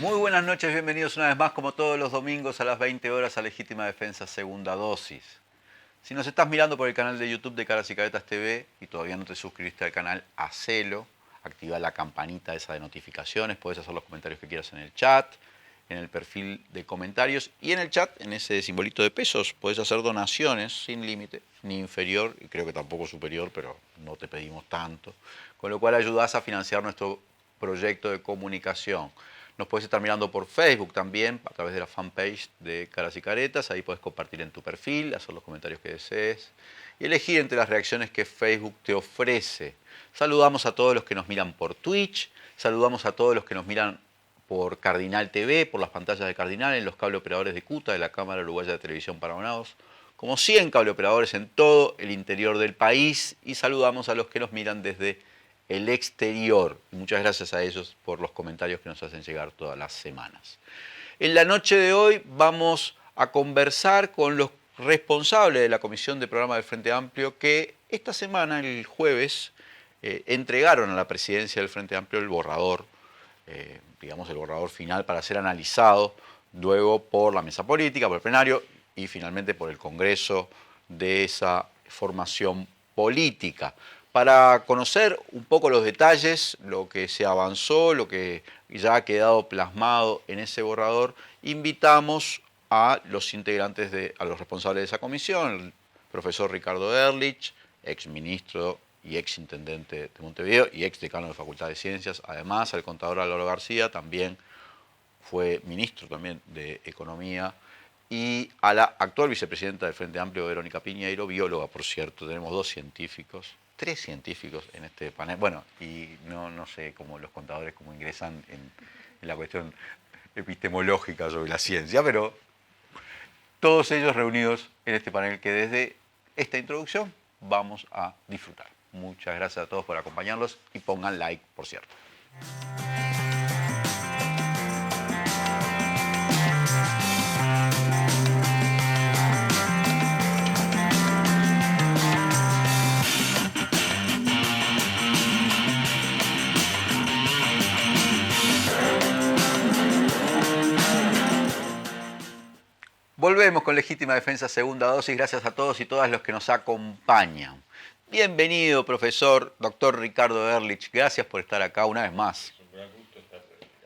Muy buenas noches, bienvenidos una vez más, como todos los domingos a las 20 horas, a Legítima Defensa Segunda Dosis. Si nos estás mirando por el canal de YouTube de Caras y Caretas TV y todavía no te suscribiste al canal, hacelo, activa la campanita esa de notificaciones, puedes hacer los comentarios que quieras en el chat, en el perfil de comentarios y en el chat, en ese simbolito de pesos, puedes hacer donaciones sin límite, ni inferior, y creo que tampoco superior, pero no te pedimos tanto, con lo cual ayudás a financiar nuestro proyecto de comunicación. Nos puedes estar mirando por Facebook también, a través de la fanpage de Caras y Caretas. Ahí puedes compartir en tu perfil, hacer los comentarios que desees y elegir entre las reacciones que Facebook te ofrece. Saludamos a todos los que nos miran por Twitch, saludamos a todos los que nos miran por Cardinal TV, por las pantallas de Cardinal, en los cable operadores de CUTA, de la Cámara Uruguaya de Televisión para Abonados, como 100 cable operadores en todo el interior del país, y saludamos a los que nos miran desde el exterior. Y muchas gracias a ellos por los comentarios que nos hacen llegar todas las semanas. En la noche de hoy vamos a conversar con los responsables de la Comisión de Programa del Frente Amplio que esta semana, el jueves, entregaron a la presidencia del Frente Amplio el borrador, digamos el borrador final para ser analizado luego por la mesa política, por el plenario y finalmente por el Congreso de esa formación política. Para conocer un poco los detalles, lo que se avanzó, lo que ya ha quedado plasmado en ese borrador, invitamos a los integrantes, a los responsables de esa comisión, el profesor Ricardo Ehrlich, ex ministro y ex intendente de Montevideo y ex decano de la Facultad de Ciencias, además al contador Álvaro García, también fue ministro también de Economía, y a la actual vicepresidenta del Frente Amplio, Verónica Piñeiro, bióloga, por cierto. Tenemos tres científicos en este panel. Bueno, y no sé cómo los contadores cómo ingresan en la cuestión epistemológica sobre la ciencia, pero todos ellos reunidos en este panel que desde esta introducción vamos a disfrutar. Muchas gracias a todos por acompañarlos y pongan like, por cierto. Volvemos con Legítima Defensa Segunda Dosis. Gracias a todos y todas los que nos acompañan. Bienvenido, profesor, doctor Ricardo Ehrlich. Gracias por estar acá una vez más. Es un gran gusto estar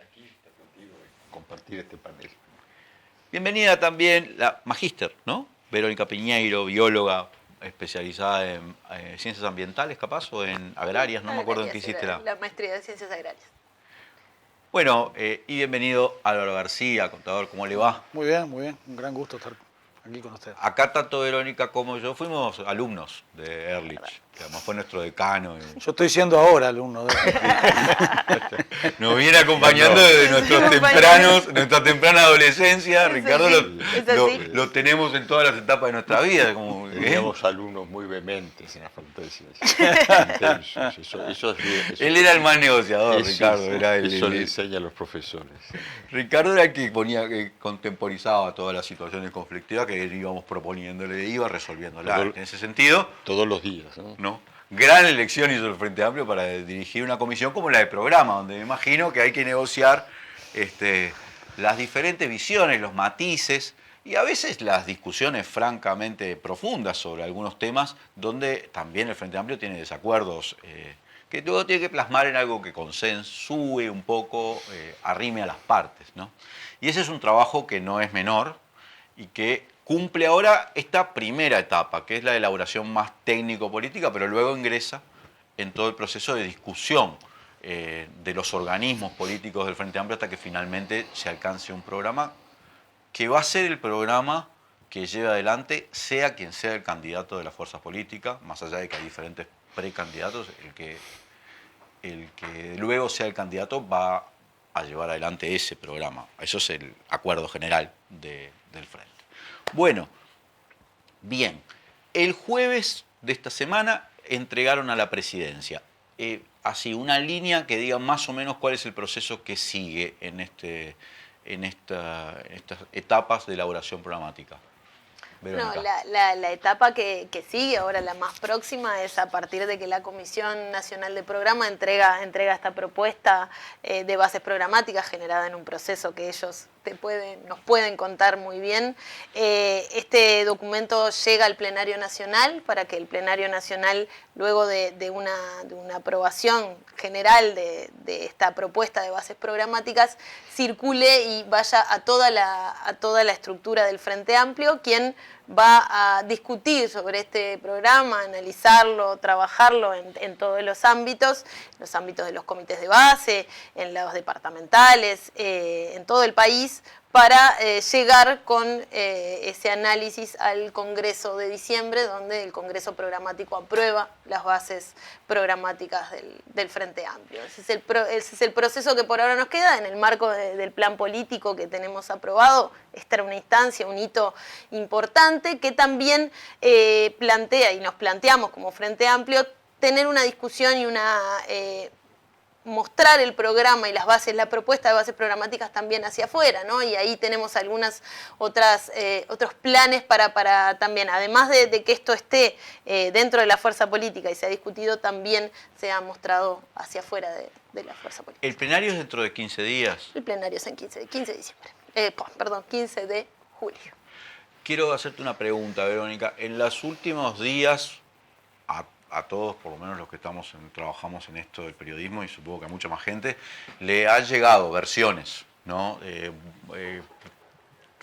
aquí, estar contigo y compartir este panel. Bienvenida también la magíster, ¿no? Verónica Piñeiro, bióloga especializada en ciencias ambientales, capaz, o en agrarias, no me acuerdo en qué hiciste la maestría de ciencias agrarias. Bueno, y bienvenido Álvaro García, contador, ¿cómo le va? Muy bien, un gran gusto estar aquí con usted. Acá tanto Verónica como yo fuimos alumnos de Ehrlich, que además fue nuestro decano. Yo estoy siendo ahora alumno de Nos viene acompañando desde nuestra temprana adolescencia. Ricardo lo tenemos en todas las etapas de nuestra vida. Teníamos alumnos muy vehementes en la Facultad de Ciencias. Intensos. Él era el más negociador, Ricardo. Eso le enseña a los profesores. Ricardo era el que contemporizaba todas las situaciones conflictivas que íbamos proponiéndole, iba resolviéndolas. En ese sentido, todos los días, ¿no? Gran elección hizo el Frente Amplio para dirigir una comisión como la de programa, donde me imagino que hay que negociar las diferentes visiones, los matices y a veces las discusiones francamente profundas sobre algunos temas donde también el Frente Amplio tiene desacuerdos que luego tiene que plasmar en algo que consensúe un poco, arrime a las partes, ¿no? Y ese es un trabajo que no es menor y que cumple ahora esta primera etapa, que es la elaboración más técnico-política, pero luego ingresa en todo el proceso de discusión de los organismos políticos del Frente Amplio hasta que finalmente se alcance un programa que va a ser el programa que lleve adelante, sea quien sea el candidato de las fuerzas políticas, más allá de que hay diferentes precandidatos, el que luego sea el candidato va a llevar adelante ese programa. Eso es el acuerdo general del Frente. Bueno, bien, el jueves de esta semana entregaron a la presidencia, así una línea que diga más o menos cuál es el proceso que sigue en estas etapas de elaboración programática. Verónica. No, la etapa que sigue, ahora la más próxima, es a partir de que la Comisión Nacional de Programa entrega esta propuesta de bases programáticas generada en un proceso que ellos nos pueden contar muy bien. Este documento llega al Plenario Nacional para que el Plenario Nacional, luego de una aprobación general de esta propuesta de bases programáticas, circule y vaya a toda la estructura del Frente Amplio, quien va a discutir sobre este programa, analizarlo, trabajarlo en todos los ámbitos de los comités de base, en los departamentales, en todo el país, para llegar con ese análisis al Congreso de diciembre, donde el Congreso Programático aprueba las bases programáticas del Frente Amplio. Ese es el proceso que por ahora nos queda en el marco del plan político que tenemos aprobado. Esta era una instancia, un hito importante que también plantea, y nos planteamos como Frente Amplio, tener una discusión y mostrar el programa y las bases, la propuesta de bases programáticas también hacia afuera, ¿no? Y ahí tenemos algunas otros planes para también, además de que esto esté dentro de la fuerza política y se ha discutido, también se ha mostrado hacia afuera de la fuerza política. ¿El plenario es dentro de 15 días? El plenario es en 15 de diciembre. 15 de julio. Quiero hacerte una pregunta, Verónica. En los últimos días, a todos, por lo menos los que trabajamos en esto del periodismo, y supongo que a mucha más gente, le han llegado versiones, ¿no?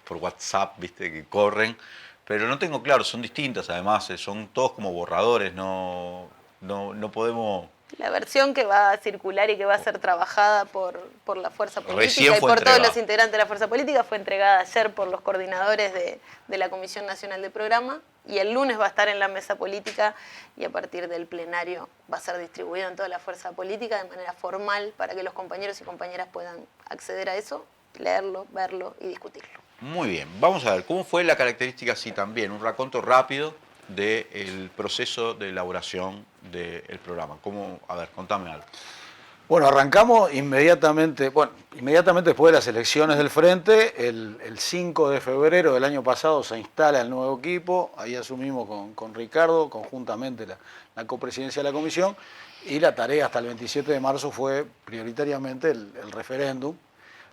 Por WhatsApp, viste, que corren, pero no tengo claro, son distintas además, son todos como borradores, no podemos... La versión que va a circular y que va a ser trabajada por la fuerza política y por entregada. todos los integrantes de la fuerza política fue entregada ayer por los coordinadores de la Comisión Nacional de Programa, y el lunes va a estar en la mesa política y a partir del plenario va a ser distribuido en toda la fuerza política de manera formal para que los compañeros y compañeras puedan acceder a eso, leerlo, verlo y discutirlo. Muy bien, vamos a ver, ¿cómo fue la característica así también? Un raconto rápido del proceso de elaboración del programa. A ver, contame algo. Bueno, arrancamos inmediatamente después de las elecciones del Frente, el 5 de febrero del año pasado se instala el nuevo equipo, ahí asumimos con Ricardo conjuntamente la copresidencia de la comisión, y la tarea hasta el 27 de marzo fue prioritariamente el referéndum.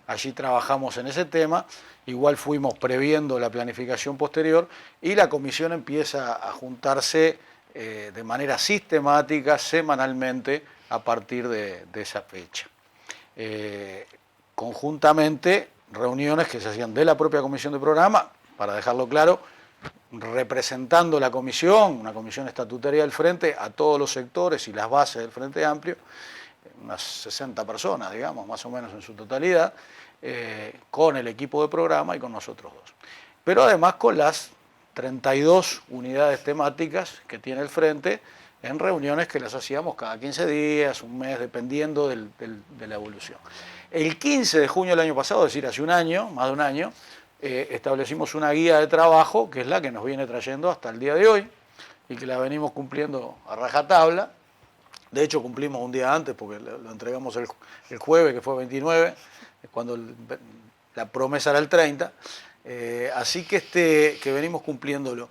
Allí trabajamos en ese tema, igual fuimos previendo la planificación posterior y la comisión empieza a juntarse de manera sistemática, semanalmente, a partir de esa fecha. Conjuntamente, reuniones que se hacían de la propia comisión de programa, para dejarlo claro, representando la comisión, una comisión estatutaria del Frente, a todos los sectores y las bases del Frente Amplio, unas 60 personas, digamos, más o menos en su totalidad, con el equipo de programa y con nosotros dos. Pero además con las 32 unidades temáticas que tiene el Frente, en reuniones que las hacíamos cada 15 días, un mes, dependiendo de la evolución. El 15 de junio del año pasado, es decir, hace un año, más de un año, establecimos una guía de trabajo, que es la que nos viene trayendo hasta el día de hoy, y que la venimos cumpliendo a rajatabla. De hecho, cumplimos un día antes, porque lo entregamos el jueves, que fue 29, cuando la promesa era el 30. Así que venimos cumpliéndolo.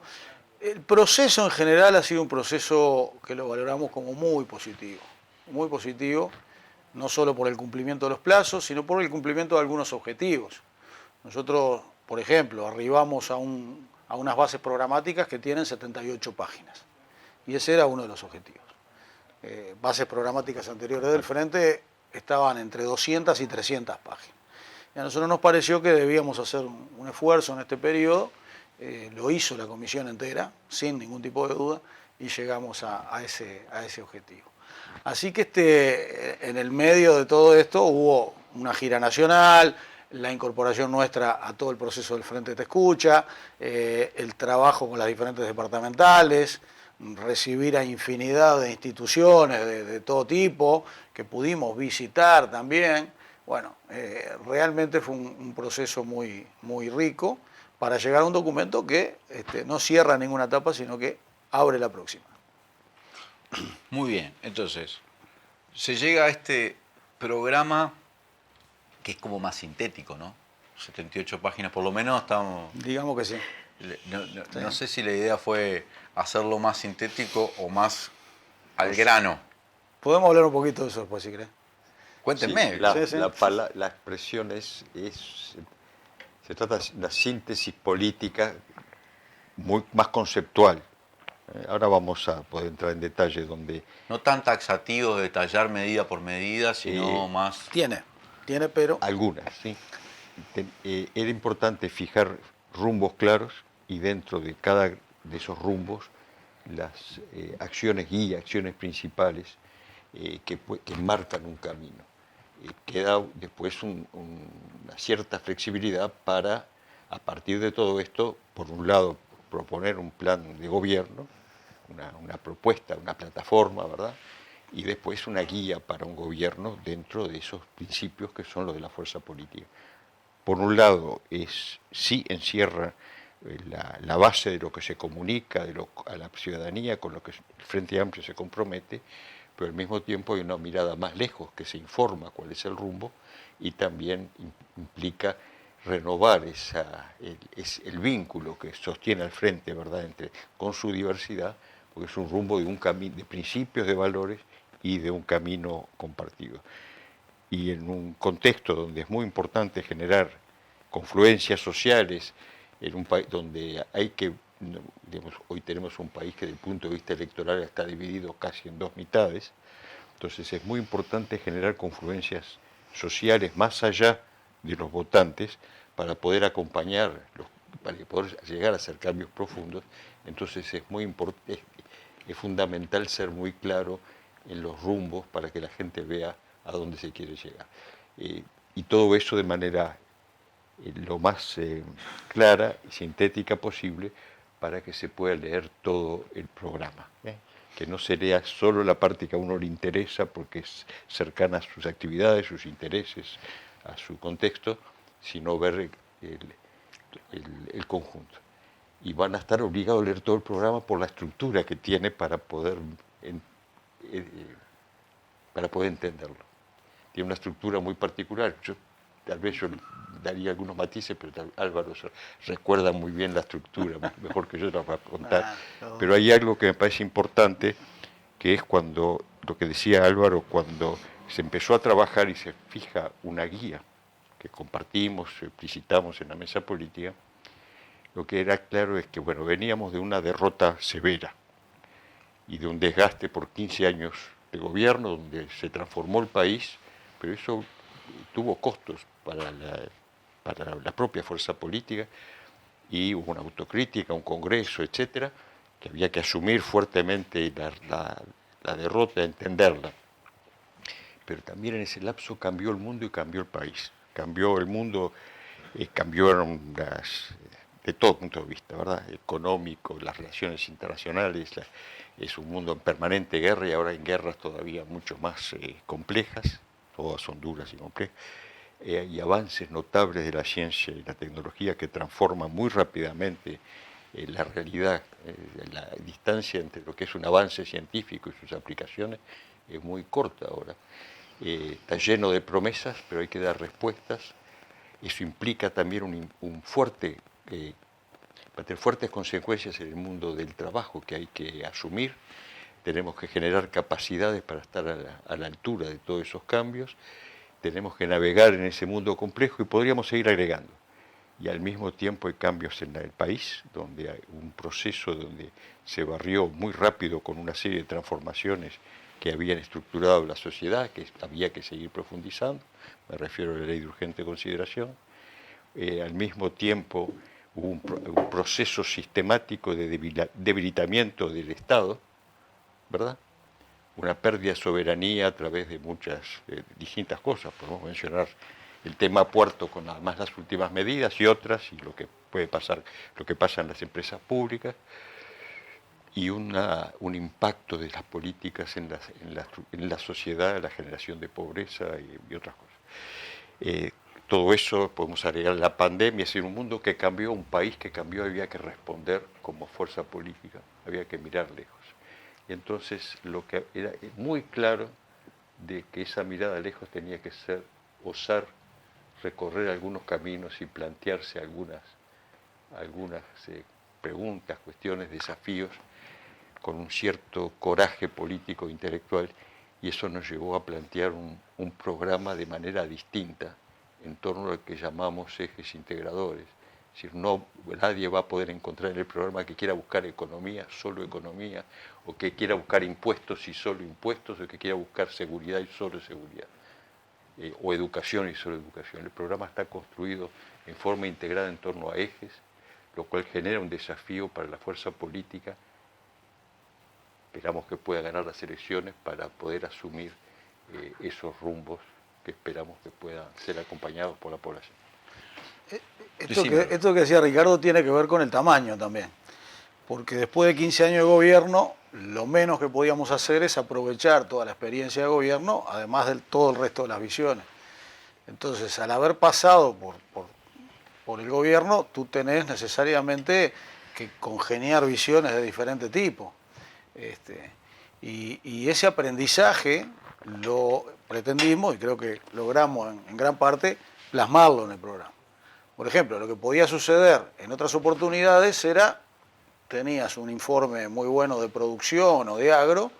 El proceso en general ha sido un proceso que lo valoramos como muy positivo, no solo por el cumplimiento de los plazos, sino por el cumplimiento de algunos objetivos. Nosotros, por ejemplo, arribamos a unas bases programáticas que tienen 78 páginas, y ese era uno de los objetivos. Bases programáticas anteriores del Frente estaban entre 200 y 300 páginas. Y a nosotros nos pareció que debíamos hacer un esfuerzo en este periodo. Lo hizo la comisión entera, sin ningún tipo de duda, y llegamos a ese objetivo. Así que en el medio de todo esto hubo una gira nacional, la incorporación nuestra a todo el proceso del Frente Te Escucha, el trabajo con las diferentes departamentales, recibir a infinidad de instituciones de todo tipo, que pudimos visitar también. Bueno, realmente fue un proceso muy, muy rico, para llegar a un documento que no cierra ninguna etapa, sino que abre la próxima. Muy bien, entonces, se llega a este programa que es como más sintético, ¿no? 78 páginas, por lo menos estamos... Digamos que sí. No sé si la idea fue hacerlo más sintético o más al grano. Podemos hablar un poquito de eso después, si querés. Cuéntenme. Sí, Sí. la expresión se trata de una síntesis política más conceptual. Ahora vamos a poder entrar en detalle donde No tan taxativo de detallar medida por medida, sino más... Tiene, pero algunas, ¿sí? Era importante fijar rumbos claros y dentro de cada de esos rumbos las acciones guía, acciones principales que marcan un camino. Queda después una cierta flexibilidad para, a partir de todo esto, por un lado, proponer un plan de gobierno, una propuesta, una plataforma, ¿verdad? Y después una guía para un gobierno dentro de esos principios que son los de la fuerza política. Por un lado, sí encierra la base de lo que se comunica a la ciudadanía, con lo que el Frente Amplio se compromete, pero al mismo tiempo hay una mirada más lejos que se informa cuál es el rumbo y también implica renovar el vínculo que sostiene al Frente, ¿verdad?, con su diversidad, porque es un rumbo de un camino de principios, de valores y de un camino compartido. Y en un contexto donde es muy importante generar confluencias sociales, en un país donde digamos, hoy tenemos un país que desde el punto de vista electoral está dividido casi en dos mitades, entonces es muy importante generar confluencias sociales más allá de los votantes para poder acompañar, para poder llegar a hacer cambios profundos. Entonces es fundamental ser muy claro en los rumbos para que la gente vea a dónde se quiere llegar. Y todo eso de manera lo más clara y sintética posible para que se pueda leer todo el programa. Que no se lea solo la parte que a uno le interesa porque es cercana a sus actividades, sus intereses, a su contexto, sino ver el conjunto. Y van a estar obligados a leer todo el programa por la estructura que tiene para poder entenderlo. Tiene una estructura muy particular. Tal vez yo daría algunos matices, pero Álvaro recuerda muy bien la estructura, mejor que yo la voy a contar. Pero hay algo que me parece importante, que es cuando, lo que decía Álvaro, cuando se empezó a trabajar y se fija una guía que compartimos, explicitamos en la mesa política, lo que era claro es que, bueno, veníamos de una derrota severa y de un desgaste por 15 años de gobierno, donde se transformó el país, pero eso tuvo costos para la propia fuerza política y hubo una autocrítica, un congreso, etcétera, que había que asumir fuertemente la derrota, entenderla. Pero también en ese lapso cambió el mundo y cambió el país. Cambió el mundo, cambiaron de todo punto de vista, ¿verdad? Económico, las relaciones internacionales, es un mundo en permanente guerra y ahora en guerras todavía mucho más complejas, todas son duras y complejas, y avances notables de la ciencia y la tecnología que transforman muy rápidamente la realidad, la distancia entre lo que es un avance científico y sus aplicaciones es muy corta ahora. Está lleno de promesas, pero hay que dar respuestas. Eso implica también va a tener fuertes consecuencias en el mundo del trabajo que hay que asumir. Tenemos que generar capacidades para estar a la altura de todos esos cambios. Tenemos que navegar en ese mundo complejo y podríamos seguir agregando. Y al mismo tiempo hay cambios en el país, donde hay un proceso donde se barrió muy rápido con una serie de transformaciones que habían estructurado la sociedad, que había que seguir profundizando. Me refiero a la ley de urgente consideración. Al mismo tiempo hubo un proceso sistemático de debilitamiento del Estado, ¿verdad? Una pérdida de soberanía a través de muchas distintas cosas. Podemos mencionar el tema puerto con además las últimas medidas y otras, y lo que puede pasar, lo que pasa en las empresas públicas, y un impacto de las políticas en la sociedad, la generación de pobreza y otras cosas. Todo eso podemos agregar la pandemia, es decir, un mundo que cambió, un país que cambió, había que responder como fuerza política, había que mirar lejos. Y entonces lo que era muy claro de que esa mirada lejos tenía que ser osar recorrer algunos caminos y plantearse algunas algunas preguntas, cuestiones, desafíos, con un cierto coraje político e intelectual, y eso nos llevó a plantear un programa de manera distinta en torno a lo que llamamos ejes integradores. Es decir, nadie va a poder encontrar en el programa que quiera buscar economía, solo economía, o que quiera buscar impuestos y solo impuestos, o que quiera buscar seguridad y solo seguridad, o educación y solo educación. El programa está construido en forma integrada en torno a ejes, lo cual genera un desafío para la fuerza política. Esperamos que pueda ganar las elecciones para poder asumir esos rumbos que esperamos que puedan ser acompañados por la población. Esto que decía Ricardo tiene que ver con el tamaño también, porque después de 15 años de gobierno, lo menos que podíamos hacer es aprovechar toda la experiencia de gobierno, además de todo el resto de las visiones. Entonces, al haber pasado por el gobierno, tú tenés necesariamente que congeniar visiones de diferente tipo. Y ese aprendizaje lo pretendimos, y creo que logramos en gran parte, plasmarlo en el programa. Por ejemplo, lo que podía suceder en otras oportunidades era, tenías un informe muy bueno de producción o de agro,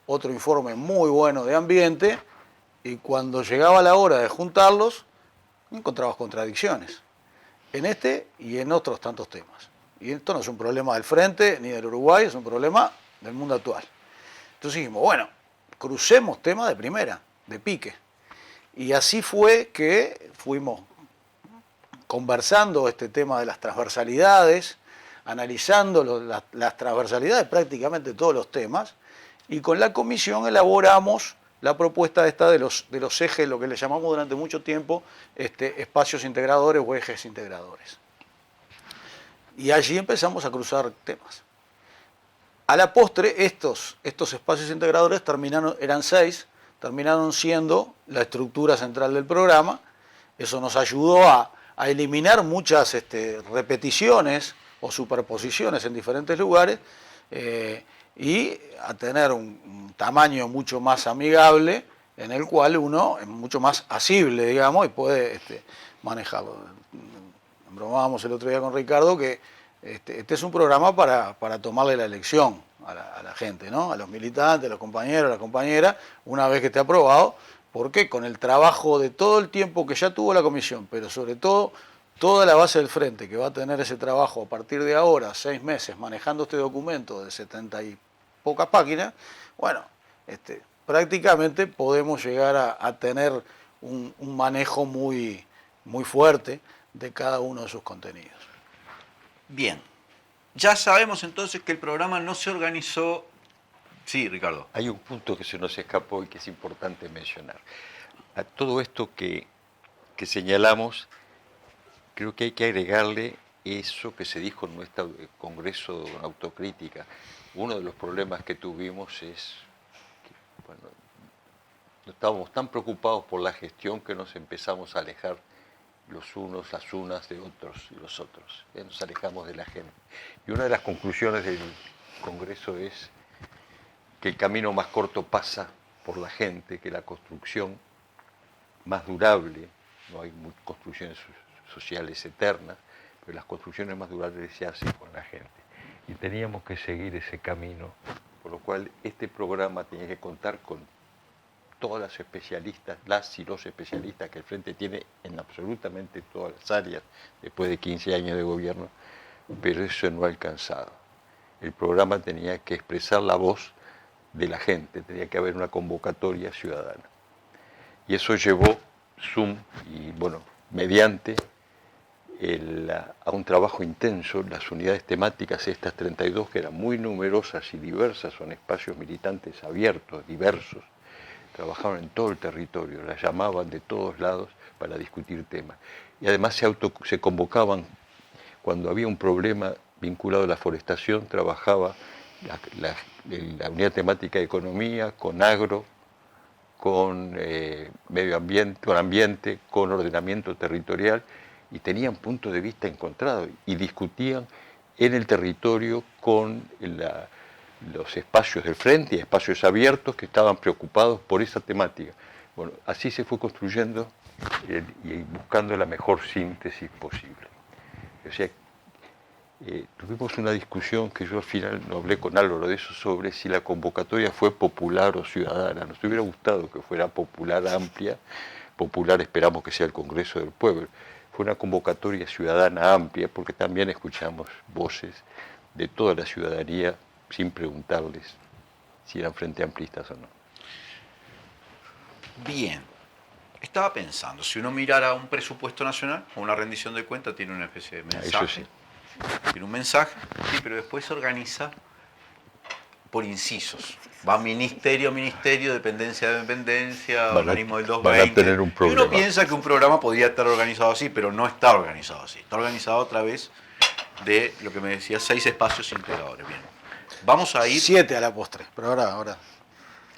otro informe muy bueno de ambiente, y cuando llegaba la hora de juntarlos, encontrabas contradicciones, en este y en otros tantos temas. Y esto no es un problema del Frente ni del Uruguay, es un problema del mundo actual. Entonces dijimos, bueno, crucemos temas de primera, de pique. Y así fue que fuimos conversando este tema de las transversalidades, analizando las transversalidades de prácticamente todos los temas, y con la comisión elaboramos la propuesta esta de los ejes, lo que le llamamos durante mucho tiempo espacios integradores o ejes integradores. Y allí empezamos a cruzar temas. A la postre, estos espacios integradores eran 6, terminaron siendo la estructura central del programa. Eso nos ayudó a eliminar muchas repeticiones o superposiciones en diferentes lugares y a tener un tamaño mucho más amigable en el cual uno es mucho más asible, digamos, y puede manejarlo. Bromábamos el otro día con Ricardo que este es un programa para tomarle la elección a la gente, ¿no? A los militantes, a los compañeros, a las compañeras, una vez que esté aprobado, porque con el trabajo de todo el tiempo que ya tuvo la comisión, pero sobre todo toda la base del Frente que va a tener ese trabajo a partir de ahora, 6 meses, manejando este documento de 70 y pocas páginas, bueno, prácticamente podemos llegar a tener un manejo muy, muy fuerte de cada uno de sus contenidos. Bien, ya sabemos entonces que el programa no se organizó... Sí, Ricardo. Hay un punto que se nos escapó y que es importante mencionar. A todo esto que señalamos, creo que hay que agregarle eso que se dijo en nuestro Congreso de Autocrítica. Uno de los problemas que tuvimos es que, bueno, estábamos tan preocupados por la gestión que nos empezamos a alejar los unos, las unas de otros y los otros. Nos alejamos de la gente. Y una de las conclusiones del Congreso es que el camino más corto pasa por la gente, que la construcción más durable, no hay construcciones sociales eternas, pero las construcciones más durables se hacen con la gente. Y teníamos que seguir ese camino, por lo cual este programa tenía que contar con todas las especialistas, las y los especialistas que el Frente tiene en absolutamente todas las áreas, después de 15 años de gobierno, pero eso no ha alcanzado. El programa tenía que expresar la voz de la gente, tenía que haber una convocatoria ciudadana. Y eso llevó Zoom y, bueno, mediante a un trabajo intenso, las unidades temáticas, estas 32, que eran muy numerosas y diversas, son espacios militantes abiertos, diversos, trabajaban en todo el territorio, las llamaban de todos lados para discutir temas. Y además se convocaban, cuando había un problema vinculado a la forestación, trabajaba la unidad temática de economía, con agro, con medio ambiente, con ambiente, con ordenamiento territorial, y tenían puntos de vista encontrados y discutían en el territorio con los espacios del Frente y espacios abiertos que estaban preocupados por esa temática. Bueno, así se fue construyendo y buscando la mejor síntesis posible. O sea, tuvimos una discusión que yo al final no hablé con Álvaro de eso, sobre si la convocatoria fue popular o ciudadana. Nos hubiera gustado que fuera popular amplia, popular esperamos que sea el Congreso del Pueblo. Fue una convocatoria ciudadana amplia porque también escuchamos voces de toda la ciudadanía sin preguntarles si eran frente amplistas o no. Bien, estaba pensando, si uno mirara un presupuesto nacional o una rendición de cuentas, tiene una especie de mensaje. Eso sí. Tiene un mensaje, sí, pero después se organiza por incisos. Va ministerio a ministerio, dependencia a dependencia, organismo del 220. Van a tener un y programa. uno piensa que un programa podría estar organizado así, pero no está organizado así. Está organizado a través de lo que me decía, 6 espacios integradores. Bien. Vamos a ir. 7 a la postre, pero ahora.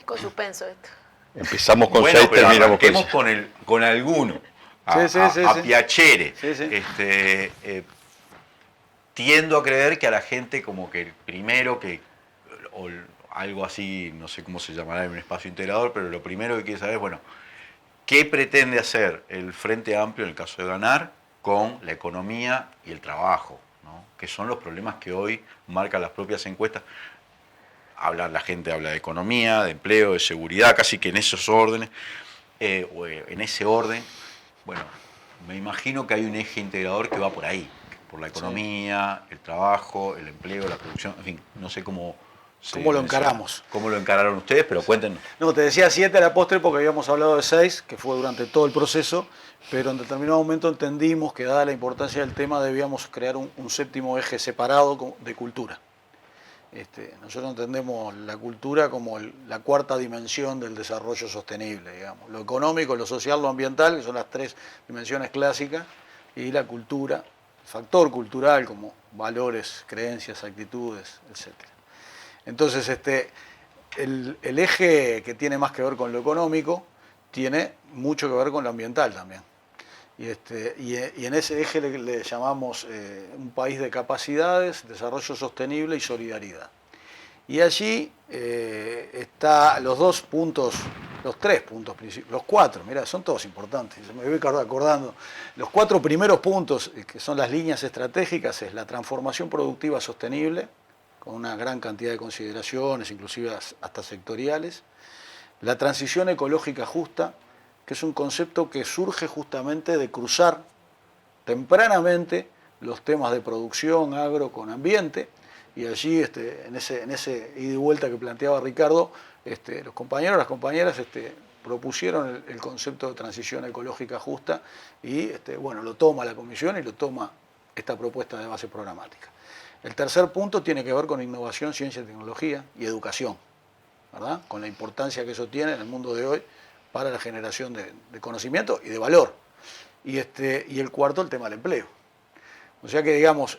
Con suspenso esto. Empezamos con Bueno, 6, pero terminamos con arranquemos con alguno. Sí. A piacere. Sí. Tiendo a creer que a la gente como que el primero que, o algo así, no sé cómo se llamará en un espacio integrador, pero lo primero que quiere saber es, bueno, ¿qué pretende hacer el Frente Amplio en el caso de ganar con la economía y el trabajo? ¿No? Que son los problemas que hoy marcan las propias encuestas. La gente habla de economía, de empleo, de seguridad, casi que en esos órdenes, o en ese orden. Bueno, me imagino que hay un eje integrador que va por ahí, por la economía, el trabajo, el empleo, la producción, en fin, no sé cómo lo encaramos. ¿Cómo lo encararon ustedes? Pero cuéntenos. No, te decía 7 a la postre porque habíamos hablado de 6, que fue durante todo el proceso, pero en determinado momento entendimos que dada la importancia del tema debíamos crear un 7º eje separado de cultura. Nosotros entendemos la cultura como la 4ª dimensión del desarrollo sostenible, digamos. Lo económico, lo social, lo ambiental, que son las 3 dimensiones clásicas, y la cultura, factor cultural como valores, creencias, actitudes, etc. Entonces, el eje que tiene más que ver con lo económico tiene mucho que ver con lo ambiental también. Y en ese eje le llamamos un país de capacidades, desarrollo sostenible y solidaridad. Y allí está los 2 puntos, los 3 puntos principales, los 4, mirá, son todos importantes, me voy acordando. Los 4 primeros puntos, que son las líneas estratégicas, es la transformación productiva sostenible, con una gran cantidad de consideraciones, inclusive hasta sectoriales. La transición ecológica justa, que es un concepto que surge justamente de cruzar tempranamente los temas de producción, agro con ambiente, y allí en ese ida y vuelta que planteaba Ricardo, los compañeros, las compañeras propusieron el concepto de transición ecológica justa y bueno, lo toma la comisión y lo toma esta propuesta de base programática. El tercer punto tiene que ver con innovación, ciencia, tecnología y educación, ¿verdad? Con la importancia que eso tiene en el mundo de hoy para la generación de conocimiento y de valor. Y el cuarto, el tema del empleo. O sea que, digamos,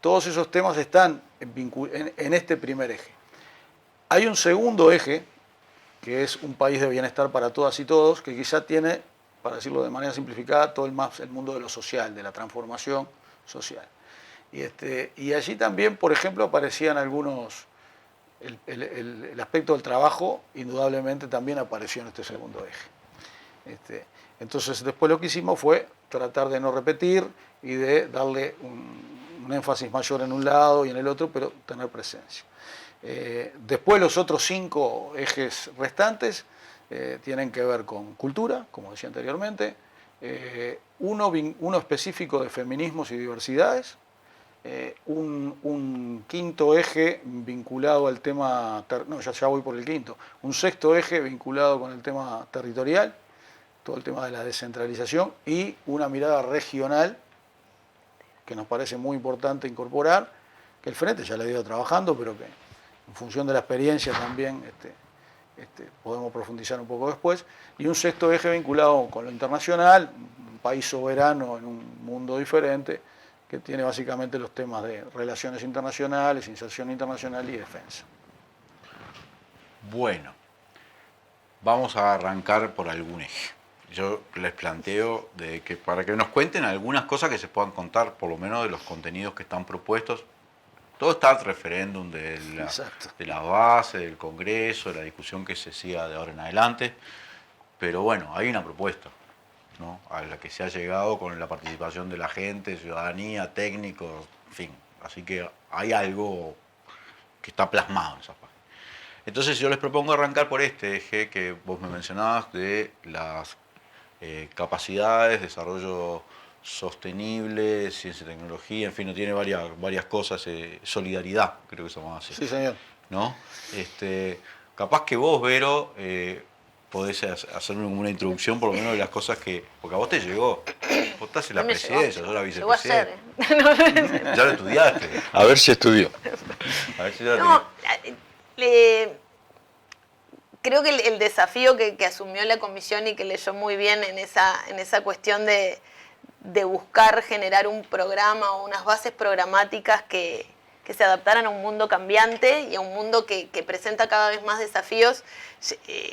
todos esos temas están en este primer eje. Hay un segundo eje, que es un país de bienestar para todas y todos, que quizá tiene, para decirlo de manera simplificada, todo el mundo de lo social, de la transformación social. Y allí también, por ejemplo, aparecían algunos... El aspecto del trabajo indudablemente también apareció en este segundo eje. Entonces después lo que hicimos fue tratar de no repetir y de darle un énfasis mayor en un lado y en el otro, pero tener presencia. Después los otros 5 ejes restantes tienen que ver con cultura, como decía anteriormente, uno específico de feminismos y diversidades, un quinto eje vinculado al tema, no, ya voy por el quinto, un sexto eje vinculado con el tema territorial, todo el tema de la descentralización y una mirada regional que nos parece muy importante incorporar, que el Frente ya la ha ido trabajando, pero que en función de la experiencia también podemos profundizar un poco después, y un sexto eje vinculado con lo internacional, un país soberano en un mundo diferente, que tiene básicamente los temas de relaciones internacionales, inserción internacional y defensa. Bueno, vamos a arrancar por algún eje. Yo les planteo para que nos cuenten algunas cosas que se puedan contar, por lo menos de los contenidos que están propuestos. Todo está al referéndum de la base, del Congreso, de la discusión que se siga de ahora en adelante. Pero bueno, hay una propuesta, ¿no? A la que se ha llegado con la participación de la gente, ciudadanía, técnicos, en fin, Así que hay algo que está plasmado en esa página. Entonces yo les propongo arrancar por este eje que vos me mencionabas de las capacidades, desarrollo sostenible, ciencia y tecnología, en fin, no tiene varias cosas, solidaridad, creo que se llama así. Sí, señor. ¿No? Capaz que vos, Vero, podés hacerme una introducción por lo menos de las cosas que... Porque a vos te llegó, vos estás en la presidencia, yo la vicepresidenta. Ya lo estudiaste. A ver si estudió. A ver si ya No, creo que el desafío que asumió la comisión y que leyó muy bien en esa cuestión de buscar generar un programa o unas bases programáticas que se adaptaran a un mundo cambiante y a un mundo que presenta cada vez más desafíos,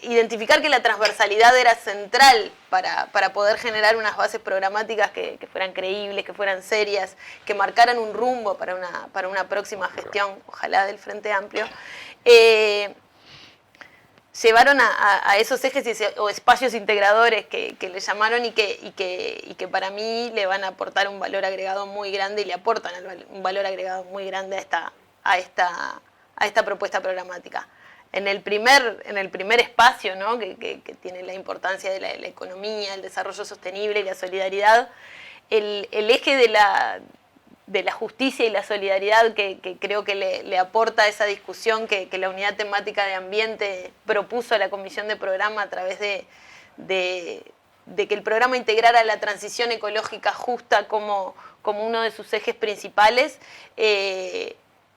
identificar que la transversalidad era central para poder generar unas bases programáticas que fueran creíbles, que fueran serias, que marcaran un rumbo para una próxima gestión, ojalá del Frente Amplio. Llevaron a esos ejes o espacios integradores que le llamaron y que para mí le van a aportar un valor agregado muy grande y le aportan un valor agregado muy grande a esta propuesta programática. En el primer espacio, ¿no? que tiene la importancia de la economía, el desarrollo sostenible y la solidaridad, el eje de la justicia y la solidaridad que creo que le aporta esa discusión que la unidad temática de ambiente propuso a la comisión de programa a través de que el programa integrara la transición ecológica justa como uno de sus ejes principales,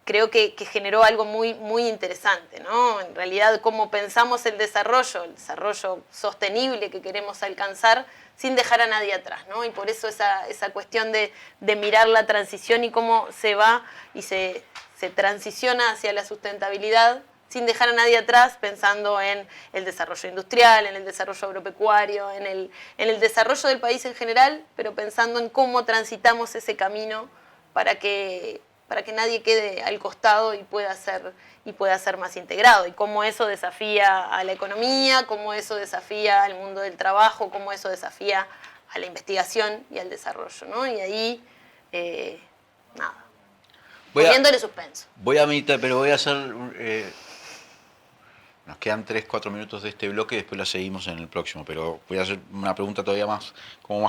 creo que generó algo muy, muy interesante, ¿no? En realidad, cómo pensamos el desarrollo sostenible que queremos alcanzar sin dejar a nadie atrás, ¿no? Y por eso esa cuestión de mirar la transición y cómo se va y se transiciona hacia la sustentabilidad sin dejar a nadie atrás, pensando en el desarrollo industrial, en el desarrollo agropecuario, en el desarrollo del país en general, pero pensando en cómo transitamos ese camino para que nadie quede al costado y pueda ser más integrado, y cómo eso desafía a la economía, cómo eso desafía al mundo del trabajo, cómo eso desafía a la investigación y al desarrollo, ¿no? Y ahí, nada, poniéndole suspenso. Voy a meditar, pero voy a hacer... nos quedan 3-4 minutos de este bloque y después la seguimos en el próximo, pero voy a hacer una pregunta todavía más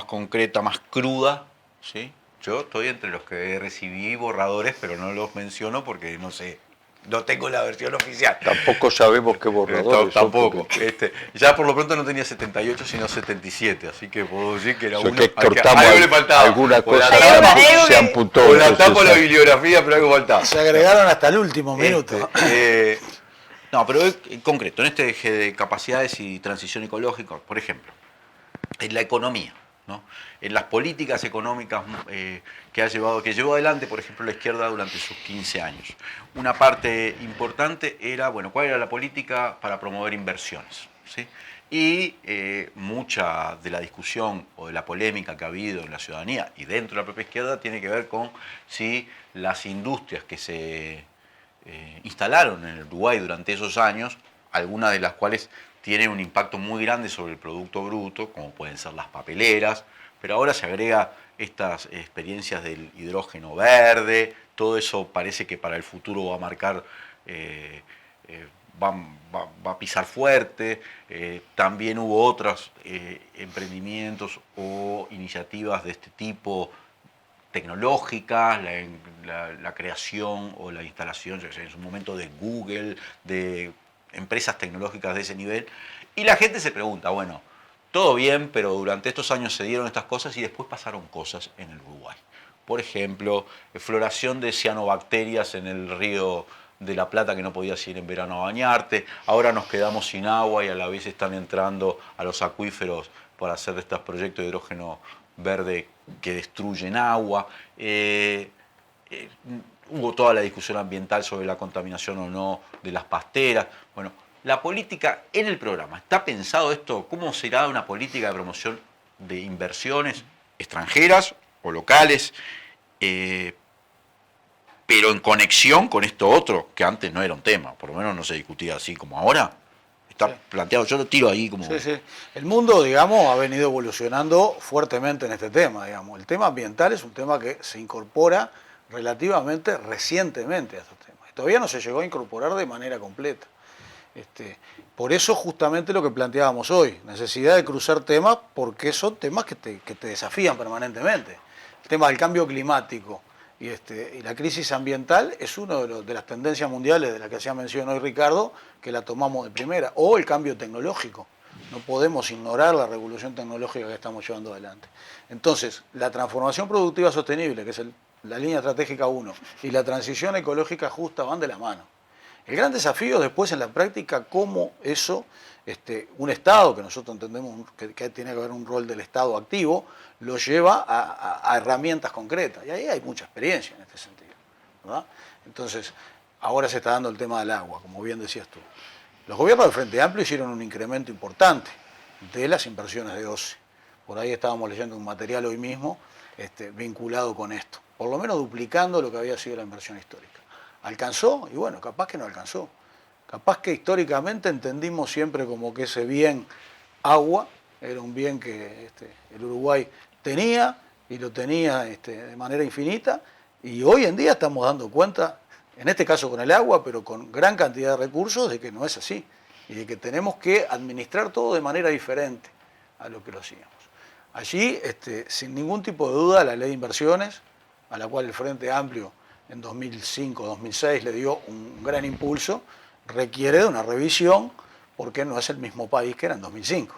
concreta, más cruda, ¿sí? Yo estoy entre los que recibí borradores, pero no los menciono porque no sé, no tengo la versión oficial. Tampoco sabemos qué borradores son, tampoco. Ya por lo pronto no tenía 78, sino 77, así que puedo decir que era eso uno que cortamos algo le faltaba. alguna cosa, algo se amputó. Con la tapa la bibliografía, pero algo faltaba. Se agregaron hasta el último minuto. No, pero en concreto, en este eje de capacidades y transición ecológica, por ejemplo, en la economía, ¿no? En las políticas económicas que llevó adelante, por ejemplo, la izquierda durante sus 15 años. Una parte importante era, bueno, cuál era la política para promover inversiones, ¿sí? Y mucha de la discusión o de la polémica que ha habido en la ciudadanía y dentro de la propia izquierda tiene que ver con si las industrias que se instalaron en el Uruguay durante esos años, algunas de las cuales tienen un impacto muy grande sobre el Producto Bruto, como pueden ser las papeleras, pero ahora se agrega estas experiencias del hidrógeno verde, todo eso parece que para el futuro va a marcar, va a pisar fuerte. También hubo otros emprendimientos o iniciativas de este tipo tecnológicas, la creación o la instalación, en su momento, de Google, de empresas tecnológicas de ese nivel, y la gente se pregunta, bueno, todo bien, pero durante estos años se dieron estas cosas y después pasaron cosas en el Uruguay. Por ejemplo, floración de cianobacterias en el río de la Plata, que no podías ir en verano a bañarte, ahora nos quedamos sin agua y a la vez están entrando a los acuíferos para hacer estos proyectos de hidrógeno verde que destruyen agua. Hubo toda la discusión ambiental sobre la contaminación o no de las pasteras. Bueno, la política en el programa, ¿está pensado esto? ¿Cómo será una política de promoción de inversiones extranjeras o locales, pero en conexión con esto otro, que antes no era un tema, por lo menos no se discutía así como ahora? Está planteado, yo lo tiro ahí como... Sí, sí. El mundo, digamos, ha venido evolucionando fuertemente en este tema, digamos. El tema ambiental es un tema que se incorpora relativamente recientemente a estos temas. Todavía no se llegó a incorporar de manera completa. Por eso justamente lo que planteábamos hoy, necesidad de cruzar temas porque son temas que te desafían permanentemente. El tema del cambio climático y la crisis ambiental es una de las tendencias mundiales de la que hacía mención hoy Ricardo, que la tomamos de primera, o el cambio tecnológico. No podemos ignorar la revolución tecnológica que estamos llevando adelante. Entonces, la transformación productiva sostenible, que es la línea estratégica 1, y la transición ecológica justa van de la mano. El gran desafío después en la práctica, cómo eso, un Estado, que nosotros entendemos que tiene que haber un rol del Estado activo, lo lleva a herramientas concretas. Y ahí hay mucha experiencia en este sentido, ¿verdad? Entonces, ahora se está dando el tema del agua, como bien decías tú. Los gobiernos del Frente Amplio hicieron un incremento importante de las inversiones de OCE. Por ahí estábamos leyendo un material hoy mismo vinculado con esto, por lo menos duplicando lo que había sido la inversión histórica. ¿Alcanzó? Y bueno, capaz que no alcanzó. Capaz que históricamente entendimos siempre como que ese bien agua era un bien que el Uruguay tenía y lo tenía de manera infinita, y hoy en día estamos dando cuenta, en este caso con el agua, pero con gran cantidad de recursos, de que no es así y de que tenemos que administrar todo de manera diferente a lo que lo hacíamos. Allí, sin ningún tipo de duda, la ley de inversiones, a la cual el Frente Amplio en 2005-2006 le dio un gran impulso, requiere de una revisión porque no es el mismo país que era en 2005.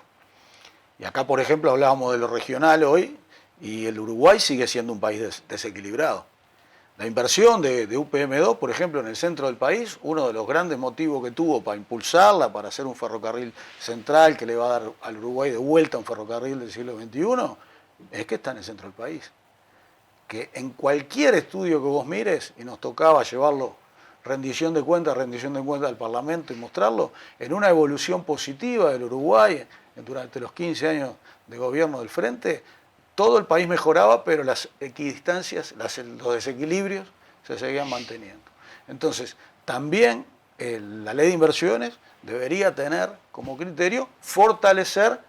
Y acá, por ejemplo, hablábamos de lo regional hoy y el Uruguay sigue siendo un país desequilibrado. La inversión de UPM2, por ejemplo, en el centro del país, uno de los grandes motivos que tuvo para impulsarla, para hacer un ferrocarril central que le va a dar al Uruguay de vuelta un ferrocarril del siglo XXI, es que está en el centro del país. Que en cualquier estudio que vos mires, y nos tocaba llevarlo rendición de cuentas al Parlamento y mostrarlo, en una evolución positiva del Uruguay durante los 15 años de gobierno del Frente, todo el país mejoraba, pero las equidistancias, los desequilibrios se seguían manteniendo. Entonces, también la ley de inversiones debería tener como criterio fortalecer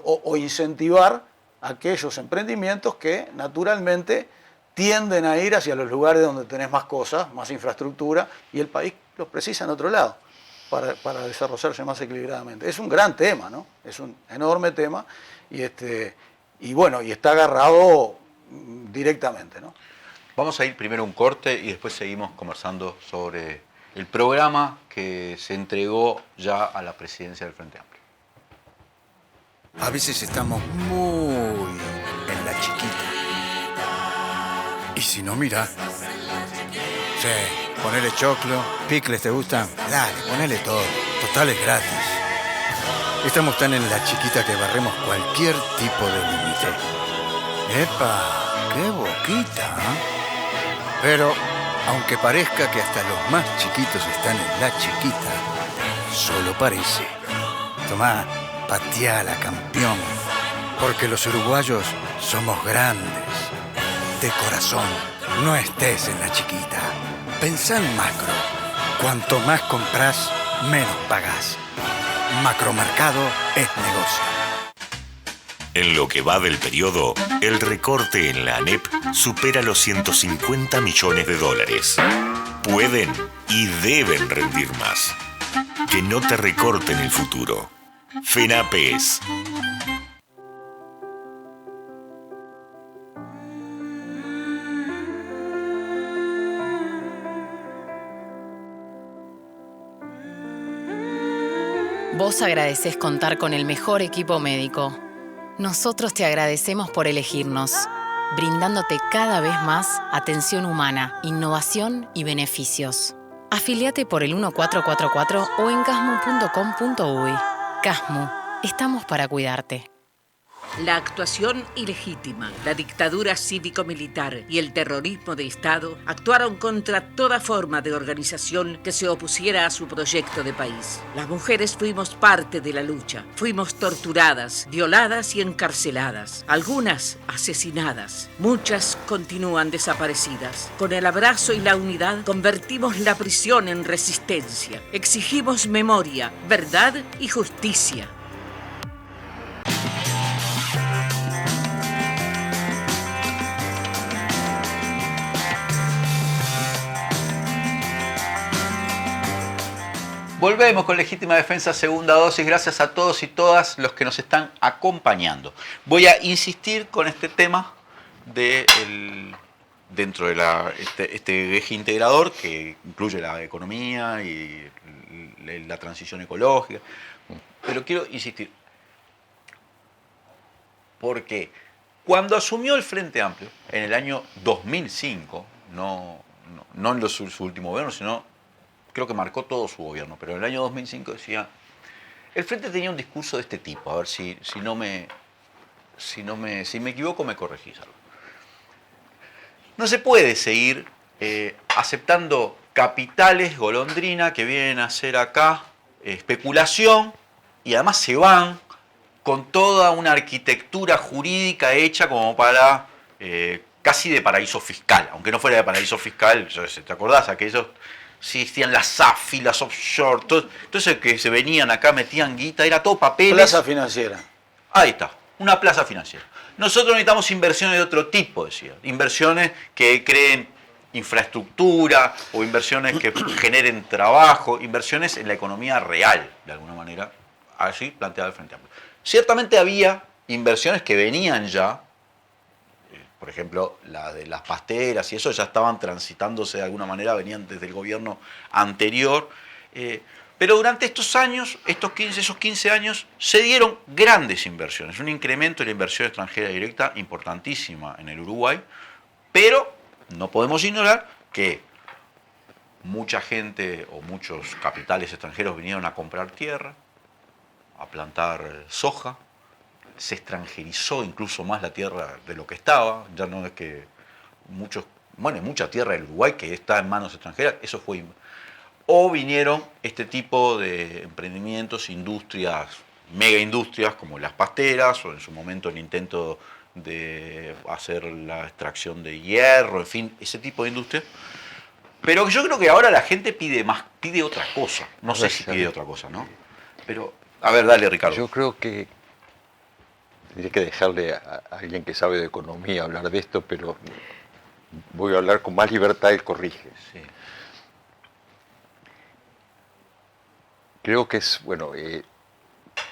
o incentivar aquellos emprendimientos que naturalmente tienden a ir hacia los lugares donde tenés más cosas, más infraestructura, y el país los precisa en otro lado para desarrollarse más equilibradamente. Es un gran tema, ¿no? Es un enorme tema y bueno, y está agarrado directamente, ¿no? Vamos a ir primero a un corte y después seguimos conversando sobre el programa que se entregó ya a la presidencia del Frente Amplio. A veces estamos muy en la chiquita. Y si no, mira. Sí, ponele choclo, picles, ¿te gustan? Dale, ponele todo. Total es gratis. Estamos tan en la chiquita que barremos cualquier tipo de límite. ¡Epa! ¡Qué boquita! ¿Eh? Pero, aunque parezca que hasta los más chiquitos están en la chiquita, solo parece. Tomá, pateala, campeón. Porque los uruguayos somos grandes. De corazón, no estés en la chiquita. Pensá en macro. Cuanto más comprás, menos pagás. Macromercado es negocio. En lo que va del periodo, el recorte en la ANEP supera los 150 millones de dólares. Pueden y deben rendir más. Que no te recorten el futuro. FENAPES. Vos agradecés contar con el mejor equipo médico. Nosotros te agradecemos por elegirnos, brindándote cada vez más atención humana, innovación y beneficios. Afiliate por el 1444 o en casmu.com.uy. Casmu, estamos para cuidarte. La actuación ilegítima, la dictadura cívico-militar y el terrorismo de Estado actuaron contra toda forma de organización que se opusiera a su proyecto de país. Las mujeres fuimos parte de la lucha. Fuimos torturadas, violadas y encarceladas. Algunas asesinadas. Muchas continúan desaparecidas. Con el abrazo y la unidad convertimos la prisión en resistencia. Exigimos memoria, verdad y justicia. Volvemos con Legítima Defensa Segunda Dosis. Gracias a todos y todas los que nos están acompañando. Voy a insistir con este tema dentro de este eje integrador que incluye la economía y la transición ecológica. Pero quiero insistir. Porque cuando asumió el Frente Amplio, en el año 2005, no en su último gobierno, sino creo que marcó todo su gobierno, pero en el año 2005 decía, el Frente tenía un discurso de este tipo, a ver si me equivoco me corregís algo. No se puede seguir aceptando capitales golondrina que vienen a hacer acá especulación y además se van con toda una arquitectura jurídica hecha como para casi de paraíso fiscal, aunque no fuera de paraíso fiscal, ¿te acordás? Aquellos sí existían las AFI, las offshore, entonces que se venían acá, metían guita, era todo papeles. Plaza financiera. Ahí está, una plaza financiera. Nosotros necesitamos inversiones de otro tipo, decía. Inversiones que creen infraestructura o inversiones que generen trabajo, inversiones en la economía real, de alguna manera, así planteaba el Frente Amplio. Ciertamente había inversiones que venían ya, por ejemplo, la de las pasteras y eso ya estaban transitándose de alguna manera, venían desde el gobierno anterior. Pero durante estos años, esos 15 años, se dieron grandes inversiones, un incremento de la inversión extranjera directa importantísima en el Uruguay, pero no podemos ignorar que mucha gente o muchos capitales extranjeros vinieron a comprar tierra, a plantar soja, se extranjerizó incluso más la tierra de lo que estaba, ya no es que mucha tierra del Uruguay que está en manos extranjeras, eso fue. O vinieron este tipo de emprendimientos, industrias, mega industrias como las pasteras, o en su momento el intento de hacer la extracción de hierro, en fin, ese tipo de industria. Pero yo creo que ahora la gente pide otra cosa. No sé si pide otra cosa, ¿no? Pero, a ver, dale, Ricardo. Yo creo que tendría que dejarle a alguien que sabe de economía hablar de esto, pero voy a hablar con más libertad, él corrige. Sí. Creo que es,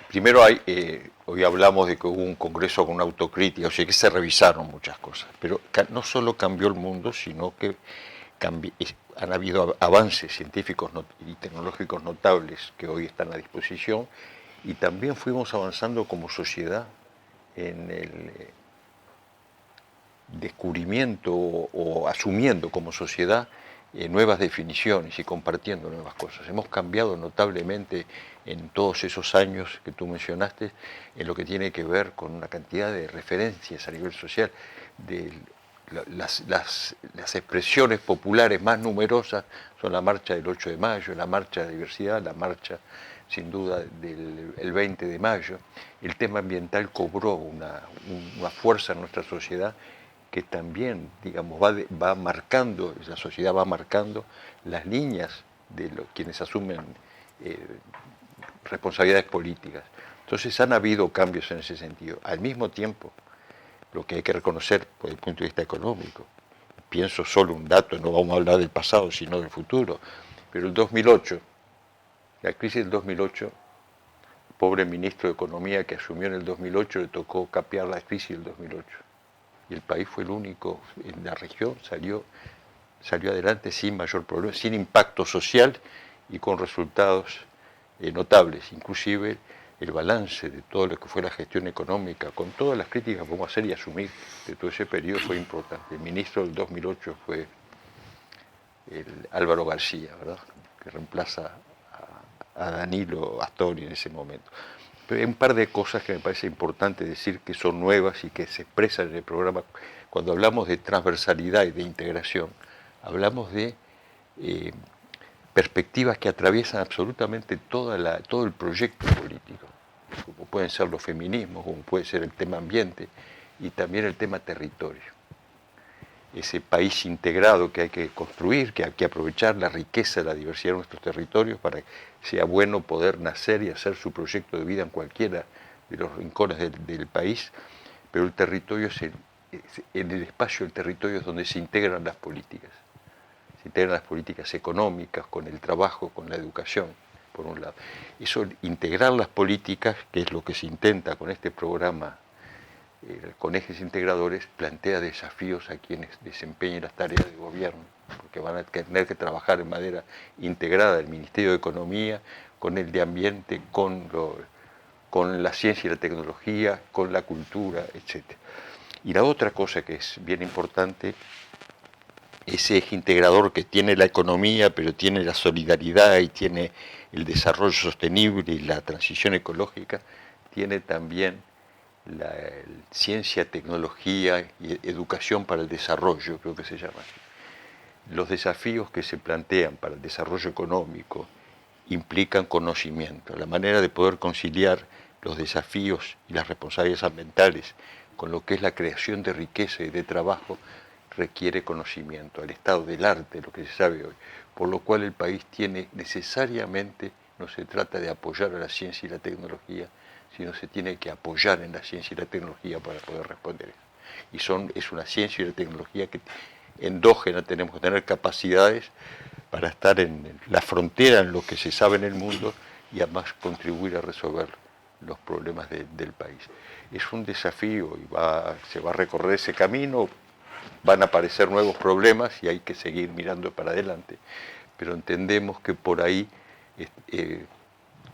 primero hoy hablamos de que hubo un congreso con autocrítica, o sea que se revisaron muchas cosas, pero no solo cambió el mundo, sino que han habido avances científicos y tecnológicos notables que hoy están a disposición, y también fuimos avanzando como sociedad en el descubrimiento o asumiendo como sociedad nuevas definiciones y compartiendo nuevas cosas. Hemos cambiado notablemente en todos esos años que tú mencionaste en lo que tiene que ver con una cantidad de referencias a nivel social, de las expresiones populares más numerosas son la marcha del 8 de mayo, la marcha de la diversidad, la marcha sin duda del 20 de mayo. El tema ambiental cobró una fuerza en nuestra sociedad que también, digamos, va marcando, la sociedad va marcando las líneas de quienes asumen responsabilidades políticas. Entonces han habido cambios en ese sentido. Al mismo tiempo, lo que hay que reconocer desde el punto de vista económico, pienso solo un dato, no vamos a hablar del pasado, sino del futuro, pero el 2008, la crisis del 2008, el pobre ministro de Economía que asumió en el 2008 le tocó capear la crisis del 2008. Y el país fue el único en la región, salió adelante sin mayor problema, sin impacto social y con resultados notables. Inclusive el balance de todo lo que fue la gestión económica, con todas las críticas que podemos hacer y asumir de todo ese periodo, fue importante. El ministro del 2008 fue el Álvaro García, ¿verdad?, que reemplaza a Danilo Astori en ese momento. Pero hay un par de cosas que me parece importante decir que son nuevas y que se expresan en el programa. Cuando hablamos de transversalidad y de integración, hablamos de perspectivas que atraviesan absolutamente todo el proyecto político, como pueden ser los feminismos, como puede ser el tema ambiente y también el tema territorio. Ese país integrado que hay que construir, que hay que aprovechar la riqueza, la diversidad de nuestros territorios para que sea bueno poder nacer y hacer su proyecto de vida en cualquiera de los rincones del país, pero el territorio en el espacio del territorio es donde se integran las políticas. Se integran las políticas económicas, con el trabajo, con la educación. por un lado. Eso, integrar las políticas, que es lo que se intenta con este programa, con ejes integradores, plantea desafíos a quienes desempeñen las tareas de gobierno, porque van a tener que trabajar en manera integrada el Ministerio de Economía, con el de Ambiente, con la ciencia y la tecnología, con la cultura, etc. Y la otra cosa que es bien importante, ese eje integrador que tiene la economía, pero tiene la solidaridad y tiene el desarrollo sostenible y la transición ecológica, tiene también la ciencia, tecnología y educación para el desarrollo, creo que se llama. Los desafíos que se plantean para el desarrollo económico implican conocimiento, la manera de poder conciliar los desafíos y las responsabilidades ambientales con lo que es la creación de riqueza y de trabajo requiere conocimiento, al estado del arte, lo que se sabe hoy, por lo cual el país tiene necesariamente, no se trata de apoyar a la ciencia y la tecnología, sino se tiene que apoyar en la ciencia y la tecnología para poder responder. Y es una ciencia y una tecnología que endógena, tenemos que tener capacidades para estar en la frontera en lo que se sabe en el mundo y además contribuir a resolver los problemas del país. Es un desafío y se va a recorrer ese camino, van a aparecer nuevos problemas y hay que seguir mirando para adelante, pero entendemos que por ahí,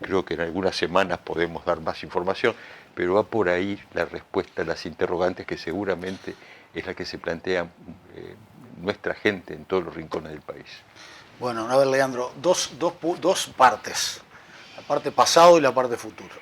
creo que en algunas semanas podemos dar más información, pero va por ahí la respuesta a las interrogantes que seguramente es la que se plantea nuestra gente en todos los rincones del país. Bueno, a ver, Leandro, dos partes, la parte pasado y la parte futuro.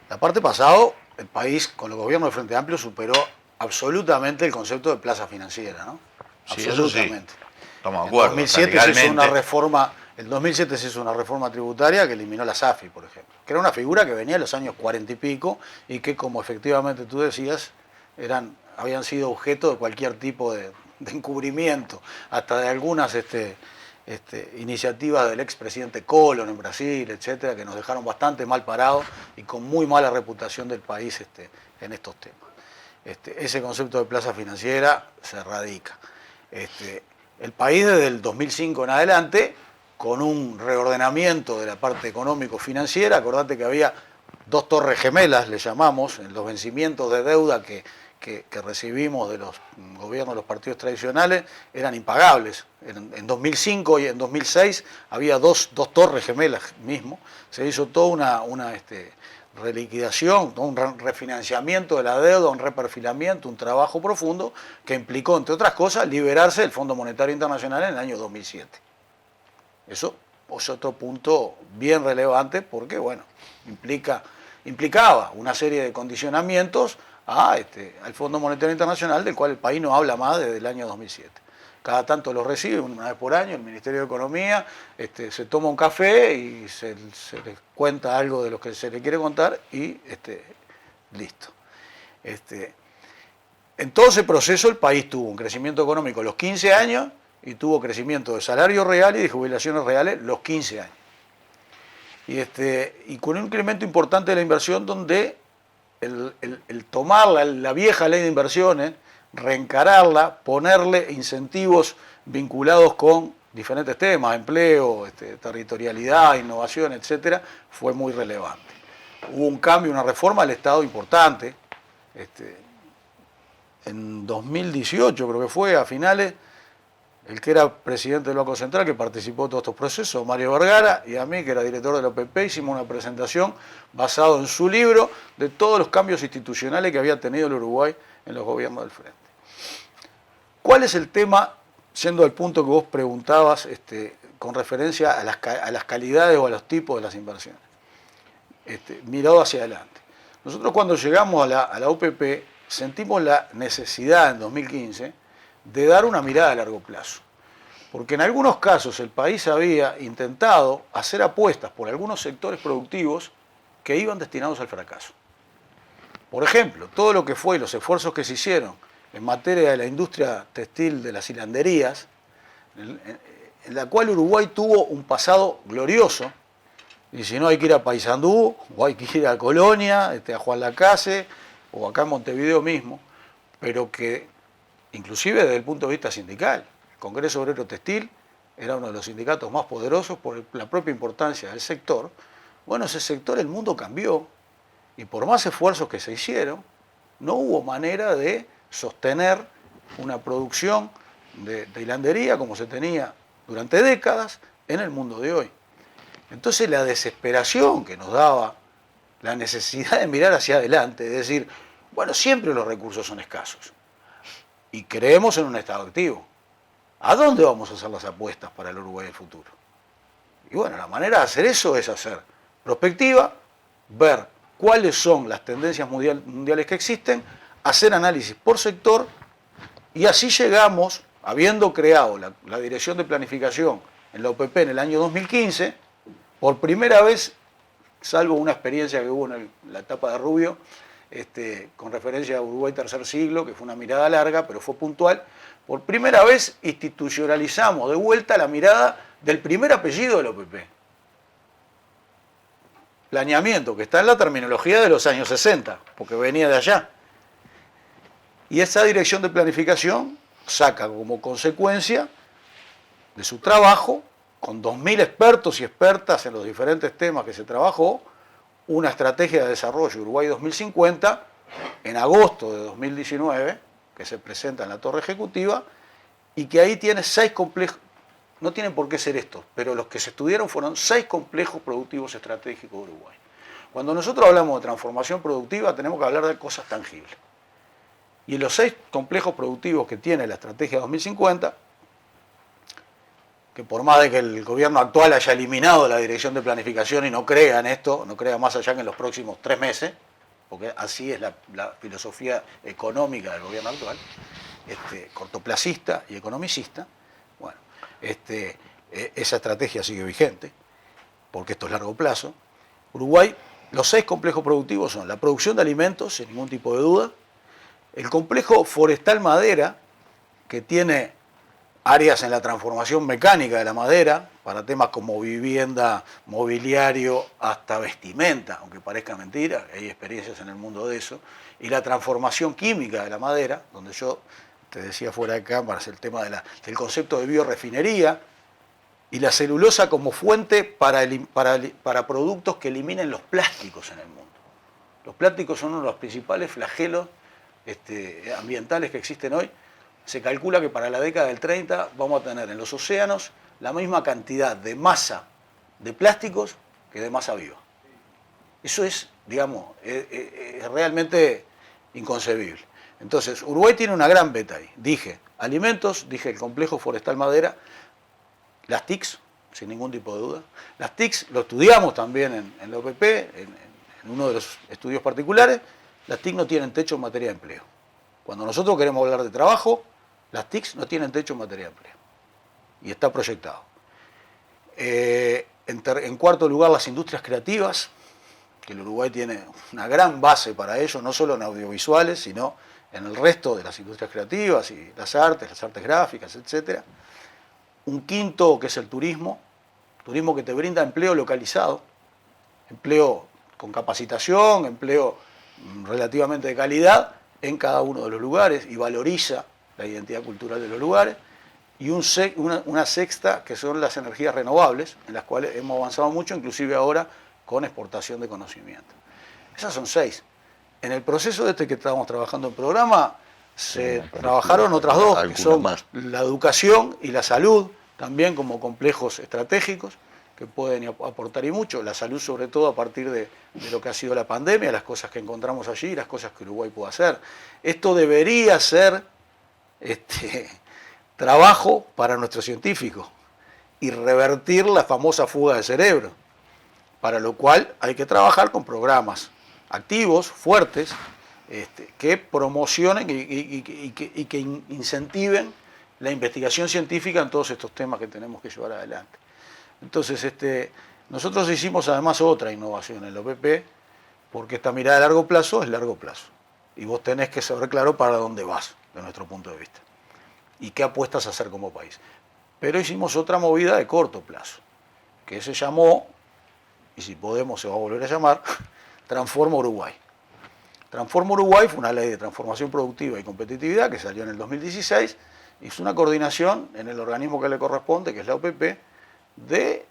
La parte pasado, el país con el gobierno del Frente Amplio superó absolutamente el concepto de plaza financiera, ¿no? Sí, Absolutamente. eso sí. Estamos de acuerdo. En 2007 se hizo una reforma, el 2007 se hizo una reforma tributaria que eliminó la SAFI, por ejemplo, que era una figura que venía de los años 40 y pico y que, como efectivamente tú decías, habían sido objeto de cualquier tipo de encubrimiento, hasta de algunas iniciativas del expresidente Collor en Brasil, etcétera, que nos dejaron bastante mal parados y con muy mala reputación del país en estos temas. Ese concepto de plaza financiera se erradica. El país desde el 2005 en adelante, con un reordenamiento de la parte económico-financiera, acordate que había dos torres gemelas, le llamamos, en los vencimientos de deuda que recibimos de los gobiernos de los partidos tradicionales, eran impagables. En 2005 y en 2006 había dos torres gemelas mismo, se hizo toda una reliquidación, un refinanciamiento de la deuda, un reperfilamiento, un trabajo profundo que implicó, entre otras cosas, liberarse del Fondo Monetario Internacional en el año 2007. Eso es otro punto bien relevante porque, bueno, implicaba una serie de condicionamientos al Fondo Monetario Internacional, del cual el país no habla más desde el año 2007. Cada tanto lo recibe, una vez por año, el Ministerio de Economía, se toma un café y se les cuenta algo de lo que se le quiere contar y listo. En todo ese proceso el país tuvo un crecimiento económico los 15 años y tuvo crecimiento de salario real y de jubilaciones reales los 15 años. Y con un incremento importante de la inversión donde el tomar la vieja ley de inversiones, reencararla, ponerle incentivos vinculados con diferentes temas, empleo, territorialidad, innovación, etcétera, fue muy relevante. Hubo un cambio, una reforma del Estado importante. En 2018, creo que fue, a finales, el que era presidente del Banco Central, que participó en todos estos procesos, Mario Vergara, y a mí, que era director de la OPP, hicimos una presentación basada en su libro de todos los cambios institucionales que había tenido el Uruguay en los gobiernos del Frente. ¿Cuál es el tema, siendo el punto que vos preguntabas, con referencia a las calidades o a los tipos de las inversiones? Mirado hacia adelante. Nosotros cuando llegamos a la OPP sentimos la necesidad en 2015 de dar una mirada a largo plazo. Porque en algunos casos el país había intentado hacer apuestas por algunos sectores productivos que iban destinados al fracaso. Por ejemplo, todo lo que fue los esfuerzos que se hicieron en materia de la industria textil de las hilanderías, en la cual Uruguay tuvo un pasado glorioso, y si no hay que ir a Paysandú, o hay que ir a Colonia, a Juan Lacase, o acá en Montevideo mismo, pero que inclusive desde el punto de vista sindical, el Congreso Obrero Textil era uno de los sindicatos más poderosos por la propia importancia del sector. Bueno, ese sector, el mundo cambió, y por más esfuerzos que se hicieron, no hubo manera de sostener una producción de hilandería como se tenía durante décadas en el mundo de hoy. Entonces la desesperación que nos daba, la necesidad de mirar hacia adelante, de decir, bueno, siempre los recursos son escasos y creemos en un Estado activo. ¿A dónde vamos a hacer las apuestas para el Uruguay del futuro? Y bueno, la manera de hacer eso es hacer prospectiva, ver cuáles son las tendencias mundiales que existen, hacer análisis por sector, y así llegamos, habiendo creado la Dirección de Planificación en la OPP en el año 2015, por primera vez, salvo una experiencia que hubo en la etapa de Rubio, con referencia a Uruguay tercer siglo, que fue una mirada larga, pero fue puntual, por primera vez institucionalizamos de vuelta la mirada del primer apellido de la OPP. Planeamiento, que está en la terminología de los años 60, porque venía de allá. Y esa Dirección de Planificación saca como consecuencia de su trabajo, con 2.000 expertos y expertas en los diferentes temas que se trabajó, una estrategia de desarrollo Uruguay 2050 en agosto de 2019, que se presenta en la Torre Ejecutiva, y que ahí tiene 6 complejos, no tienen por qué ser estos, pero los que se estudiaron fueron 6 complejos productivos estratégicos de Uruguay. Cuando nosotros hablamos de transformación productiva tenemos que hablar de cosas tangibles. Y en los 6 complejos productivos que tiene la Estrategia 2050, que por más de que el gobierno actual haya eliminado la Dirección de Planificación y no crea en esto, no crea más allá que en los próximos 3 meses, porque así es la filosofía económica del gobierno actual, cortoplacista y economicista, bueno, esa estrategia sigue vigente, porque esto es largo plazo. Uruguay, los 6 complejos productivos son la producción de alimentos, sin ningún tipo de duda, el complejo forestal madera, que tiene áreas en la transformación mecánica de la madera, para temas como vivienda, mobiliario, hasta vestimenta, aunque parezca mentira, hay experiencias en el mundo de eso, y la transformación química de la madera, donde yo te decía fuera de cámaras el tema del concepto de biorefinería, y la celulosa como fuente para productos que eliminen los plásticos en el mundo. Los plásticos son uno de los principales flagelos ambientales que existen hoy. Se calcula que para la década del 30 vamos a tener en los océanos la misma cantidad de masa de plásticos que de masa viva. Eso es, digamos, es realmente inconcebible. Entonces, Uruguay tiene una gran beta ahí. Dije alimentos, dije el complejo forestal madera, las TICs, sin ningún tipo de duda. Las TICs lo estudiamos también en la OPP, en uno de los estudios particulares. Las TIC no tienen techo en materia de empleo. Cuando nosotros queremos hablar de trabajo, las TICs no tienen techo en materia de empleo. Y está proyectado. En cuarto lugar, las industrias creativas, que el Uruguay tiene una gran base para ello, no solo en audiovisuales, sino en el resto de las industrias creativas y las artes gráficas, etc. Un quinto, que es el turismo que te brinda empleo localizado, empleo con capacitación, empleo relativamente de calidad en cada uno de los lugares y valoriza la identidad cultural de los lugares. Y una sexta, que son las energías renovables, en las cuales hemos avanzado mucho, inclusive ahora con exportación de conocimiento. Esas son 6. En el proceso que estamos trabajando en programa, se trabajaron otras 2, que son la educación y la salud, también como complejos estratégicos, que pueden aportar y mucho. La salud, sobre todo, a partir de lo que ha sido la pandemia, las cosas que encontramos allí y las cosas que Uruguay puede hacer. Esto debería ser trabajo para nuestros científicos y revertir la famosa fuga de cerebro, para lo cual hay que trabajar con programas activos, fuertes, que promocionen y que incentiven la investigación científica en todos estos temas que tenemos que llevar adelante. Entonces, nosotros hicimos además otra innovación en la OPP, porque esta mirada a largo plazo es largo plazo. Y vos tenés que saber claro para dónde vas, de nuestro punto de vista, y qué apuestas a hacer como país. Pero hicimos otra movida de corto plazo, que se llamó, y si podemos se va a volver a llamar, Transforma Uruguay. Transforma Uruguay fue una ley de transformación productiva y competitividad que salió en el 2016 es una coordinación en el organismo que le corresponde, que es la OPP, de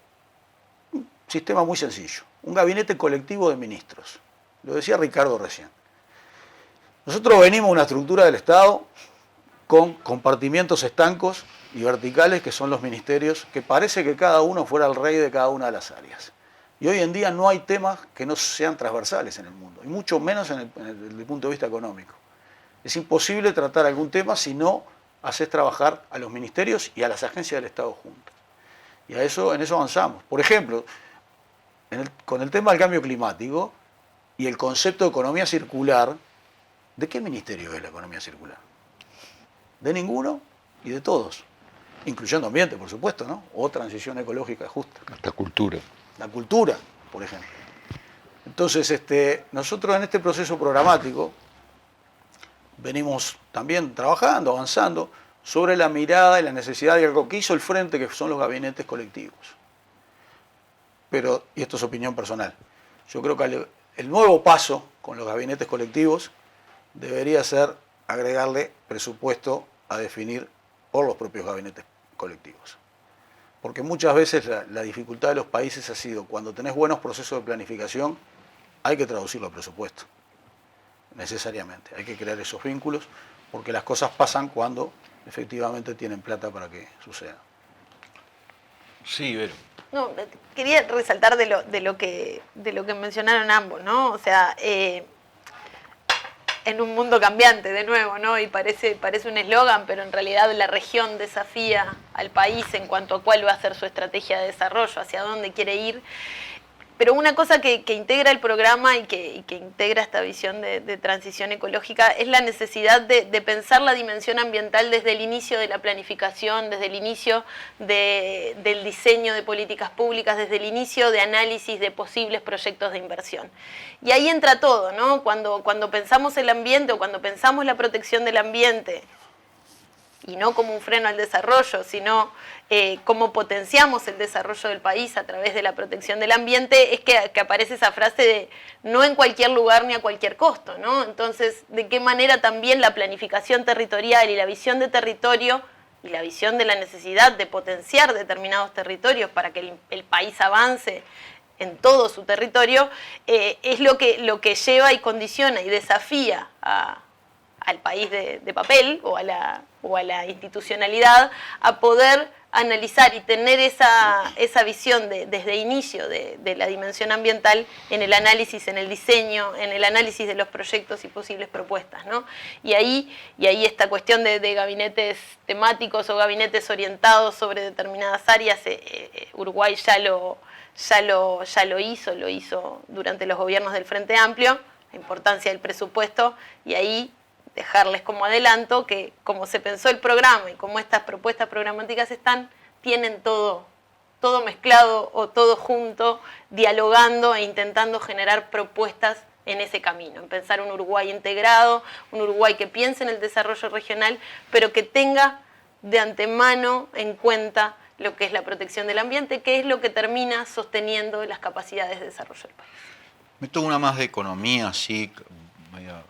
un sistema muy sencillo, un gabinete colectivo de ministros. Lo decía Ricardo recién. Nosotros venimos de una estructura del Estado con compartimientos estancos y verticales, que son los ministerios, que parece que cada uno fuera el rey de cada una de las áreas. Y hoy en día no hay temas que no sean transversales en el mundo, y mucho menos desde el punto de vista económico. Es imposible tratar algún tema si no haces trabajar a los ministerios y a las agencias del Estado juntos. Y en eso avanzamos. Por ejemplo, con el tema del cambio climático y el concepto de economía circular, ¿de qué ministerio es la economía circular? De ninguno y de todos, incluyendo ambiente, por supuesto, ¿no? O transición ecológica justa. La cultura. La cultura, por ejemplo. Entonces, nosotros en este proceso programático venimos también trabajando, avanzando sobre la mirada y la necesidad de algo que hizo el Frente, que son los gabinetes colectivos. Pero, y esto es opinión personal, yo creo que el nuevo paso con los gabinetes colectivos debería ser agregarle presupuesto a definir por los propios gabinetes colectivos. Porque muchas veces la dificultad de los países ha sido, cuando tenés buenos procesos de planificación, hay que traducirlo a presupuesto, necesariamente. Hay que crear esos vínculos, porque las cosas pasan cuando efectivamente tienen plata para que suceda. Sí, Vero. No, quería resaltar de lo que mencionaron ambos, ¿no? O sea, en un mundo cambiante, de nuevo, ¿no? Y parece un eslogan, pero en realidad la región desafía al país en cuanto a cuál va a ser su estrategia de desarrollo, hacia dónde quiere ir. Pero una cosa que integra el programa y que integra esta visión de transición ecológica es la necesidad de pensar la dimensión ambiental desde el inicio de la planificación, desde el inicio del diseño de políticas públicas, desde el inicio de análisis de posibles proyectos de inversión. Y ahí entra todo, ¿no? Cuando pensamos el ambiente o cuando pensamos la protección del ambiente, y no como un freno al desarrollo, sino cómo potenciamos el desarrollo del país a través de la protección del ambiente, es que aparece esa frase de no en cualquier lugar ni a cualquier costo, ¿no? Entonces, ¿de qué manera también la planificación territorial y la visión de territorio y la visión de la necesidad de potenciar determinados territorios para que el país avance en todo su territorio, es lo que lleva y condiciona y desafía al país de papel o a la institucionalidad a poder analizar y tener esa visión desde inicio de la dimensión ambiental en el análisis, en el diseño, en el análisis de los proyectos y posibles propuestas, ¿no? Y ahí esta cuestión de gabinetes temáticos o gabinetes orientados sobre determinadas áreas, Uruguay ya lo hizo durante los gobiernos del Frente Amplio, la importancia del presupuesto, y ahí dejarles como adelanto que como se pensó el programa y como estas propuestas programáticas tienen todo mezclado o todo junto, dialogando e intentando generar propuestas en ese camino, en pensar un Uruguay integrado, un Uruguay que piense en el desarrollo regional, pero que tenga de antemano en cuenta lo que es la protección del ambiente, que es lo que termina sosteniendo las capacidades de desarrollo del país. Meto una más de economía, así, media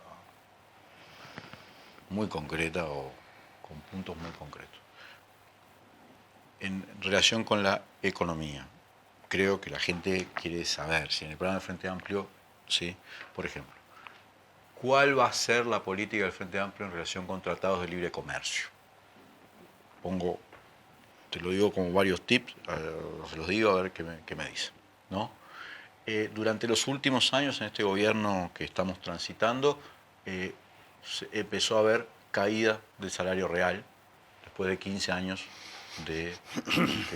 muy concreta o con puntos muy concretos. En relación con la economía, creo que la gente quiere saber si en el programa del Frente Amplio, ¿sí? Por ejemplo, ¿cuál va a ser la política del Frente Amplio en relación con tratados de libre comercio? Te lo digo como varios tips, se los digo a ver qué me dicen, ¿no? Durante los últimos años en este gobierno que estamos transitando, empezó a haber caída del salario real después de 15 años que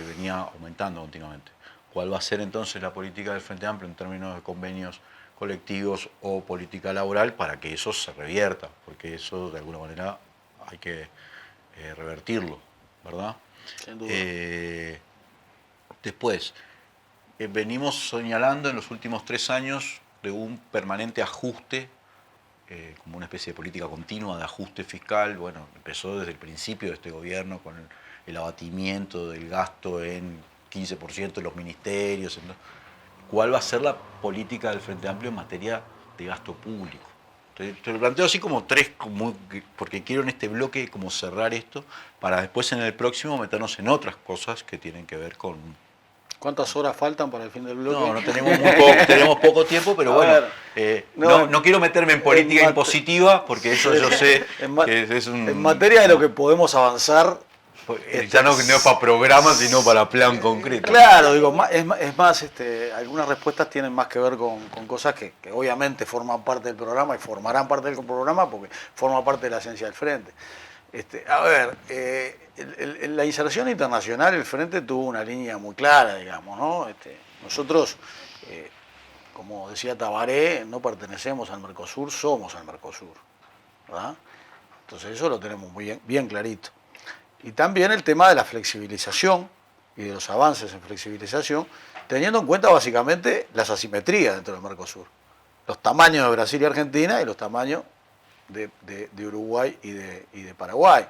venía aumentando continuamente. ¿Cuál va a ser entonces la política del Frente Amplio en términos de convenios colectivos o política laboral para que eso se revierta? Porque eso de alguna manera hay que revertirlo, ¿verdad? Sin duda. Después, venimos señalando en los últimos 3 años de un permanente ajuste, como una especie de política continua de ajuste fiscal. Bueno, empezó desde el principio de este gobierno con el abatimiento del gasto en 15% de los ministerios. ¿Cuál va a ser la política del Frente Amplio en materia de gasto público? Te lo planteo así como tres, porque quiero en este bloque como cerrar esto para después en el próximo meternos en otras cosas que tienen que ver con... ¿Cuántas horas faltan para el fin del bloque? No tenemos tenemos poco tiempo, pero bueno, no quiero meterme en política impositiva porque eso yo sé que es un... En materia de lo que podemos avanzar... Ya no es para programas, sino para plan concreto. Claro, digo, es más, algunas respuestas tienen más que ver con cosas que obviamente forman parte del programa y formarán parte del programa porque forma parte de la esencia del Frente. A ver, en la inserción internacional el Frente tuvo una línea muy clara, digamos, ¿no? Nosotros, como decía Tabaré, no pertenecemos al Mercosur, somos al Mercosur, ¿verdad? Entonces eso lo tenemos muy bien clarito. Y también el tema de la flexibilización y de los avances en flexibilización, teniendo en cuenta básicamente las asimetrías dentro del Mercosur. Los tamaños de Brasil y Argentina y los tamaños de Uruguay y de Paraguay.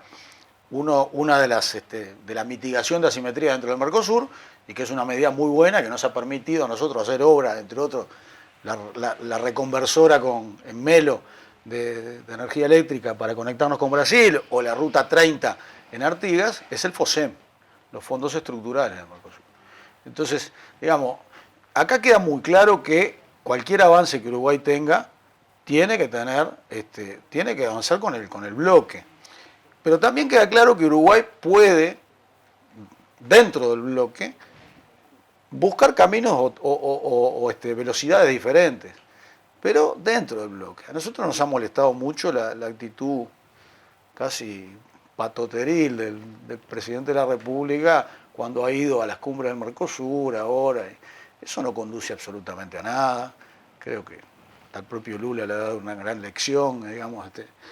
Una de la mitigación de asimetría dentro del Mercosur, y que es una medida muy buena que nos ha permitido a nosotros hacer obra, entre otros, la reconversora en Melo de energía eléctrica para conectarnos con Brasil, o la Ruta 30 en Artigas, es el FOSEM, los fondos estructurales del Mercosur. Entonces, digamos, acá queda muy claro que cualquier avance que Uruguay tenga tiene que avanzar con el bloque. Pero también queda claro que Uruguay puede, dentro del bloque, buscar caminos o velocidades diferentes, pero dentro del bloque. A nosotros nos ha molestado mucho la actitud casi patoteril del presidente de la República cuando ha ido a las cumbres del Mercosur ahora. Eso no conduce absolutamente a nada. Creo que al propio Lula le ha dado una gran lección, digamos.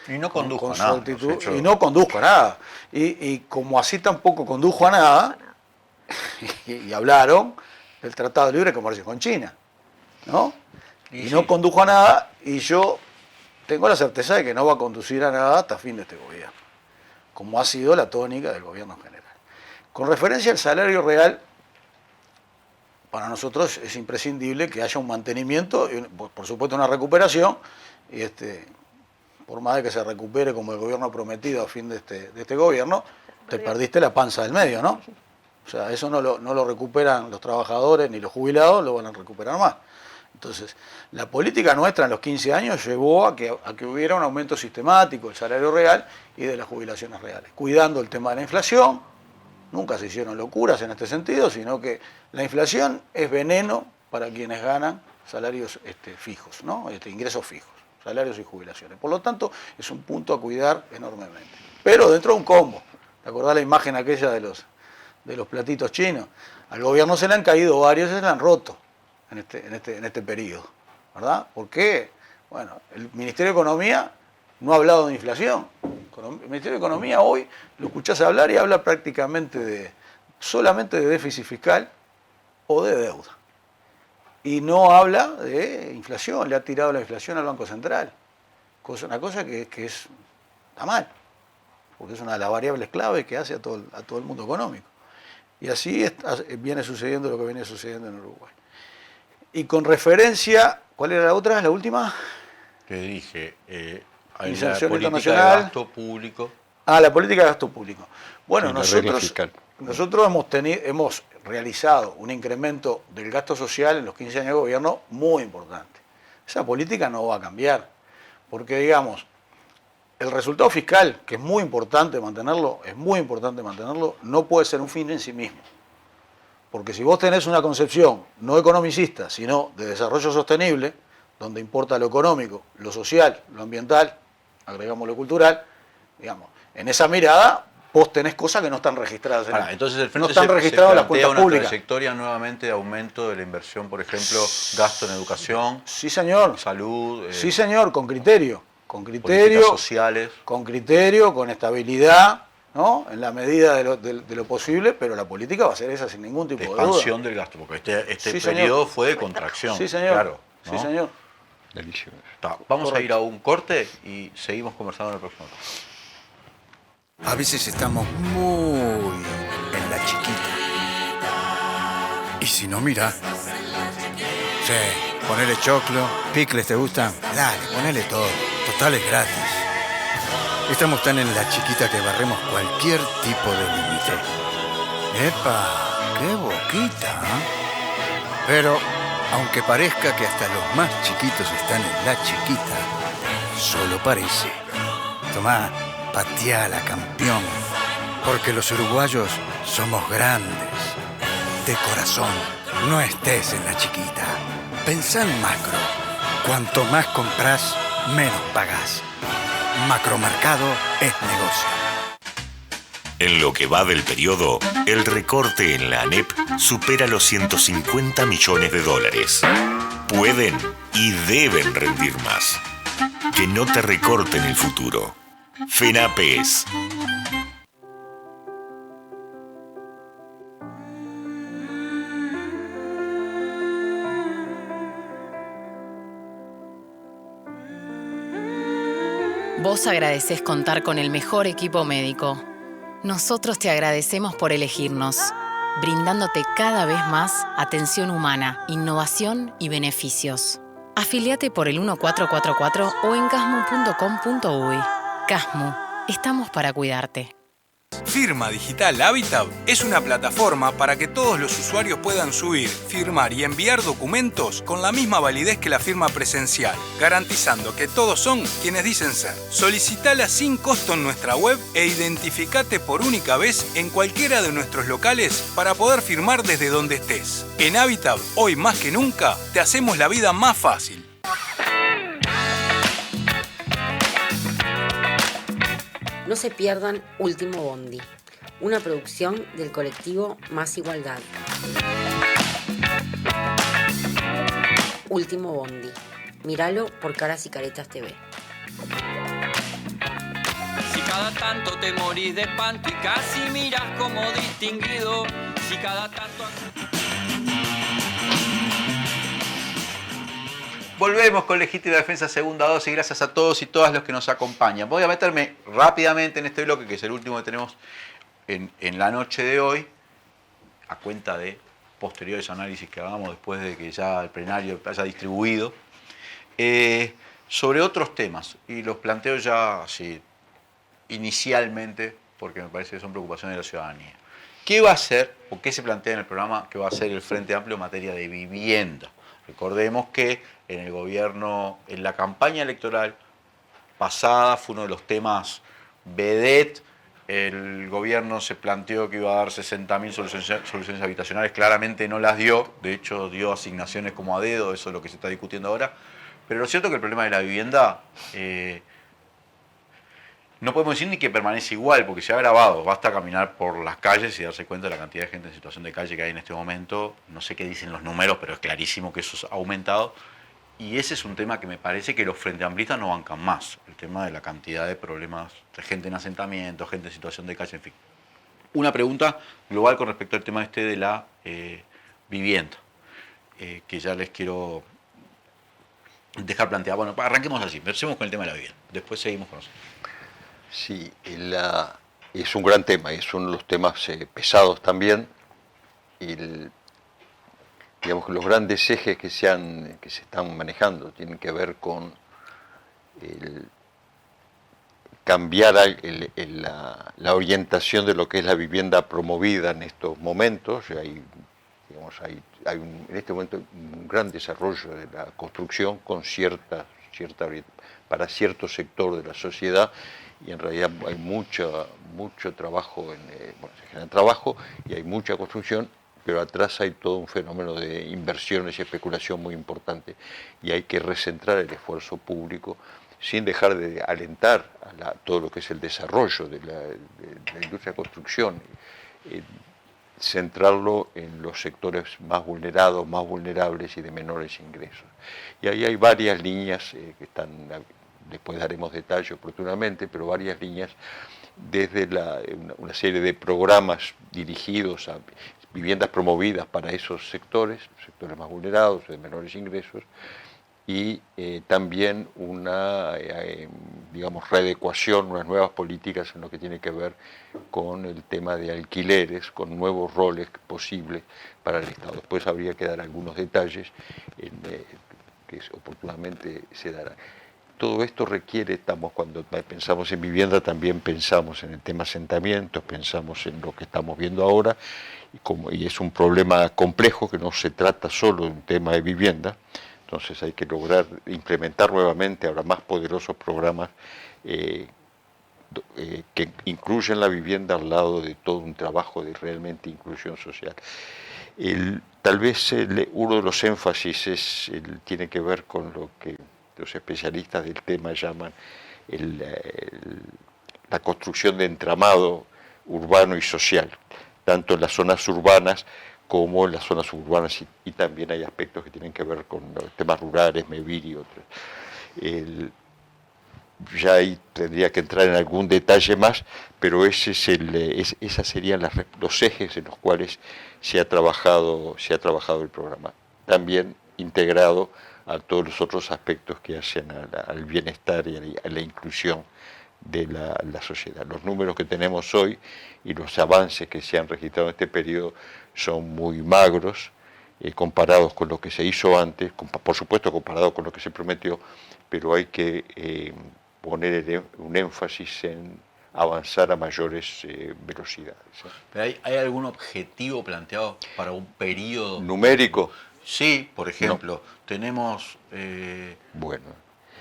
Y no condujo con a su nada. actitud, y no condujo a nada. Y como así tampoco condujo a nada, y hablaron del Tratado de Libre Comercio con China, ¿no? Y no condujo a nada, y yo tengo la certeza de que no va a conducir a nada hasta fin de este gobierno, como ha sido la tónica del gobierno en general. Con referencia al salario real, para nosotros es imprescindible que haya un mantenimiento, y por supuesto una recuperación, y por más de que se recupere como el gobierno ha prometido a fin de este gobierno, te perdiste la panza del medio, ¿no? O sea, eso no lo recuperan los trabajadores ni los jubilados, lo van a recuperar más. Entonces, la política nuestra en los 15 años llevó a que hubiera un aumento sistemático del salario real y de las jubilaciones reales, cuidando el tema de la inflación. Nunca se hicieron locuras en este sentido, sino que la inflación es veneno para quienes ganan salarios fijos, ¿no? Ingresos fijos, salarios y jubilaciones. Por lo tanto, es un punto a cuidar enormemente. Pero dentro de un combo. ¿Te acordás la imagen aquella de los platitos chinos? Al gobierno se le han caído varios y se le han roto en este periodo, ¿verdad? ¿Por qué? Bueno, el Ministerio de Economía no ha hablado de inflación. El Ministerio de Economía hoy lo escuchás hablar y habla prácticamente solamente de déficit fiscal o de deuda. Y no habla de inflación, le ha tirado la inflación al Banco Central. Una cosa que está mal, porque es una de las variables clave que hace a todo el mundo económico. Y así viene sucediendo lo que viene sucediendo en Uruguay. Y con referencia, ¿cuál era la otra? ¿La última? Te dije, hay una Inserción política internacional. de gasto público. La política de gasto público. Bueno, Y la regla fiscal. nosotros hemos realizado un incremento del gasto social en los 15 años de gobierno muy importante. Esa política no va a cambiar, porque digamos, el resultado fiscal, que es muy importante mantenerlo, no puede ser un fin en sí mismo. Porque si vos tenés una concepción no economicista, sino de desarrollo sostenible, donde importa lo económico, lo social, lo ambiental, agregamos lo cultural, digamos, en esa mirada vos tenés cosas que no están registradas Entonces el Frente no están se registradas en las plantea cuentas una públicas. trayectoria nuevamente de aumento de la inversión, por ejemplo, gasto en educación, Sí, señor. salud, Sí, señor, con criterio. políticas sociales. Con criterio, con estabilidad, ¿no? En la medida de lo posible, pero la política va a ser esa sin ningún tipo De de expansión duda. del gasto, porque este Sí, señor. periodo fue de contracción. Sí, señor. Claro, ¿no? Sí, señor. Delicioso. Vamos a Correcto. ir a un corte y seguimos conversando en el próximo. A veces estamos muy en la chiquita. Y si no, mira. Sí, ponele choclo, picles, ¿te gustan? Dale, ponele todo. Total es gratis. Estamos tan en la chiquita que barremos cualquier tipo de límite. ¡Epa! ¡Qué boquita! ¿Eh? Pero, aunque parezca que hasta los más chiquitos están en la chiquita, solo parece. Tomá, pateala, campeón. Porque los uruguayos somos grandes. De corazón, no estés en la chiquita. Pensá en macro. Cuanto más compras, menos pagás. Macromercado es negocio. En lo que va del periodo, el recorte en la ANEP supera los 150 millones de dólares. Pueden y deben rendir más. Que no te recorten el futuro. FENAPES. Vos agradecés contar con el mejor equipo médico. Nosotros te agradecemos por elegirnos, brindándote cada vez más atención humana, innovación y beneficios. Afiliate por el 1444 o en casmu.com.uy. Casmu, estamos para cuidarte. Firma Digital Habitat es una plataforma para que todos los usuarios puedan subir, firmar y enviar documentos con la misma validez que la firma presencial, garantizando que todos son quienes dicen ser. Solicitala sin costo en nuestra web e identificate por única vez en cualquiera de nuestros locales para poder firmar desde donde estés. En Habitat, hoy más que nunca, te hacemos la vida más fácil. No se pierdan Último Bondi, una producción del colectivo Más Igualdad. Último Bondi. Míralo por Caras y Caretas TV. Si cada tanto te morís de espanto y casi miras como distinguido, si cada tanto... Volvemos con Legítima Defensa Segunda Dosis. Gracias a todos y todas los que nos acompañan. Voy a meterme rápidamente en este bloque, que es el último que tenemos en la noche de hoy, a cuenta de posteriores análisis que hagamos después de que ya el plenario haya distribuido, sobre otros temas. Y los planteo ya así, inicialmente, porque me parece que son preocupaciones de la ciudadanía. ¿Qué va a hacer, o qué se plantea en el programa que va a hacer el Frente Amplio en materia de vivienda? Recordemos que en el gobierno, en la campaña electoral pasada, fue uno de los temas vedette. El gobierno se planteó que iba a dar 60.000 soluciones habitacionales, claramente no las dio, de hecho dio asignaciones como a dedo, eso es lo que se está discutiendo ahora. Pero lo cierto es que el problema de la vivienda no podemos decir ni que permanece igual, porque se ha agravado. Basta caminar por las calles y darse cuenta de la cantidad de gente en situación de calle que hay en este momento. No sé qué dicen los números, pero es clarísimo que eso ha aumentado. Y ese es un tema que me parece que los frente amplistas no bancan más. El tema de la cantidad de problemas de gente en asentamiento, gente en situación de calle, en fin. Una pregunta global con respecto al tema de la vivienda, que ya les quiero dejar planteada. Bueno, arranquemos así, empecemos con el tema de la vivienda. Después seguimos con eso. Sí, es un gran tema, es uno de los temas pesados también. Digamos que los grandes ejes que se están manejando tienen que ver con cambiar la orientación de lo que es la vivienda promovida en estos momentos. Hay en este momento un gran desarrollo de la construcción con para cierto sector de la sociedad, y en realidad hay mucho trabajo, se genera trabajo y hay mucha construcción, pero atrás hay todo un fenómeno de inversiones y especulación muy importante, y hay que recentrar el esfuerzo público sin dejar de alentar a todo lo que es el desarrollo de la industria de construcción, centrarlo en los sectores más vulnerados, más vulnerables y de menores ingresos. Y ahí hay varias líneas que están, después daremos detalles oportunamente, pero varias líneas desde una serie de programas dirigidos a viviendas promovidas para esos sectores más vulnerados, de menores ingresos, y también una, readecuación, unas nuevas políticas en lo que tiene que ver con el tema de alquileres, con nuevos roles posibles para el Estado. Después habría que dar algunos detalles que oportunamente se darán. todo esto requiere, cuando pensamos en vivienda también pensamos en el tema asentamientos, pensamos en lo que estamos viendo ahora, y es un problema complejo que no se trata solo de un tema de vivienda, entonces hay que lograr implementar nuevamente ahora más poderosos programas que incluyen la vivienda al lado de todo un trabajo de realmente inclusión social. Tal vez uno de los énfasis tiene que ver con lo que los especialistas del tema llaman la construcción de entramado urbano y social, tanto en las zonas urbanas como en las zonas suburbanas, y también hay aspectos que tienen que ver con los temas rurales, MEVIR y otros. Ya ahí tendría que entrar en algún detalle más, pero esas serían los ejes en los cuales se ha trabajado el programa. También integrado a todos los otros aspectos que hacen al bienestar y a la inclusión de la sociedad. Los números que tenemos hoy y los avances que se han registrado en este periodo son muy magros, comparados con lo que se hizo antes, por supuesto comparado con lo que se prometió, pero hay que poner un énfasis en avanzar a mayores velocidades. ¿Pero hay algún objetivo planteado para un periodo numérico? Sí, por ejemplo, tenemos... bueno,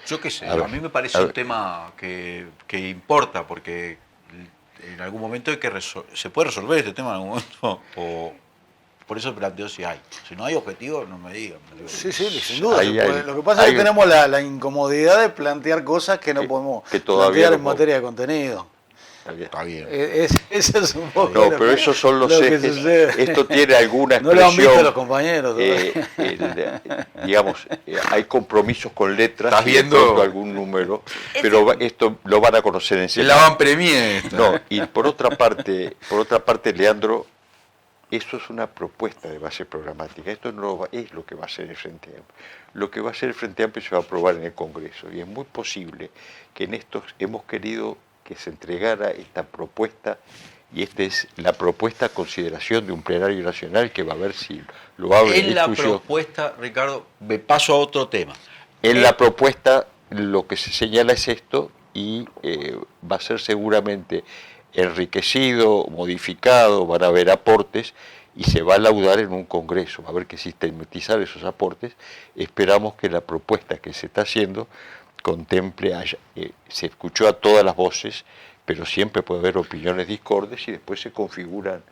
yo qué sé, a mí me parece un tema que importa, porque en algún momento se puede resolver este tema en algún momento, por eso planteo si hay. Si no hay objetivos, no me digan. Sí, sin duda. Lo que pasa es que tenemos la incomodidad de plantear cosas que no podemos plantear en materia de contenido. Está bien. Eso es un poco. No, pero esos son los ejes. Esto tiene alguna expresión. No lo han visto los compañeros. Digamos, hay compromisos con letras. ¿Estás viendo algún número? Pero esto lo van a conocer enseguida. La van premier. No, y por otra parte, Leandro, eso es una propuesta de base programática. Esto no es lo que va a hacer el Frente Amplio. Lo que va a hacer el Frente Amplio se va a aprobar en el Congreso. Y es muy posible que en estos hemos querido que se entregara esta propuesta, y esta es la propuesta a consideración de un plenario nacional que va a ver si lo abre en la propuesta, Ricardo, me paso a otro tema. En la propuesta lo que se señala es esto, y va a ser seguramente enriquecido, modificado, van a haber aportes, y se va a laudar en un congreso, va a haber que sistematizar esos aportes. Esperamos que la propuesta que se está haciendo contemple, se escuchó a todas las voces, pero siempre puede haber opiniones discordes y después se configuran,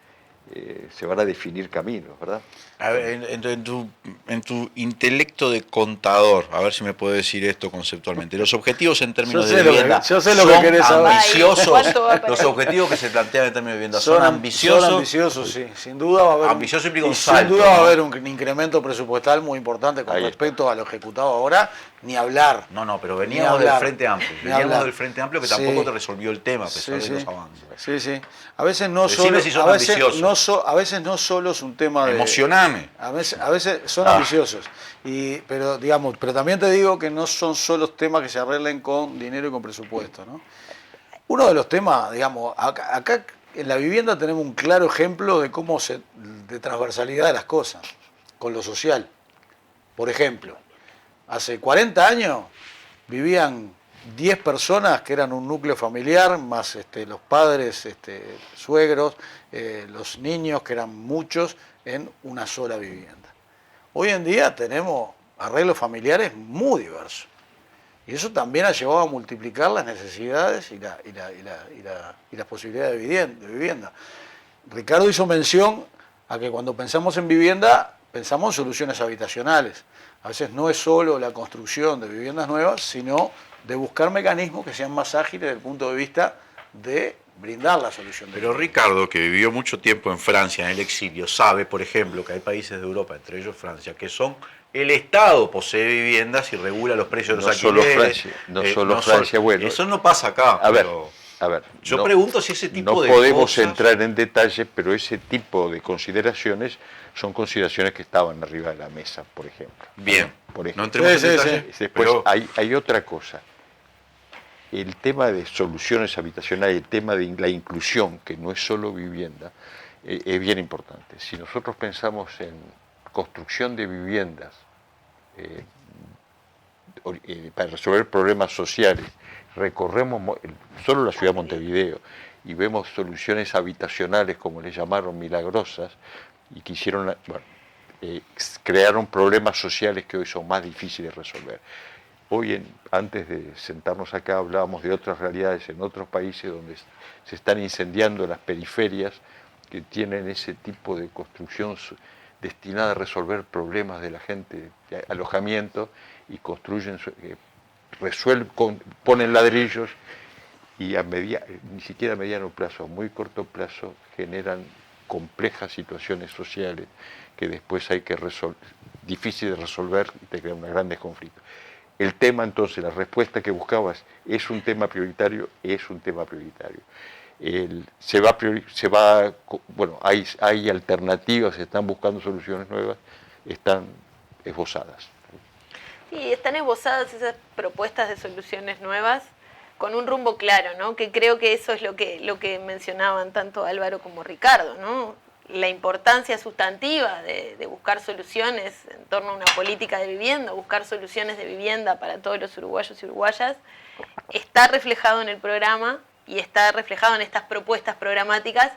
se van a definir caminos, ¿verdad? A ver, en tu intelecto de contador, a ver si me puede decir esto conceptualmente. Los objetivos en términos de vivienda yo sé lo que querés saber. Ambiciosos. Los objetivos que se plantean en términos de vivienda son ambiciosos. Son ambiciosos, sí. Sin duda va a haber ambicioso implica un salto, sin duda va a haber un incremento presupuestal muy importante con respecto a lo ejecutado ahora. Ni hablar. No, pero veníamos del Frente Amplio. Veníamos del Frente Amplio que tampoco te resolvió el tema, a pesar de los avances. Sí. A veces no solo. A veces no solo es un tema de. Emocioname. A veces son ambiciosos. Pero también te digo que no son solo temas que se arreglen con dinero y con presupuesto, ¿no? Uno de los temas, acá en la vivienda tenemos un claro ejemplo de de transversalidad de las cosas, con lo social. Por ejemplo, hace 40 años vivían 10 personas que eran un núcleo familiar, más los padres, suegros, los niños, que eran muchos, en una sola vivienda. Hoy en día tenemos arreglos familiares muy diversos. Y eso también ha llevado a multiplicar las necesidades y las posibilidades de vivienda. Ricardo hizo mención a que cuando pensamos en vivienda, pensamos en soluciones habitacionales. A veces no es solo la construcción de viviendas nuevas, sino de buscar mecanismos que sean más ágiles desde el punto de vista de brindar la solución. Pero Ricardo, que vivió mucho tiempo en Francia, en el exilio, sabe, por ejemplo, que hay países de Europa, entre ellos Francia, que el Estado posee viviendas y regula los precios de los alquileres. No solo Francia, bueno. Eso no pasa acá. A ver, yo pregunto si ese tipo de cosas... No podemos cosas... entrar en detalles, pero ese tipo de consideraciones son consideraciones que estaban arriba de la mesa, por ejemplo. Bien, por ejemplo. No entremos en detalles. Después hay otra cosa. El tema de soluciones habitacionales, el tema de la inclusión, que no es solo vivienda, es bien importante. Si nosotros pensamos en construcción de viviendas para resolver problemas sociales, recorremos solo la ciudad de Montevideo y vemos soluciones habitacionales, como le llamaron, milagrosas, y quisieron, crearon problemas sociales que hoy son más difíciles de resolver. Hoy, antes de sentarnos acá, hablábamos de otras realidades en otros países donde se están incendiando las periferias que tienen ese tipo de construcción destinada a resolver problemas de la gente, de alojamiento, y construyen, ponen ladrillos y ni siquiera a mediano plazo, a muy corto plazo, generan complejas situaciones sociales que después hay que difícil de resolver y te crean grandes conflictos. El tema, entonces, la respuesta que buscabas, ¿es un tema prioritario? Es un tema prioritario. Hay alternativas, se están buscando soluciones nuevas, están esbozadas. Y están esbozadas esas propuestas de soluciones nuevas con un rumbo claro, ¿no? Que creo que eso es lo que mencionaban tanto Álvaro como Ricardo, ¿no? La importancia sustantiva de buscar soluciones en torno a una política de vivienda, buscar soluciones de vivienda para todos los uruguayos y uruguayas, está reflejado en el programa y está reflejado en estas propuestas programáticas,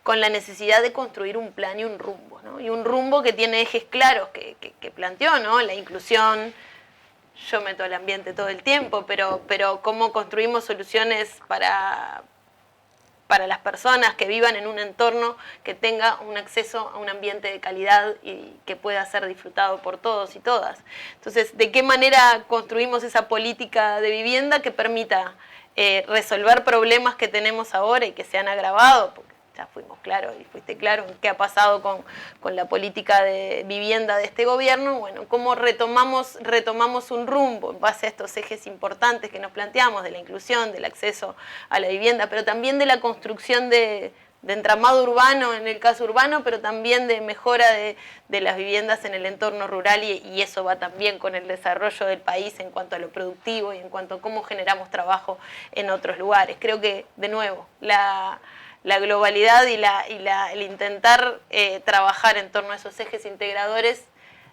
con la necesidad de construir un plan y un rumbo, ¿no? Y un rumbo que tiene ejes claros que planteó, ¿no? La inclusión. Yo meto al ambiente todo el tiempo, pero cómo construimos soluciones para las personas que vivan en un entorno que tenga un acceso a un ambiente de calidad y que pueda ser disfrutado por todos y todas. Entonces, ¿de qué manera construimos esa política de vivienda que permita resolver problemas que tenemos ahora y que se han agravado? Porque ya fuimos claros y fuiste claro en qué ha pasado con la política de vivienda de este gobierno. Bueno, cómo retomamos un rumbo en base a estos ejes importantes que nos planteamos, de la inclusión, del acceso a la vivienda, pero también de la construcción de entramado urbano, en el caso urbano, pero también de mejora de las viviendas en el entorno rural, y eso va también con el desarrollo del país en cuanto a lo productivo y en cuanto a cómo generamos trabajo en otros lugares. Creo que, de nuevo, la globalidad y el intentar trabajar en torno a esos ejes integradores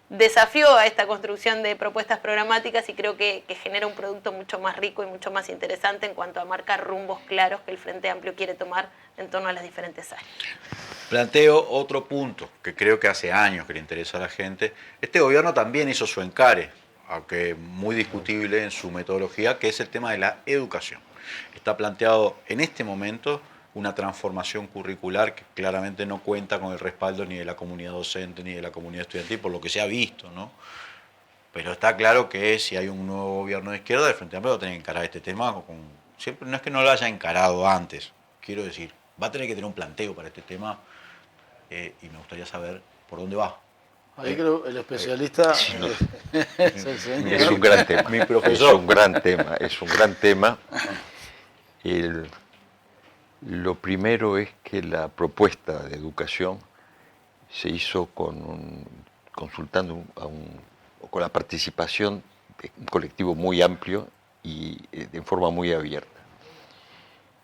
desafió a esta construcción de propuestas programáticas, y creo que genera un producto mucho más rico y mucho más interesante en cuanto a marcar rumbos claros que el Frente Amplio quiere tomar en torno a las diferentes áreas. Planteo otro punto que creo que hace años que le interesa a la gente. Este gobierno también hizo su encare, aunque muy discutible en su metodología, que es el tema de la educación. Está planteado en este momento una transformación curricular que claramente no cuenta con el respaldo ni de la comunidad docente ni de la comunidad estudiantil, por lo que se ha visto, ¿no? Pero está claro que si hay un nuevo gobierno de izquierda, el Frente Amplio va a tener que encarar este tema siempre. No es que no lo haya encarado antes, quiero decir, va a tener que tener un planteo para este tema, y me gustaría saber por dónde va. Ahí creo el especialista es un gran tema. Mi profesor. Es un gran tema. Lo primero es que la propuesta de educación se hizo consultando con la participación de un colectivo muy amplio y de forma muy abierta.